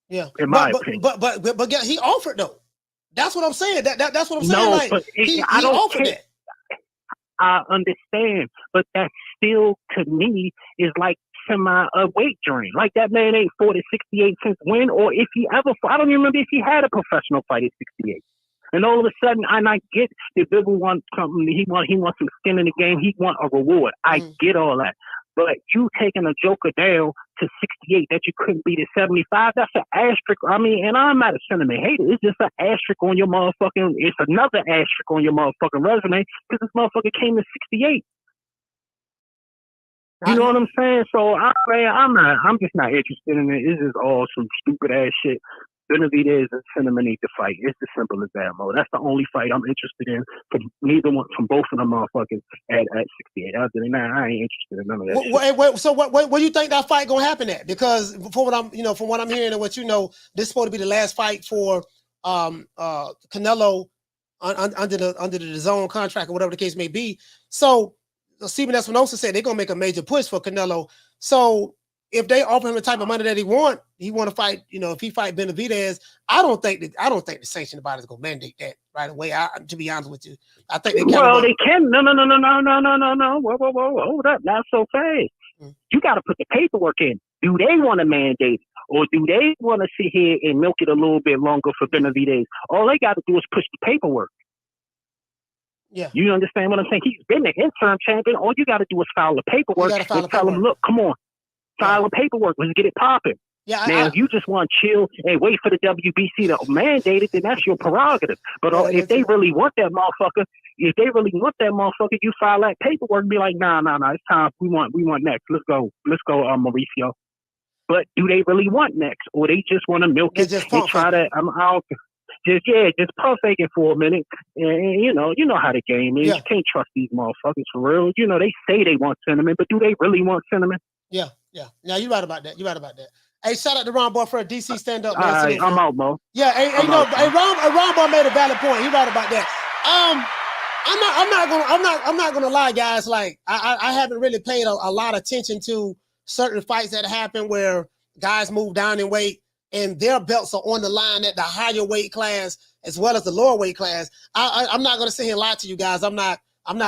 Yeah, in my opinion. But he offered though. That's what I'm saying. That's what I'm saying. No, like but he don't offered care. that. I understand, but that still to me is like semi a weight drain. Like that man ain't fought at 68 since when, or if he ever fought. I don't even remember if he had a professional fight at 68. And all of a sudden, I get that Bivol wants something. He wants some skin in the game. He wants a reward. I get all that. But you taking a joker down to 68 that you couldn't beat at 75, that's an asterisk. I mean, and I'm not a Cinnamon hater. It's just an asterisk on your motherfucking, it's another asterisk on your motherfucking resume because this motherfucker came to 68. You know what I'm saying? So I'm just not interested in it. It's just all some stupid ass shit. Benavidez and Cinnamon need to fight. It's as simple as that, Mo. That's the only fight I'm interested in from both of them motherfuckers at 68. Other than that, I ain't interested in none of that. So what do you think that fight gonna happen at? Because from what I'm hearing and what you know, this is supposed to be the last fight for Canelo under the DAZN contract or whatever the case may be. So Stephen Espinosa said they're gonna make a major push for Canelo. So if they offer him the type of money that he want to fight, if he fight Benavidez, I don't think the sanctioning body is gonna mandate that right away. To be honest with you, I think they can. Well, they can. No. Whoa. Hold up, not so fast. You got to put the paperwork in. Do they want to mandate it, or do they want to sit here and milk it a little bit longer for Benavidez? All they got to do is push the paperwork. Yeah. You understand what I'm saying? He's been the interim champion. All you got to do is file the paperwork and tell him, look, come on. File the paperwork. Let's get it popping. Yeah. Now, if you just want to chill and wait for the WBC to mandate it, then that's your prerogative. But if they really want that motherfucker, you file that paperwork and be like, nah, it's time. We want next. Let's go, Mauricio. But do they really want next, or they just want to milk it and try to? Just pump fake it for a minute, and you know how the game is. You can't trust these motherfuckers for real. They say they want Cinnamon, but do they really want Cinnamon? Yeah. Now you're right about that. Hey, shout out to Ron Boy for a DC stand up. All right, I'm out, Mo. Yeah, Ron Boy made a valid point. He right about that. I'm not gonna lie, guys. Like I haven't really paid a lot of attention to certain fights that happen where guys move down in weight and their belts are on the line at the higher weight class as well as the lower weight class. I'm not gonna sit here and lie to you guys. I'm not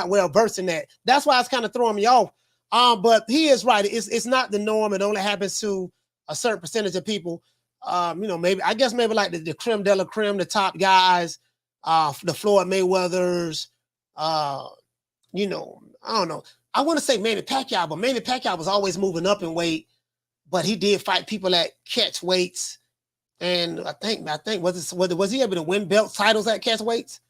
well versed in that. That's why it's kind of throwing me off. But he is right. It's not the norm. It only happens to a certain percentage of people. Maybe like the creme de la creme, the top guys, the Floyd Mayweathers. I don't know. I want to say Manny Pacquiao, but Manny Pacquiao was always moving up in weight. but he did fight people at catch weights. And I think was he able to win belt titles at catch weights?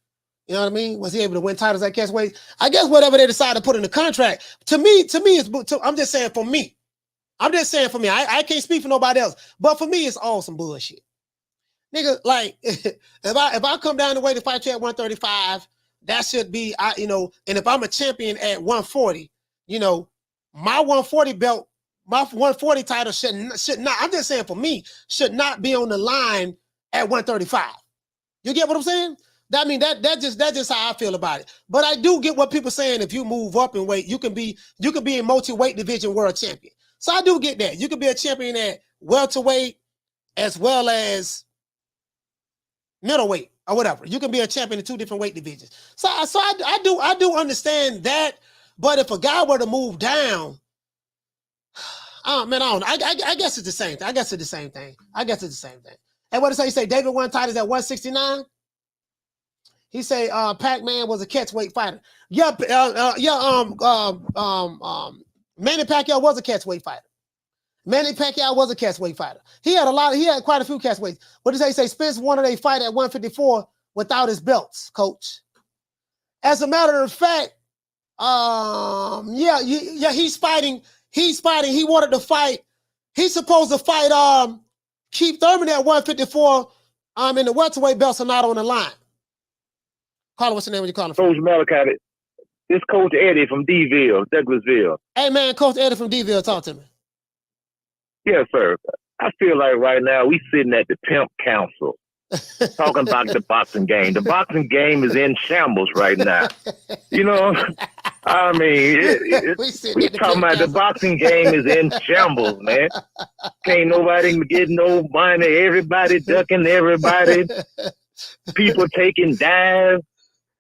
You know what I mean? Was he able to win titles at catch weights? I guess whatever they decide to put in the contract, to me, I'm just saying for me. I'm just saying for me. I can't speak for nobody else, but for me, it's all some bullshit. Nigga, like if I come down the way to fight you at 135, that should be and if I'm a champion at 140, my 140 belt, my 140 title should not. I'm just saying for me, should not be on the line at 135. You get what I'm saying? That's just how I feel about it. But I do get what people saying. If you move up in weight, you can be a multi-weight division world champion. So I do get that. You can be a champion at welterweight as well as middleweight or whatever. You can be a champion in 2 different weight divisions. So I do understand that. But if a guy were to move down, I don't know. I guess it's the same thing. I guess it's the same thing. And what does he say? David won titles at 169. He say Pac-Man was a catchweight fighter. Yeah, Manny Pacquiao was a catchweight fighter. He had quite a few catchweights. What does he say? Spence wanted a fight at 154 without his belts, coach. As a matter of fact, he's fighting. He wanted to fight. He's supposed to fight Keith Thurman at 154. In the welterweight belts are not on the line. Caller, what's the name of your calling from? Coach Malachi. This Coach Eddie from D-Ville, Douglasville. Hey, man, Coach Eddie from D-Ville, talk to me. Yes, sir. I feel like right now we sitting at the Pimp Council talking about the boxing game. The boxing game is in shambles right now. I mean, we talking about the boxing game is in shambles, man. Can't nobody get no money. Everybody ducking everybody. People taking dives.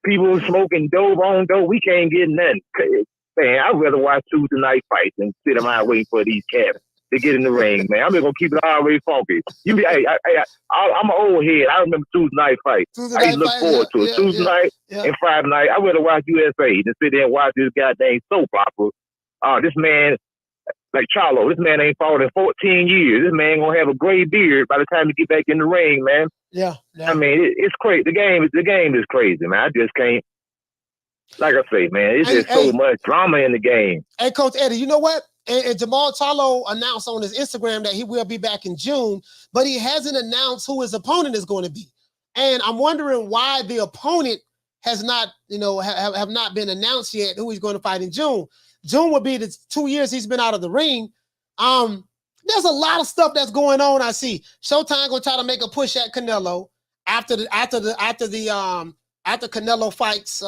People smoking dope on dope. We can't get nothing. Man, I'd rather watch Tuesday night fights than sit around waiting for these cats to get in the ring, man. I'm just gonna keep it all the way funky. I'm an old head. I remember Tuesday night fights. I used to look forward to it. Tuesday night and Friday night. I'd rather watch USA than sit there and watch this goddamn soap opera. This man, like Charlo, this man ain't fought in 14 years. This man gonna have a gray beard by the time he get back in the ring, man. Yeah. I mean, it's crazy. The game is crazy, man. I just can't. Like I say, man, it's just so much drama in the game. Hey, Coach Eddie, you know what? And Jamal Charlo announced on his Instagram that he will be back in June, but he hasn't announced who his opponent is going to be. And I'm wondering why the opponent has not, have not been announced yet who he's going to fight in June. June will be the 2 years he's been out of the ring. There's a lot of stuff that's going on. I see Showtime gonna try to make a push at Canelo after Canelo fights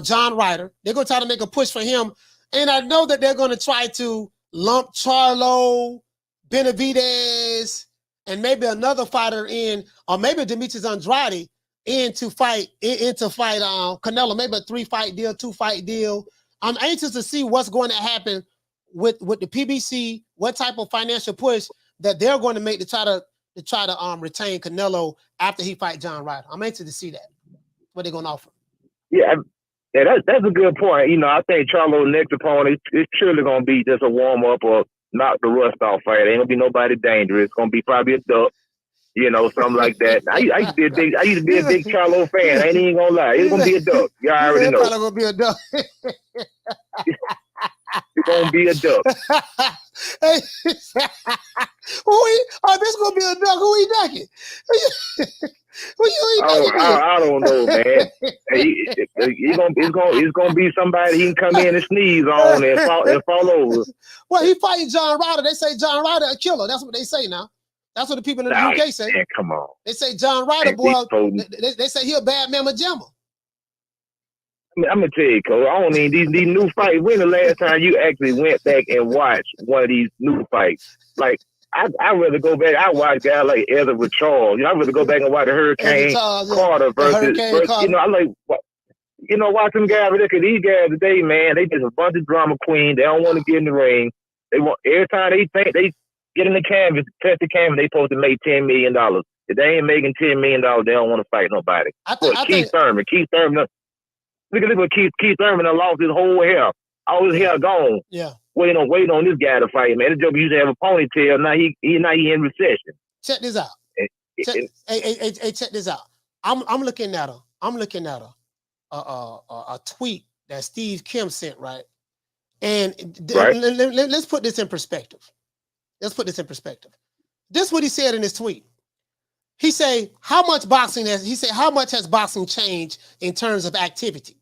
John Ryder. They're gonna try to make a push for him, and I know that they're gonna try to lump Charlo, Benavidez, and maybe another fighter in, or maybe Demetrius Andrade in to fight Canelo. Maybe a 3-fight deal, 2-fight deal. I'm anxious to see what's going to happen with the PBC, what type of financial push that they're going to make to try to retain Canelo after he fight John Ryder. I'm anxious to see that. What they're going to offer. Yeah, that's a good point. I think Charlo's next opponent is surely going to be just a warm up or knock the rust off fight. Ain't gonna be nobody dangerous. It's gonna be probably a duck. Something like that. I used to be a big Charlo fan. I ain't even gonna lie. It's gonna be a duck. Y'all already know. It's probably gonna be a duck. It's gonna be a duck. This gonna be a duck. Who he ducking? I don't know, man. It's gonna be somebody he can come in and sneeze on and fall over. Well, he fighting John Ryder. They say John Ryder a killer. That's what they say now. That's what the people in the UK say. Man, come on. They say John Ryder, boy. They say he a bad mamma jamma. I'm gonna tell you, Cole. I don't need these new fights. When the last time you actually went back and watched one of these new fights? Like, I'd rather go back. I watch guys like Ezra Charles. I'd rather go back and watch the Hurricane Carter versus. Carter. I like. Watch them guys. Because these guys today, man, they just a bunch of drama queens. They don't want to get in the ring. They want every time they think they get in the canvas, touch the canvas, they supposed to make $10 million. If they ain't making $10 million, they don't want to fight nobody. Keith Thurman. Look at Keith Thurman done lost his whole hair. All his hair gone. Yeah. waiting on this guy to fight, man. This joke used to have a ponytail. Now he in recession. Check this out. Check this out. I'm looking at a tweet that Steve Kim sent, right? And let's put this in perspective. This is what he said in his tweet. He said, how much has boxing changed in terms of activity?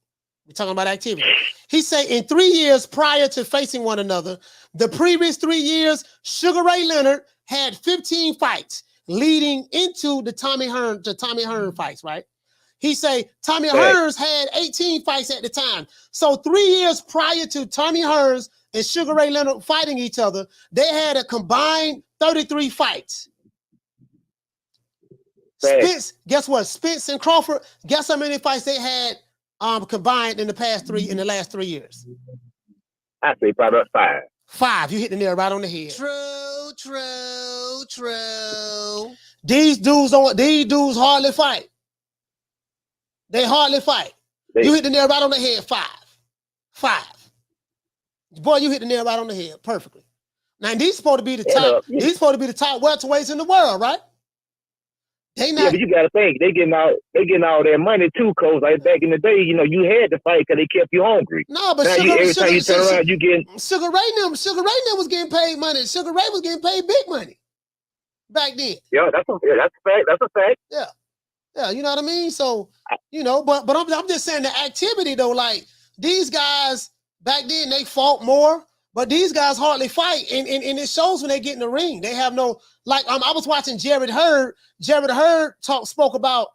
We're talking about activity. He said in 3 years prior to facing one another, the previous 3 years, Sugar Ray Leonard had 15 fights leading into the Tommy Hearns fights, right? He say Tommy Hearns had 18 fights at the time. So 3 years prior to Tommy Hearns and Sugar Ray Leonard fighting each other, they had a combined 33 fights. Spence, guess what? Spence and Crawford, guess how many fights they had combined in the last 3 years? I say probably 5. 5. You hit the nail right on the head. True. These dudes hardly fight. They hardly fight. You hit the nail right on the head. 5. Boy, you hit the nail right on the head perfectly. Now these supposed to be the top. These supposed to be the top welterweights in the world, right? They not. Yeah, but you got to think they getting all their money too, Coach. Like back in the day, you know, you had to fight because they kept you hungry. No, but every time you turn around, you getting Sugar Ray was getting paid money. Sugar Ray was getting paid big money back then. Yeah, that's a fact. That's a fact. Yeah, you know what I mean. So you know, but I'm just saying the activity though. Like these guys back then, they fought more. But these guys hardly fight, and it shows when they get in the ring. They have no, like, I was watching Jared Hurd. Jared Hurd spoke about.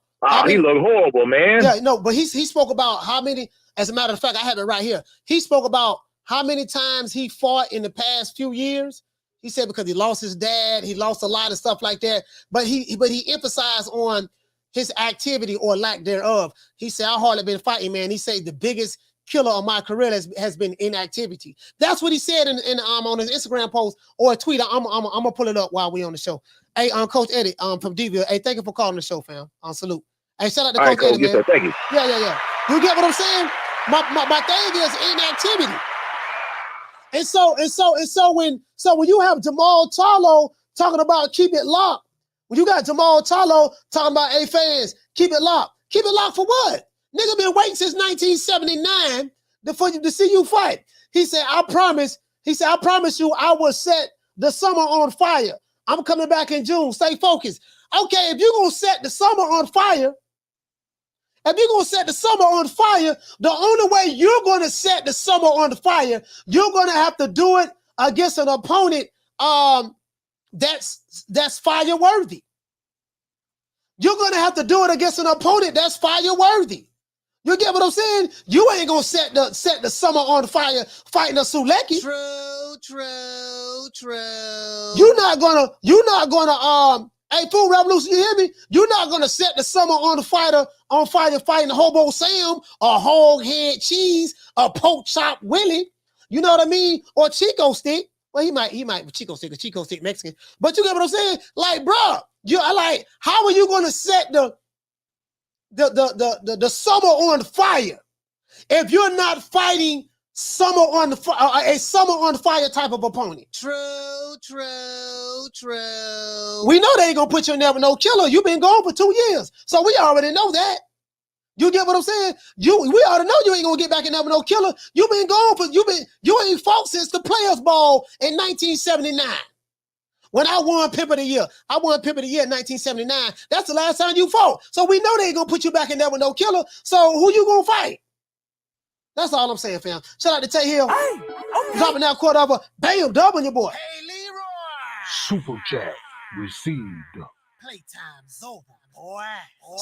He looked horrible, man. Yeah, no, but he spoke about how many, as a matter of fact, I have it right here. He spoke about how many times he fought in the past few years. He said because he lost his dad, he lost a lot of stuff like that. But he emphasized on his activity or lack thereof. He said, I hardly been fighting, man. He said the biggest killer of my career has been inactivity. That's what he said on his Instagram post or a tweet. I'm gonna pull it up while we on the show. Hey, Coach Eddie, from DVille. Hey, thank you for calling the show, fam. Salute. Hey, shout out to Coach Eddie, man. Thank you. Yeah. You get what I'm saying? My thing is inactivity. And so when you have Jamal Charlo talking about keep it locked, when you got Jamal Charlo talking about, hey fans, keep it locked for what? Nigga been waiting since 1979 to see you fight. He said, I promise you I will set the summer on fire. I'm coming back in June. Stay focused. Okay, if you're gonna set the summer on fire, the only way you're gonna set the summer on fire, you're gonna have to do it against an opponent that's fire worthy. You're gonna have to do it against an opponent that's fire worthy. You get what I'm saying? You ain't gonna set the summer on fire fighting a Sulecki. True. You're not gonna hey, Food Revolution, you hear me? You're not gonna set the summer on fire fighting Hobo Sam or Hog Head Cheese or Pork Chop Willie. You know what I mean? Or Chico Stick. Well, he might Chico Stick Mexican. But you get what I'm saying? Like, bro, how are you gonna set the summer on fire if you're not fighting a summer on fire type of opponent? True. We know they ain't gonna put you in there with no killer. You've been gone for 2 years, so we already know that. You get what I'm saying? We already know you ain't gonna get back in there with no killer. You ain't fought since the Players Ball in 1979. When I won Pimp of the Year. I won Pimp of the Year in 1979. That's the last time you fought. So we know they ain't gonna put you back in there with no killer. So who you gonna fight? That's all I'm saying, fam. Shout out to Tay Hill. Hey, okay. Dropping that quarter of a bam, doubling your boy. Hey, Leroy. Super chat received. Playtime's over, boy.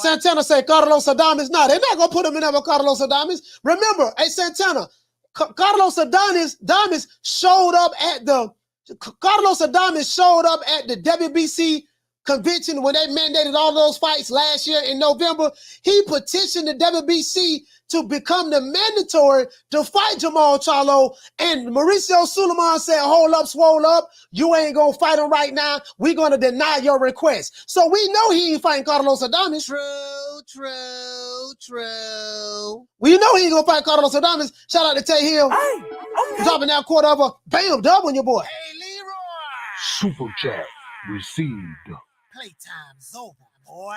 Santana said Carlos Adames. No, they're not gonna put him in there with Carlos Adames. Remember, hey Santana, Carlos Adames showed up at the WBC convention when they mandated all those fights last year in November. He petitioned the WBC to become the mandatory to fight Jamal Charlo. And Mauricio Suleiman said, hold up, swole up. You ain't going to fight him right now. We're going to deny your request. So we know he ain't fighting Carlos Adames. True. We know he ain't going to fight Carlos Adames. Shout out to Tay Hill. Hey, okay. Dropping that quarter of a bam, doubling your boy. Super chat received. Playtime's over, boy.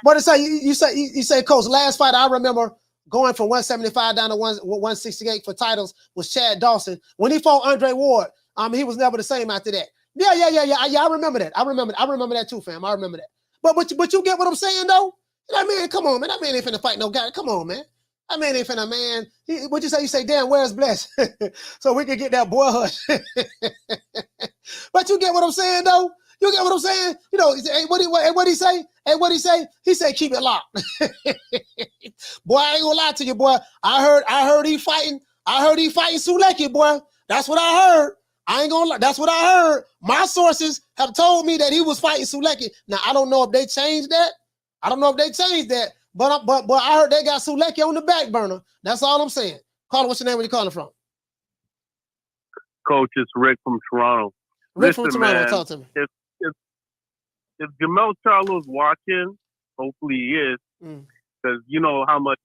What it say? You say, Coach, last fight I remember going from 175 down to 168 for titles was Chad Dawson. When he fought Andre Ward, he was never the same after that. Yeah. I remember that. I remember that too, fam. I remember that. But you get what I'm saying though? That man, come on, man. That man ain't finna fight no guy. Come on, man. That man ain't finna, man. What you say? You say, damn, where's Bless? So we can get that boy hush. But you get what I'm saying though? You get what I'm saying? You know, hey, what he say? Hey, what he say? He said, keep it locked. Boy, I ain't gonna lie to you, boy. I heard he fighting. I heard he fighting Sulecki, boy. That's what I heard. I ain't gonna lie. That's what I heard. My sources have told me that he was fighting Sulecki. Now, I don't know if they changed that. But I heard they got Sulecki on the back burner. That's all I'm saying. Caller, what's your name? Where you calling from? Coach, it's Rick from Toronto. Rick from Toronto, talk to me. If Jamel Charlo's watching, hopefully he is, because you know how much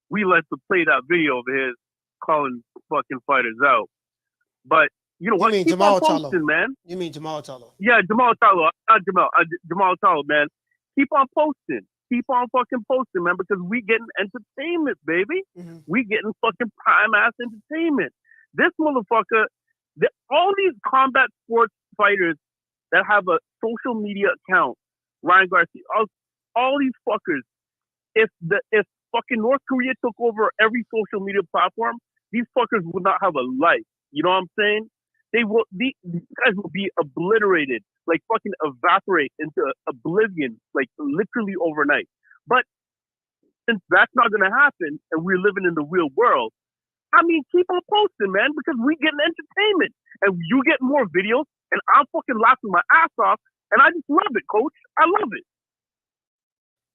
we like to play that video of his calling fucking fighters out. But you know what? Mean Keep Jamal on posting, Charlo. man. You mean Jamal Charlo? Yeah, Jamal Charlo. Jamal Charlo, man. Keep on posting. Keep on fucking posting, man, because we getting entertainment, baby. We getting fucking prime ass entertainment. This motherfucker, all these combat sports fighters that have a social media account, Ryan Garcia, all these fuckers, if fucking North Korea took over every social media platform, these fuckers would not have a life. You know what I'm saying? These guys will be obliterated, like fucking evaporate into oblivion, like literally overnight. But since that's not gonna happen, and we're living in the real world, I mean, keep on posting, man, because we getting entertainment, and you get more videos, and I'm fucking laughing my ass off, and I just love it, Coach. I love it.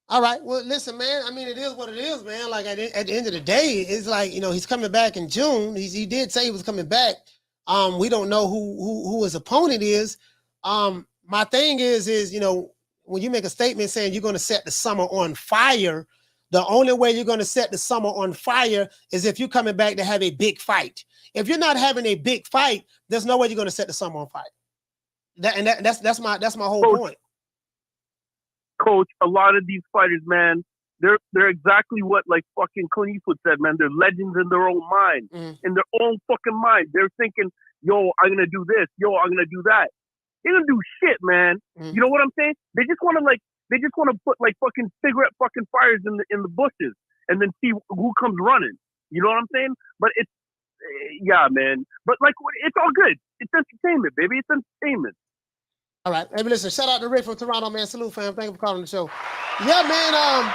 All right. Well, listen, man. I mean, it is what it is, man. Like at the end of the day, it's like, you know, he's coming back in June. He did say he was coming back. We don't know who his opponent is. My thing is, you know, when you make a statement saying you're going to set the summer on fire, the only way you're going to set the summer on fire is if you're coming back to have a big fight. If you're not having a big fight, there's no way you're going to set the summer on fire. That's my whole point. Coach, a lot of these fighters, man, they're exactly what like fucking Clint Eastwood said, man. They're legends in their own mind, in their own fucking mind. They're thinking, yo, I'm gonna do this, yo, I'm gonna do that. They don't do shit, man. You know what I'm saying? They just want to put like fucking cigarette fucking fires in the bushes and then see who comes running. You know what I'm saying? But it's yeah, man. But like it's all good. It's entertainment, baby. It's entertainment. All right. Hey, listen, shout out to Rick from Toronto, man. Salute, fam. Thank you for calling the show. Yeah, man.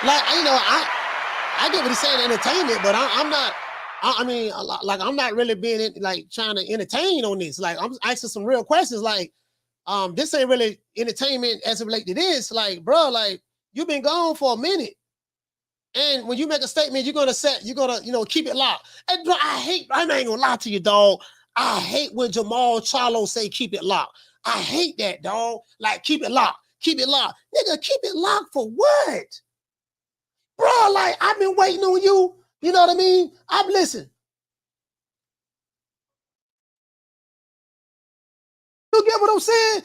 Like, you know, I get what he's saying, entertainment, but I'm not. I mean, like, I'm not really being like trying to entertain on this. Like, I'm asking some real questions. Like, this ain't really entertainment as it relates to this. Like, bro, like, you've been gone for a minute, and when you make a statement, you're gonna, you know, keep it locked. And bro, I ain't gonna lie to you, dog. I hate when Jamal Charlo say keep it locked. I hate that, dog. Like, keep it locked. Keep it locked. Nigga, keep it locked for what? Bro, like, I've been waiting on you. You know what I mean? Listen. You get what I'm saying?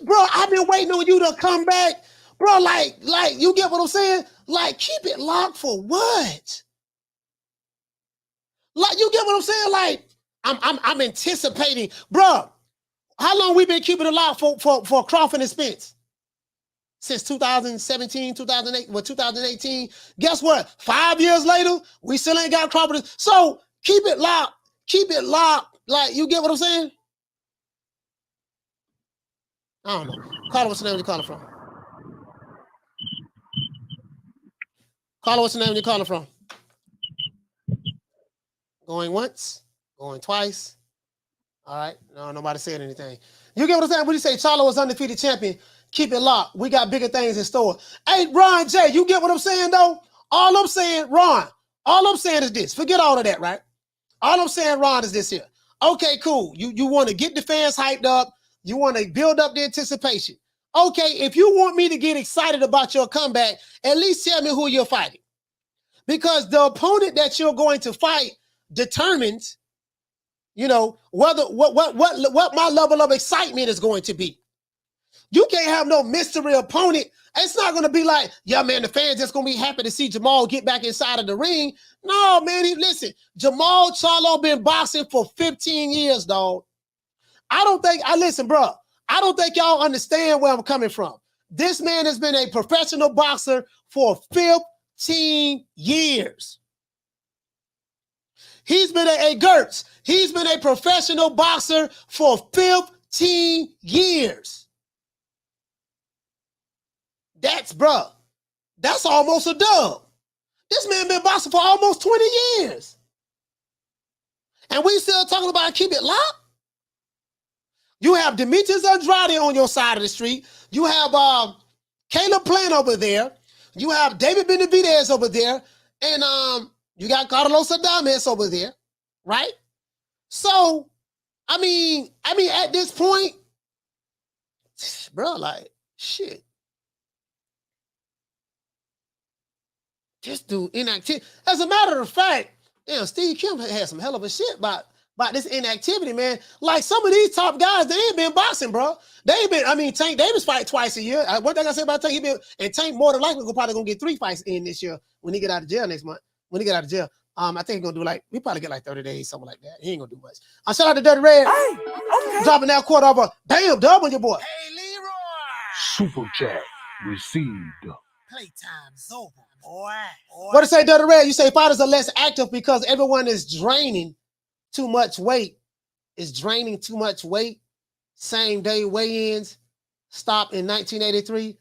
Bro, I've been waiting on you to come back. Bro, like, you get what I'm saying? Like, keep it locked for what? Like, you get what I'm saying? Like, I'm anticipating. Bro, how long we been keeping it locked for Crawford and Spence? Since 2017, 2008, 2018. Guess what? 5 years later, we still ain't got Crawford. So keep it locked. Keep it locked. Like, you get what I'm saying? I don't know. Carla, what's the name you're calling from? Carla, what's the name you're calling from? Going once, going twice. All right. No, nobody said anything. You get what I'm saying? When you say Charlo was undefeated champion, keep it locked. We got bigger things in store. Hey, Ron J, you get what I'm saying, though? All I'm saying, Ron, all I'm saying is this. Forget all of that, right? All I'm saying, Ron, is this here. Okay, cool. You want to get the fans hyped up. You want to build up the anticipation. Okay, if you want me to get excited about your comeback, at least tell me who you're fighting. Because the opponent that you're going to fight determines You know, what my level of excitement is going to be. You can't have no mystery opponent. It's not going to be like, yeah, man, the fans just going to be happy to see Jamal get back inside of the ring. No, man, listen, Jamal Charlo been boxing for 15 years, dog. Listen, bro, I don't think y'all understand where I'm coming from. This man has been a professional boxer for 15 years. He's been Gertz. He's been a professional boxer for 15 years. That's almost a dub. This man been boxing for almost 20 years. And we still talking about keep it locked? You have Demetrius Andrade on your side of the street. You have Caleb Plant over there. You have David Benavidez over there. And you got Carlos Adames over there, right? So, I mean, at this point, bro, like, shit. Just do inactivity. As a matter of fact, damn, Steve Kim had some hell of a shit about this inactivity, man. Like some of these top guys, they ain't been boxing, bro. They ain't been, Tank Davis fight twice a year. One thing I say about Tank, Tank more than likely probably gonna get 3 fights in this year when he get out of jail next month. When he get out of jail. I think he's gonna do we probably get 30 days, something like that. He ain't gonna do much. Shout out to Dirty Red. Hey, okay. Dropping that quarter over. Damn, dub on your boy. Hey, Leroy. Super chat received. Playtime's over, boy. What to say, Dirty Red? You say fighters are less active because everyone is draining too much weight. Is draining too much weight. Same day weigh-ins stopped in 1983.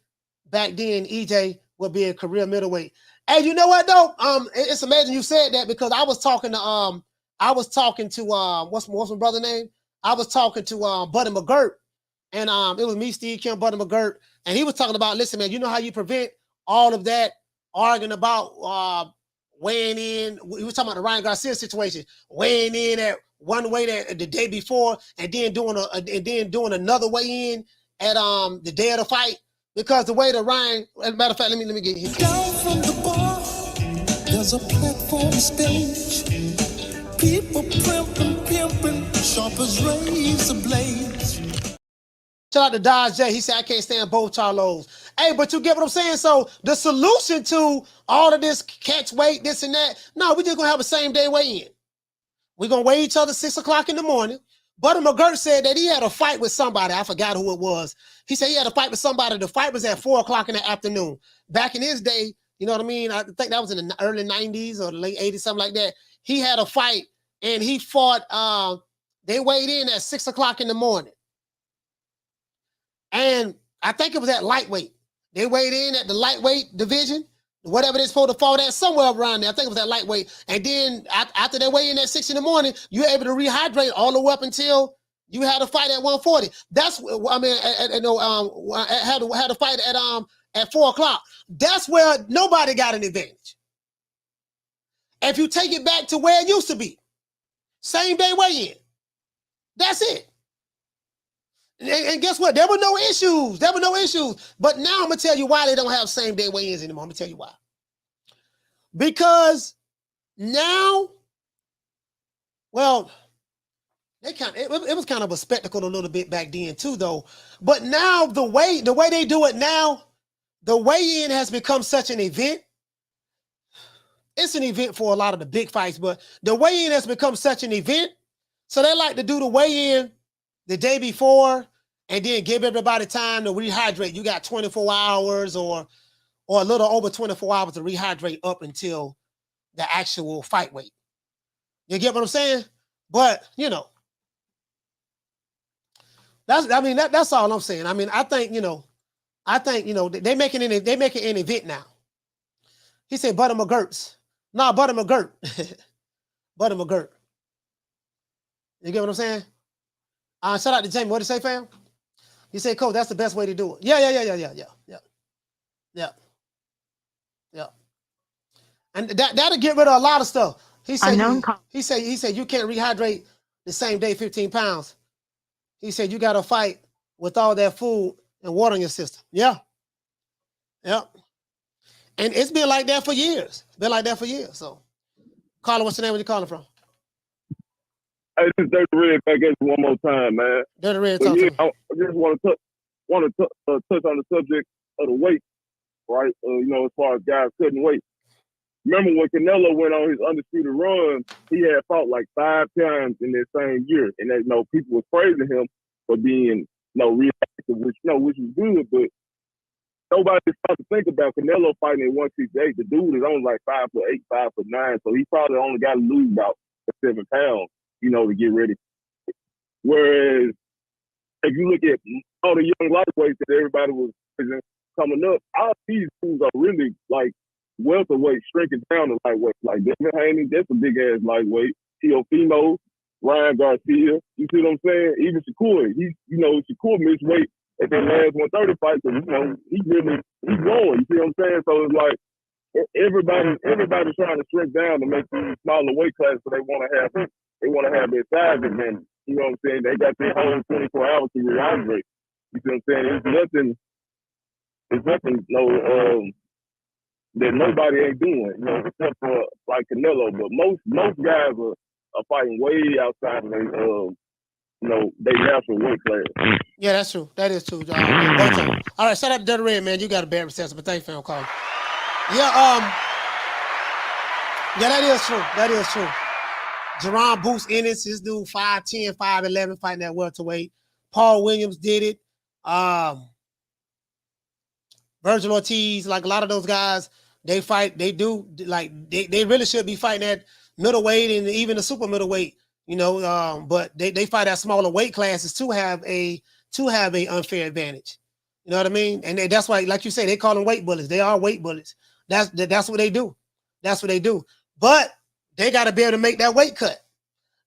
Back then, EJ would be a career middleweight. Hey, you know what though? It's amazing you said that because I was talking to what's my brother name? I was talking to Buddy McGirt, and it was me, Steve Kim, Buddy McGirt, and he was talking about, listen, man, you know how you prevent all of that arguing about weighing in. We was talking about the Ryan Garcia situation, weighing in at one weight at the day before, and then doing another weigh in at the day of the fight. Because the way that Ryan, as a matter of fact, let me get his. Down from the bar, there's a platform stage. People pimping, sharp as razor blades. Shout out to Dodge J. He said, I can't stand both Charlos. Hey, but you get what I'm saying? So the solution to all of this catch weight, this and that, no, we just going to have a same day weigh-in. We're going to weigh each other 6 o'clock in the morning. Buddy McGirt said that he had a fight with somebody. I forgot who it was. He said he had a fight with somebody. The fight was at 4 o'clock in the afternoon. Back in his day, you know what I mean? I think that was in the early 90s or the late 80s, something like that. He had a fight and he fought, they weighed in at 6 o'clock in the morning. And I think it was at lightweight. They weighed in at the lightweight division, whatever they're supposed to fall at, somewhere around there. I think it was at lightweight. And then after they weigh in at 6 in the morning, you're able to rehydrate all the way up until you had a fight at 140. That's, had a fight at 4 o'clock. That's where nobody got an advantage. If you take it back to where it used to be, same day weigh-in. That's it. And guess what? There were no issues. But now I'm going to tell you why they don't have same day weigh-ins anymore. I'm going to tell you why. Because now, well, it was kind of a spectacle a little bit back then too, though. But now the way they do it now, the weigh-in has become such an event. It's an event for a lot of the big fights, but the weigh-in has become such an event. So they like to do the weigh-in the day before and then give everybody time to rehydrate. You got 24 hours or a little over 24 hours to rehydrate up until the actual fight weight. You get what I'm saying? But, you know, that's all I'm saying. I mean, I think, they making an event now. He said Buddy McGirt. Nah, Buddy McGirt. Buddy McGirt. You get what I'm saying? Shout out to Jamie. What did you say, fam? He said, Coach, that's the best way to do it. Yeah. And that'll get rid of a lot of stuff. He said you can't rehydrate the same day 15 pounds. He said you got to fight with all that food and water in your system. Yeah. And it's been like that for years. So, Carla, what's the name? Where you calling from? Hey, this is Dirty Red back at you one more time, man. Dirty Red, but talk yeah, to me. I just want to touch on the subject of the weight, right? You know, as far as guys cutting weight. Remember when Canelo went on his undisputed run, he had fought like 5 times in that same year, and that, you know, people was praising him for being, you know, reactive, which was good, but nobody started to think about Canelo fighting at 168. The dude is only like 5'8", 5'9", so he probably only got to lose about 7 pounds, you know, to get ready. Whereas if you look at all the young lightweights that everybody was coming up, all these dudes are really like welterweight shrinking down to lightweight. Like Devin Haney, that's a big ass lightweight. Teofimo, Ryan Garcia, you see what I'm saying? Even Shakur, Shakur missed weight at that last 130 fight, so he's growing. You see what I'm saying? So it's like everybody's trying to shrink down to make these smaller weight classes, so they want to have their size advantage. You know what I'm saying? They got their whole 24 hours to rehydrate. You see what I'm saying? It's nothing that nobody ain't doing, you know, except for like Canelo. But most guys are fighting way outside of their natural weight class. Yeah, that's true. That is true, John. All right, shout out to Dirty Red, man. You got a bad reception, but thanks for calling. Yeah, that is true. That is true. Jerron Boots Ennis, his dude 5'10", 5'11", fighting that welterweight. Paul Williams did it. Virgil Ortiz, like a lot of those guys, they really should be fighting at middleweight and even the super middleweight, you know, but they fight at smaller weight classes to have a unfair advantage. You know what I mean? And that's why, like you say, they call them weight bullets. They are weight bullets. That's what they do. That's what they do. But they got to be able to make that weight cut.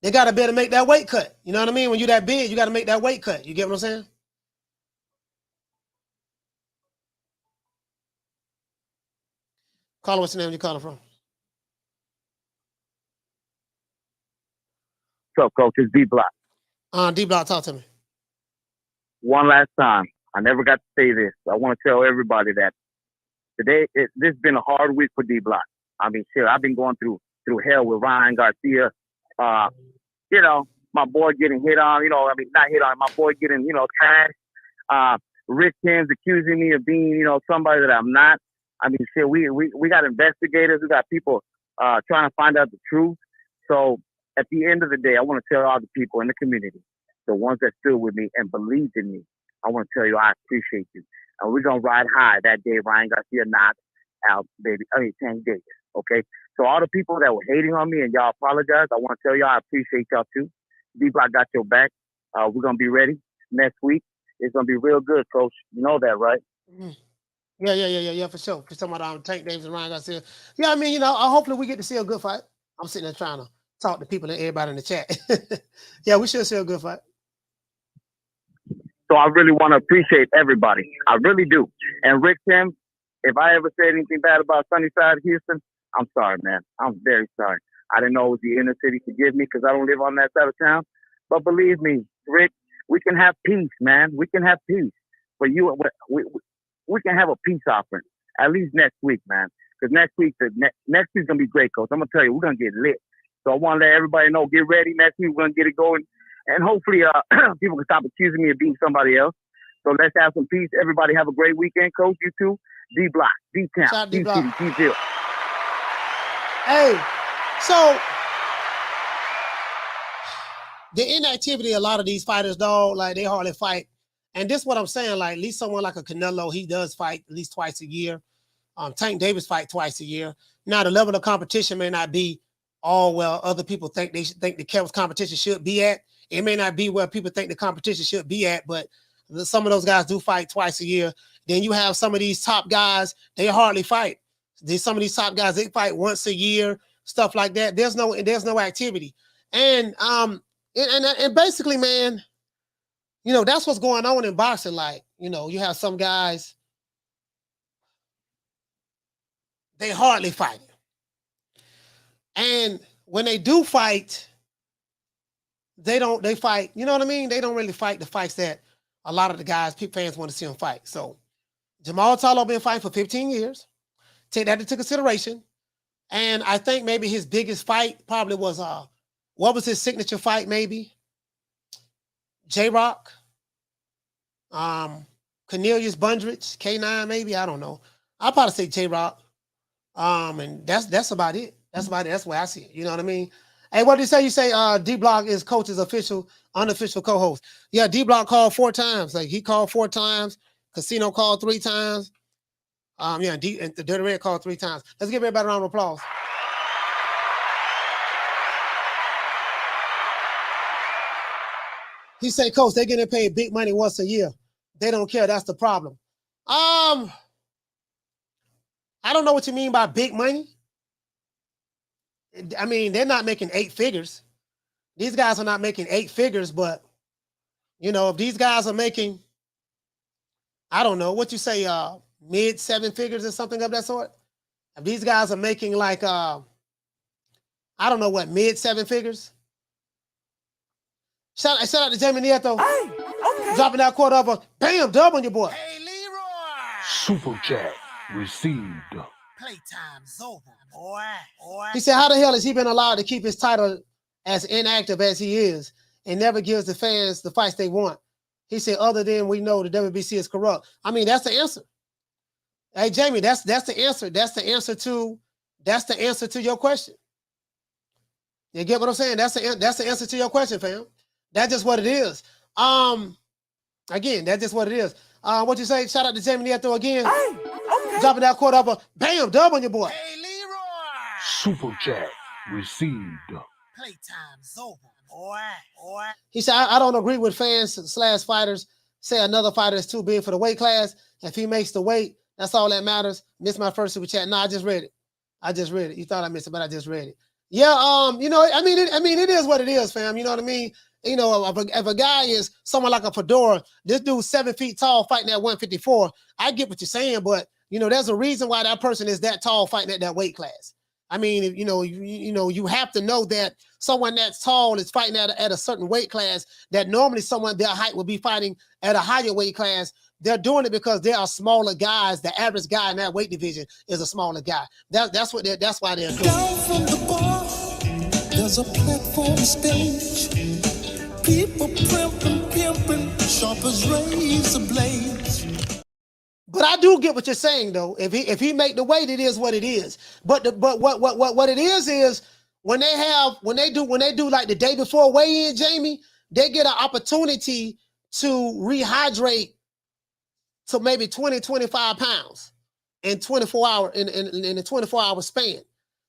They got to be able to make that weight cut. You know what I mean? When you're that big, you got to make that weight cut. You get what I'm saying? Caller, what's the name you calling from? What's up, Coach? It's D-Block. D-Block, talk to me. One last time. I never got to say this. I want to tell everybody that today, this has been a hard week for D-Block. I mean, shit, I've been going through hell with Ryan Garcia. You know, my boy getting hit on, you know, I mean, not hit on, my boy getting, you know, trashed. Rick Tim's accusing me of being, you know, somebody that I'm not. I mean, shit, we got investigators. We got people trying to find out the truth. So at the end of the day, I want to tell all the people in the community, the ones that stood with me and believed in me, I want to tell you I appreciate you. And we're going to ride high that day Ryan Garcia knocked out Tank Davis, okay? So all the people that were hating on me and y'all apologize, I want to tell y'all I appreciate y'all too. D-Block got your back. We're going to be ready next week. It's going to be real good, Coach. You know that, right? Mm-hmm. Yeah, for sure. Because talking about Tank Davis and Ryan Garcia. Yeah, I mean, you know, hopefully we get to see a good fight. I'm sitting there trying to talk to people and everybody in the chat. Yeah, we should see a good fight. So I really want to appreciate everybody. I really do. And Rick Tim, if I ever said anything bad about Sunnyside, Houston, I'm sorry, man. I'm very sorry. I didn't know it was the inner city. Forgive me because I don't live on that side of town. But believe me, Rick, we can have peace, man. We can have peace. For you, we can have a peace offering at least next week, man. Because next week's gonna be great, Coach. I'm gonna tell you, we're gonna get lit. So I want to let everybody know, get ready. Next week we're gonna get it going, and hopefully, people can stop accusing me of being somebody else. So let's have some peace. Everybody have a great weekend, Coach. You too. D-Block, D-Town, D-City, D-Ville. Hey, so the inactivity of a lot of these fighters, dog, like they hardly fight. And this is what I'm saying, like at least someone like a Canelo, he does fight at least twice a year. Tank Davis fight twice a year. Now the level of competition may not be all well other people think they should think the competition should be at. It may not be where people think the competition should be at, but some of those guys do fight twice a year. Then you have some of these top guys, they hardly fight. Some of these top guys, they fight once a year, stuff like that. There's no activity. And basically, man, you know, that's what's going on in boxing. Like, you know, you have some guys, they hardly fight. And when they do fight, they fight, you know what I mean? They don't really fight the fights that a lot of the guys, fans want to see them fight. So Jamal Charlo been fighting for 15 years. Take that into consideration. And I think maybe his biggest fight probably was What was his signature fight? Maybe J-Rock, Cornelius Bundrich, K9, maybe. I don't know. I'll probably say J-Rock. And that's about it. That's about it. That's where I see it. You know what I mean? Hey, what did you say? You say D-Block is coach's unofficial co-host. Yeah, D-Block called 4 times. Like he called 4 times. Casino called 3 times. Yeah, and the Dirty Red called 3 times. Let's give everybody a round of applause. He said, Coach, they're getting paid big money once a year. They don't care. That's the problem. I don't know what you mean by big money. I mean, they're not making 8 figures. These guys are not making 8 figures, but, you know, if these guys are making, I don't know, what you say, mid 7 figures or something of that sort? If these guys are making like, I don't know what, mid 7 figures? Shout out to Jamie Nieto. Hey, okay. Dropping that quarter of a bam dub on your boy. Hey, Leroy. Super chat received. Playtime's over, boy. He said, how the hell has he been allowed to keep his title as inactive as he is and never gives the fans the fights they want? He said, other than we know the WBC is corrupt. I mean, that's the answer. Hey, Jamie, that's the answer. That's the answer to your question. You get what I'm saying? That's the answer to your question, fam. That's just what it is. Again, that's just what it is. What you say? Shout out to Jamie Nieto again. Hey, okay. Dropping that quarter of a bam dub on your boy. Hey, Leroy. Super chat received. Playtime's over, boy. He said, I don't agree with fans/fighters say another fighter is too big for the weight class. If he makes the weight, that's all that matters. Missed my first super chat. No, I just read it. You thought I missed it, but I just read it. Yeah, you know, I mean, it is what it is, fam. You know what I mean? You know, if a guy is someone like a Fedora, this dude's 7 feet tall fighting at 154. I get what you're saying, but you know, there's a reason why that person is that tall fighting at that weight class. I mean, you know, you have to know that someone that's tall is fighting at a certain weight class that normally someone their height would be fighting at a higher weight class. They're doing it because there are smaller guys. The average guy in that weight division is a smaller guy. That's why they're doing it. Down from the bar, there's a platform stage. People pimping, sharp as razor blades. But I do get what you're saying, though. If he make the weight, it is what it is. But what it is when they do like the day before weigh-in, Jamie, they get an opportunity to rehydrate to maybe 20, 25 pounds in 24 hour in a 24-hour span.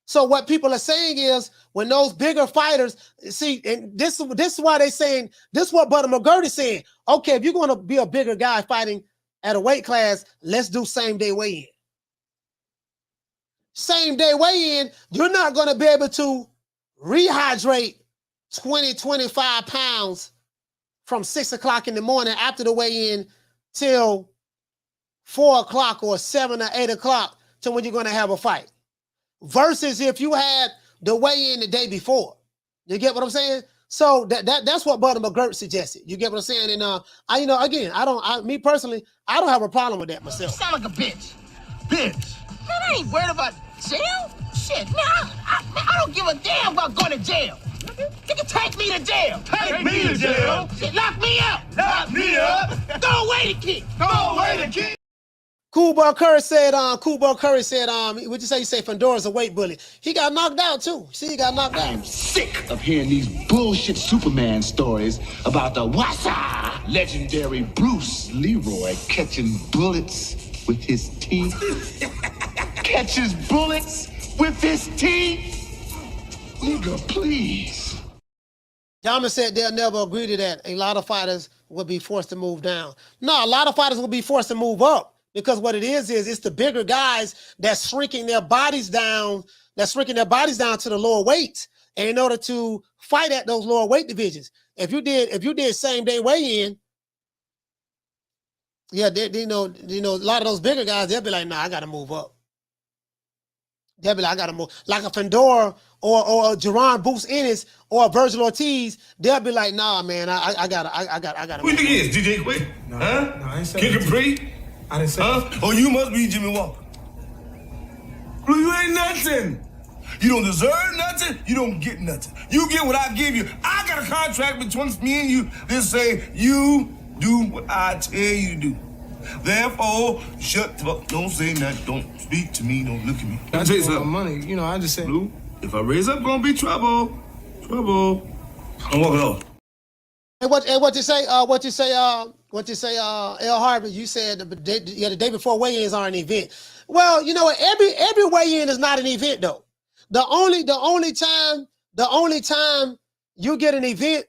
So what people are saying is when those bigger fighters see, and this is why they're saying, this is what Butter McGirt is saying. Okay, if you're going to be a bigger guy fighting at a weight class, let's do same day weigh-in. Same day weigh-in, you're not going to be able to rehydrate 20, 25 pounds from 6 o'clock in the morning after the weigh-in till 4 o'clock or 7 or 8 o'clock to when you're going to have a fight. Versus if you had the weigh-in the day before. You get what I'm saying? So that's what Butter McGirt suggested. You get what I'm saying? And me personally, I don't have a problem with that myself. You sound like a bitch. Bitch. Man, I ain't worried about jail. Shit, man, I don't give a damn about going to jail. You can take me to jail. Take me to jail? Shit, lock me up. Lock me up. Throw away the key. Throw away the key. Cool Boy Curry said, what you say? You say Fandora's a weight bully. He got knocked out too. See, he got knocked out. I'm sick of hearing these bullshit Superman stories about the Wassa legendary Bruce Leroy catching bullets with his teeth. Catches bullets with his teeth? Nigga, please. Diamond said they'll never agree to that. A lot of fighters will be forced to move down. No, a lot of fighters will be forced to move up. Because what it is it's the bigger guys that's shrinking their bodies down, to the lower weights, and in order to fight at those lower weight divisions. If you did same day weigh-in, yeah, a lot of those bigger guys, they'll be like, nah, I gotta move up. They'll be like, I gotta move. Like a Fandora or a Jerron Boots Ennis or a Virgil Ortiz, they'll be like, nah, man, I gotta. Who you think he is? DJ Quick? No, huh? No, I ain't saying Kid Capri? I didn't say Oh, you must be Jimmy Walker. You ain't nothing. You don't deserve nothing, you don't get nothing. You get what I give you. I got a contract between me and you that say you do what I tell you to do. Therefore, shut the fuck, don't say nothing, don't speak to me, don't look at me. I tell you something. Money, you know, I just say, Blue, if I raise up, gonna be trouble. Trouble. I'm walking off. And what you say, El Harvey, you said the day before weigh-ins are an event. Well, you know what, every weigh-in is not an event though. The only time you get an event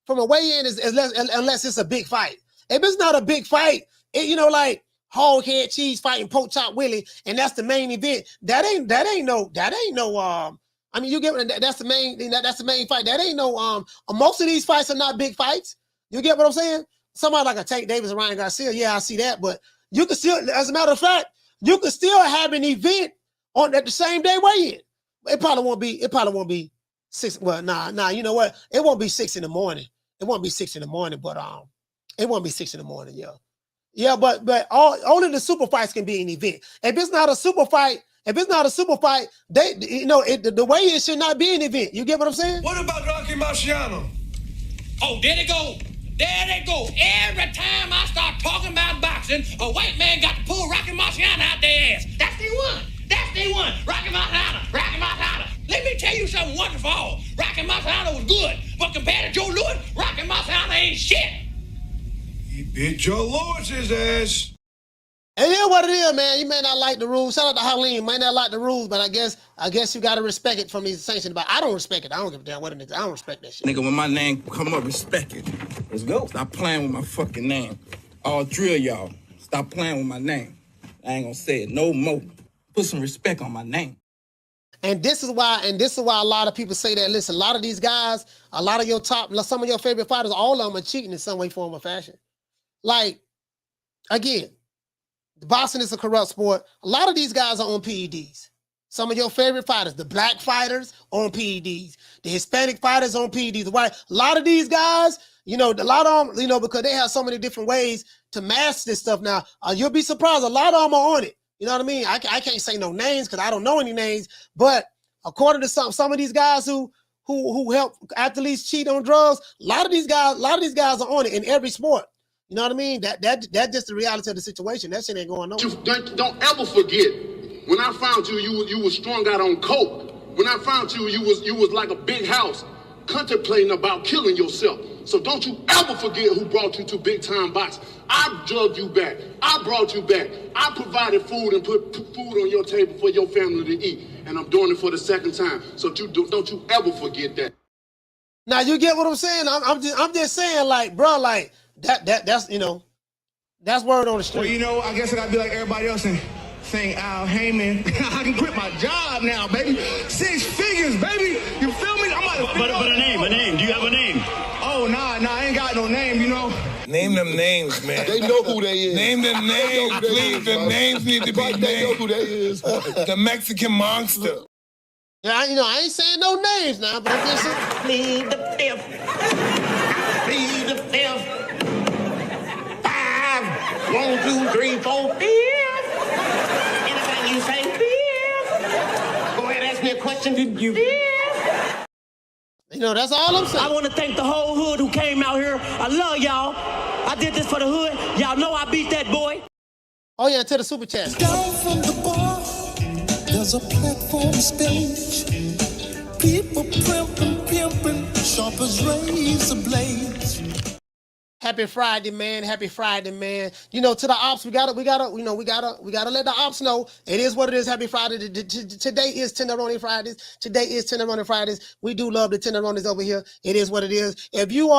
from a weigh-in is unless it's a big fight. If it's not a big fight, like hog head cheese fighting Pork Chop Willie, and that's the main event. That ain't no. I mean, you get that's the main fight. That ain't no. Most of these fights are not big fights. You get what I'm saying? Somebody like a Tank Davis and Ryan Garcia, yeah, I see that. But you can still, as a matter of fact, you can still have an event at the same day weigh-in. It probably won't be 6. Well, nah. You know what? It won't be 6 in the morning. It won't be 6 in the morning, but it won't be 6 in the morning, yeah. Yeah, but only the super fights can be an event. If it's not a super fight, the weigh-in should not be an event. You get what I'm saying? What about Rocky Marciano? Oh, there they go. There they go. Every time I start talking about boxing, a white man got to pull Rocky Marciano out their ass. That's the one. Rocky Marciano. Let me tell you something once for all. Rocky Marciano was good, but compared to Joe Louis, Rocky Marciano ain't shit. He beat Joe Louis' ass. And here's what it is, man. You may not like the rules. Shout out to Halim. You may not like the rules, but I guess you got to respect it from these sanctions. But I don't respect it. I don't give a damn what it is. I don't respect that shit. Nigga, when my name come up, respect it. Let's go. Stop playing with my fucking name. All 3 of y'all, stop playing with my name. I ain't gonna say it no more. Put some respect on my name. And this is why a lot of people say that. Listen, a lot of these guys, a lot of your some of your favorite fighters, all of them are cheating in some way, form, or fashion. Like, again, boxing is a corrupt sport. A lot of these guys are on PEDs. Some of your favorite fighters, the black fighters on PEDs, the Hispanic fighters on PEDs, the white. A lot of these guys, a lot of them, because they have so many different ways to mask this stuff now. You'll be surprised. A lot of them are on it. You know what I mean? I can't say no names because I don't know any names. But according to some of these guys who help athletes cheat on drugs, a lot of these guys are on it in every sport. You know what I mean? That's just the reality of the situation. That shit ain't going on. Don't ever forget, when I found you, you was strung out on coke. When I found you, you was like a big house, contemplating about killing yourself. So don't you ever forget who brought you to big time boxing. I drugged you back. I brought you back. I provided food and put food on your table for your family to eat. And I'm doing it for the second time. So don't you ever forget that. Now you get what I'm saying? I'm just saying, like, bro, like that's that's word on the street. Well, I guess I gotta be like everybody else and saying Al Heyman. I can quit my job now, baby. 6 figures, baby. You feel me? But a name. Do you have a name? Oh, nah, I ain't got no name, Name them names, man. They know who they is. Name them names, please. The names need to be named. They know who they is. The Mexican monster. Yeah, I ain't saying no names now, but I'm just saying. Plead the fifth. Plead the fifth. 5, 1, 2, 3, 4, 5. Anything you say, 5. Go ahead, ask me a question. Did you? 5. That's all I'm saying. I want to thank the whole hood who came out here. I love y'all. I did this for the hood. Y'all know I beat that boy. Oh, yeah, to the super chat. Down from the bar, there's a platform stage. People pimping, sharp as razor blades. Happy Friday, man. Happy Friday, man. To the ops, we gotta let the ops know it is what it is. Happy Friday. Today is Tenderoni Fridays. We do love the Tenderonis over here. It is what it is. If you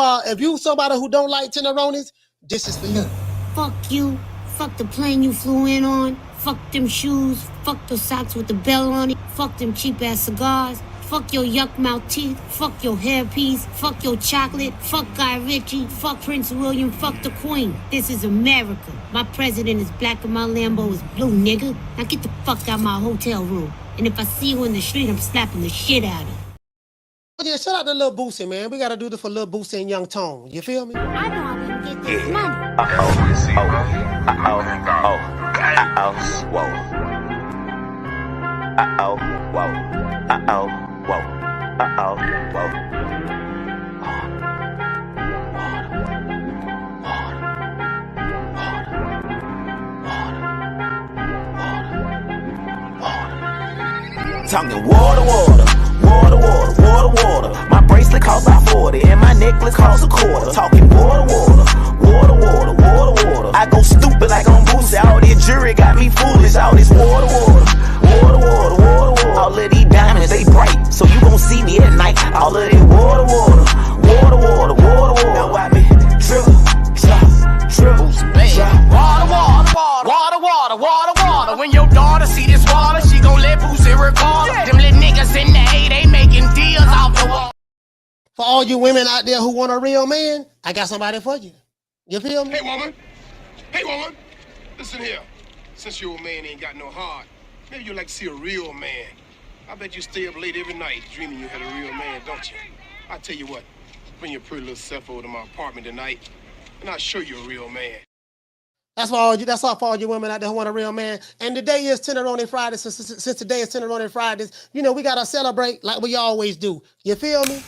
somebody who don't like Tenderonis, this is for you. Fuck you. Fuck the plane you flew in on. Fuck them shoes. Fuck the socks with the bell on it. Fuck them cheap ass cigars. Fuck your yuck mouth teeth. Fuck your hairpiece. Fuck your chocolate. Fuck Guy Ritchie. Fuck Prince William. Fuck the Queen. This is America. My president is black and my Lambo is blue, nigga. Now get the fuck out my hotel room. And if I see you in the street, I'm slapping the shit out of you. Yeah, shout out to Lil Boosie, man. We gotta do this for Lil Boosie and Young Tone. You feel me? I know I can get this money. Whoa. Uh-oh, whoa. Uh-oh, whoa. Talking water, water, water, water, water, water. My bracelet costs about 40 and my necklace costs a quarter. Talking water, water, water, water, water, water. I go stupid like on Boosie. All this jury got me foolish. All this water, water, water, water, water, water. All of these diamonds, they bright, so you gon' see me at night. All of this water, water, water, water, water, water. Now why me dribble, dribble, Water, water, water, water, water, water, water. When your daughter see this water, she gon' let Boosie record her. Them little niggas in the A, they making deals off the wall. For all you women out there who want a real man, I got somebody for you. You feel me? Hey woman, listen here. Since your man ain't got no heart, maybe you'd like to see a real man. I bet you stay up late every night dreaming you had a real man, don't you? I tell you what, bring your pretty little self over to my apartment tonight, and I'll show you a real man. That's all for all you women out there who want a real man. And today is Tenderoni Friday. Since today is Tenderoni Fridays, you know, we got to celebrate like we always do. You feel me?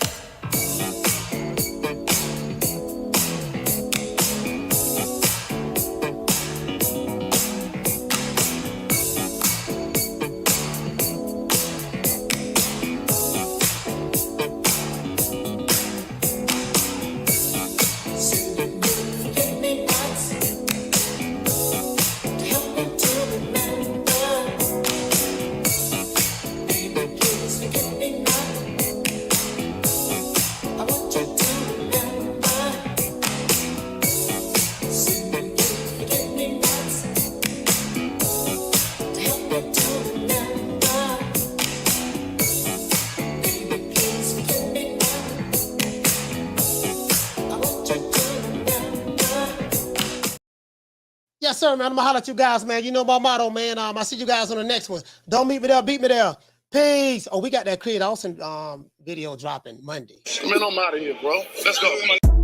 Yes, sir, man. I'm going to holler at you guys, man. You know my motto, man. I see you guys on the next one. Don't meet me there, beat me there. Peace. Oh, we got that Creed Austin video dropping Monday. Man, I'm out of here, bro. Let's go.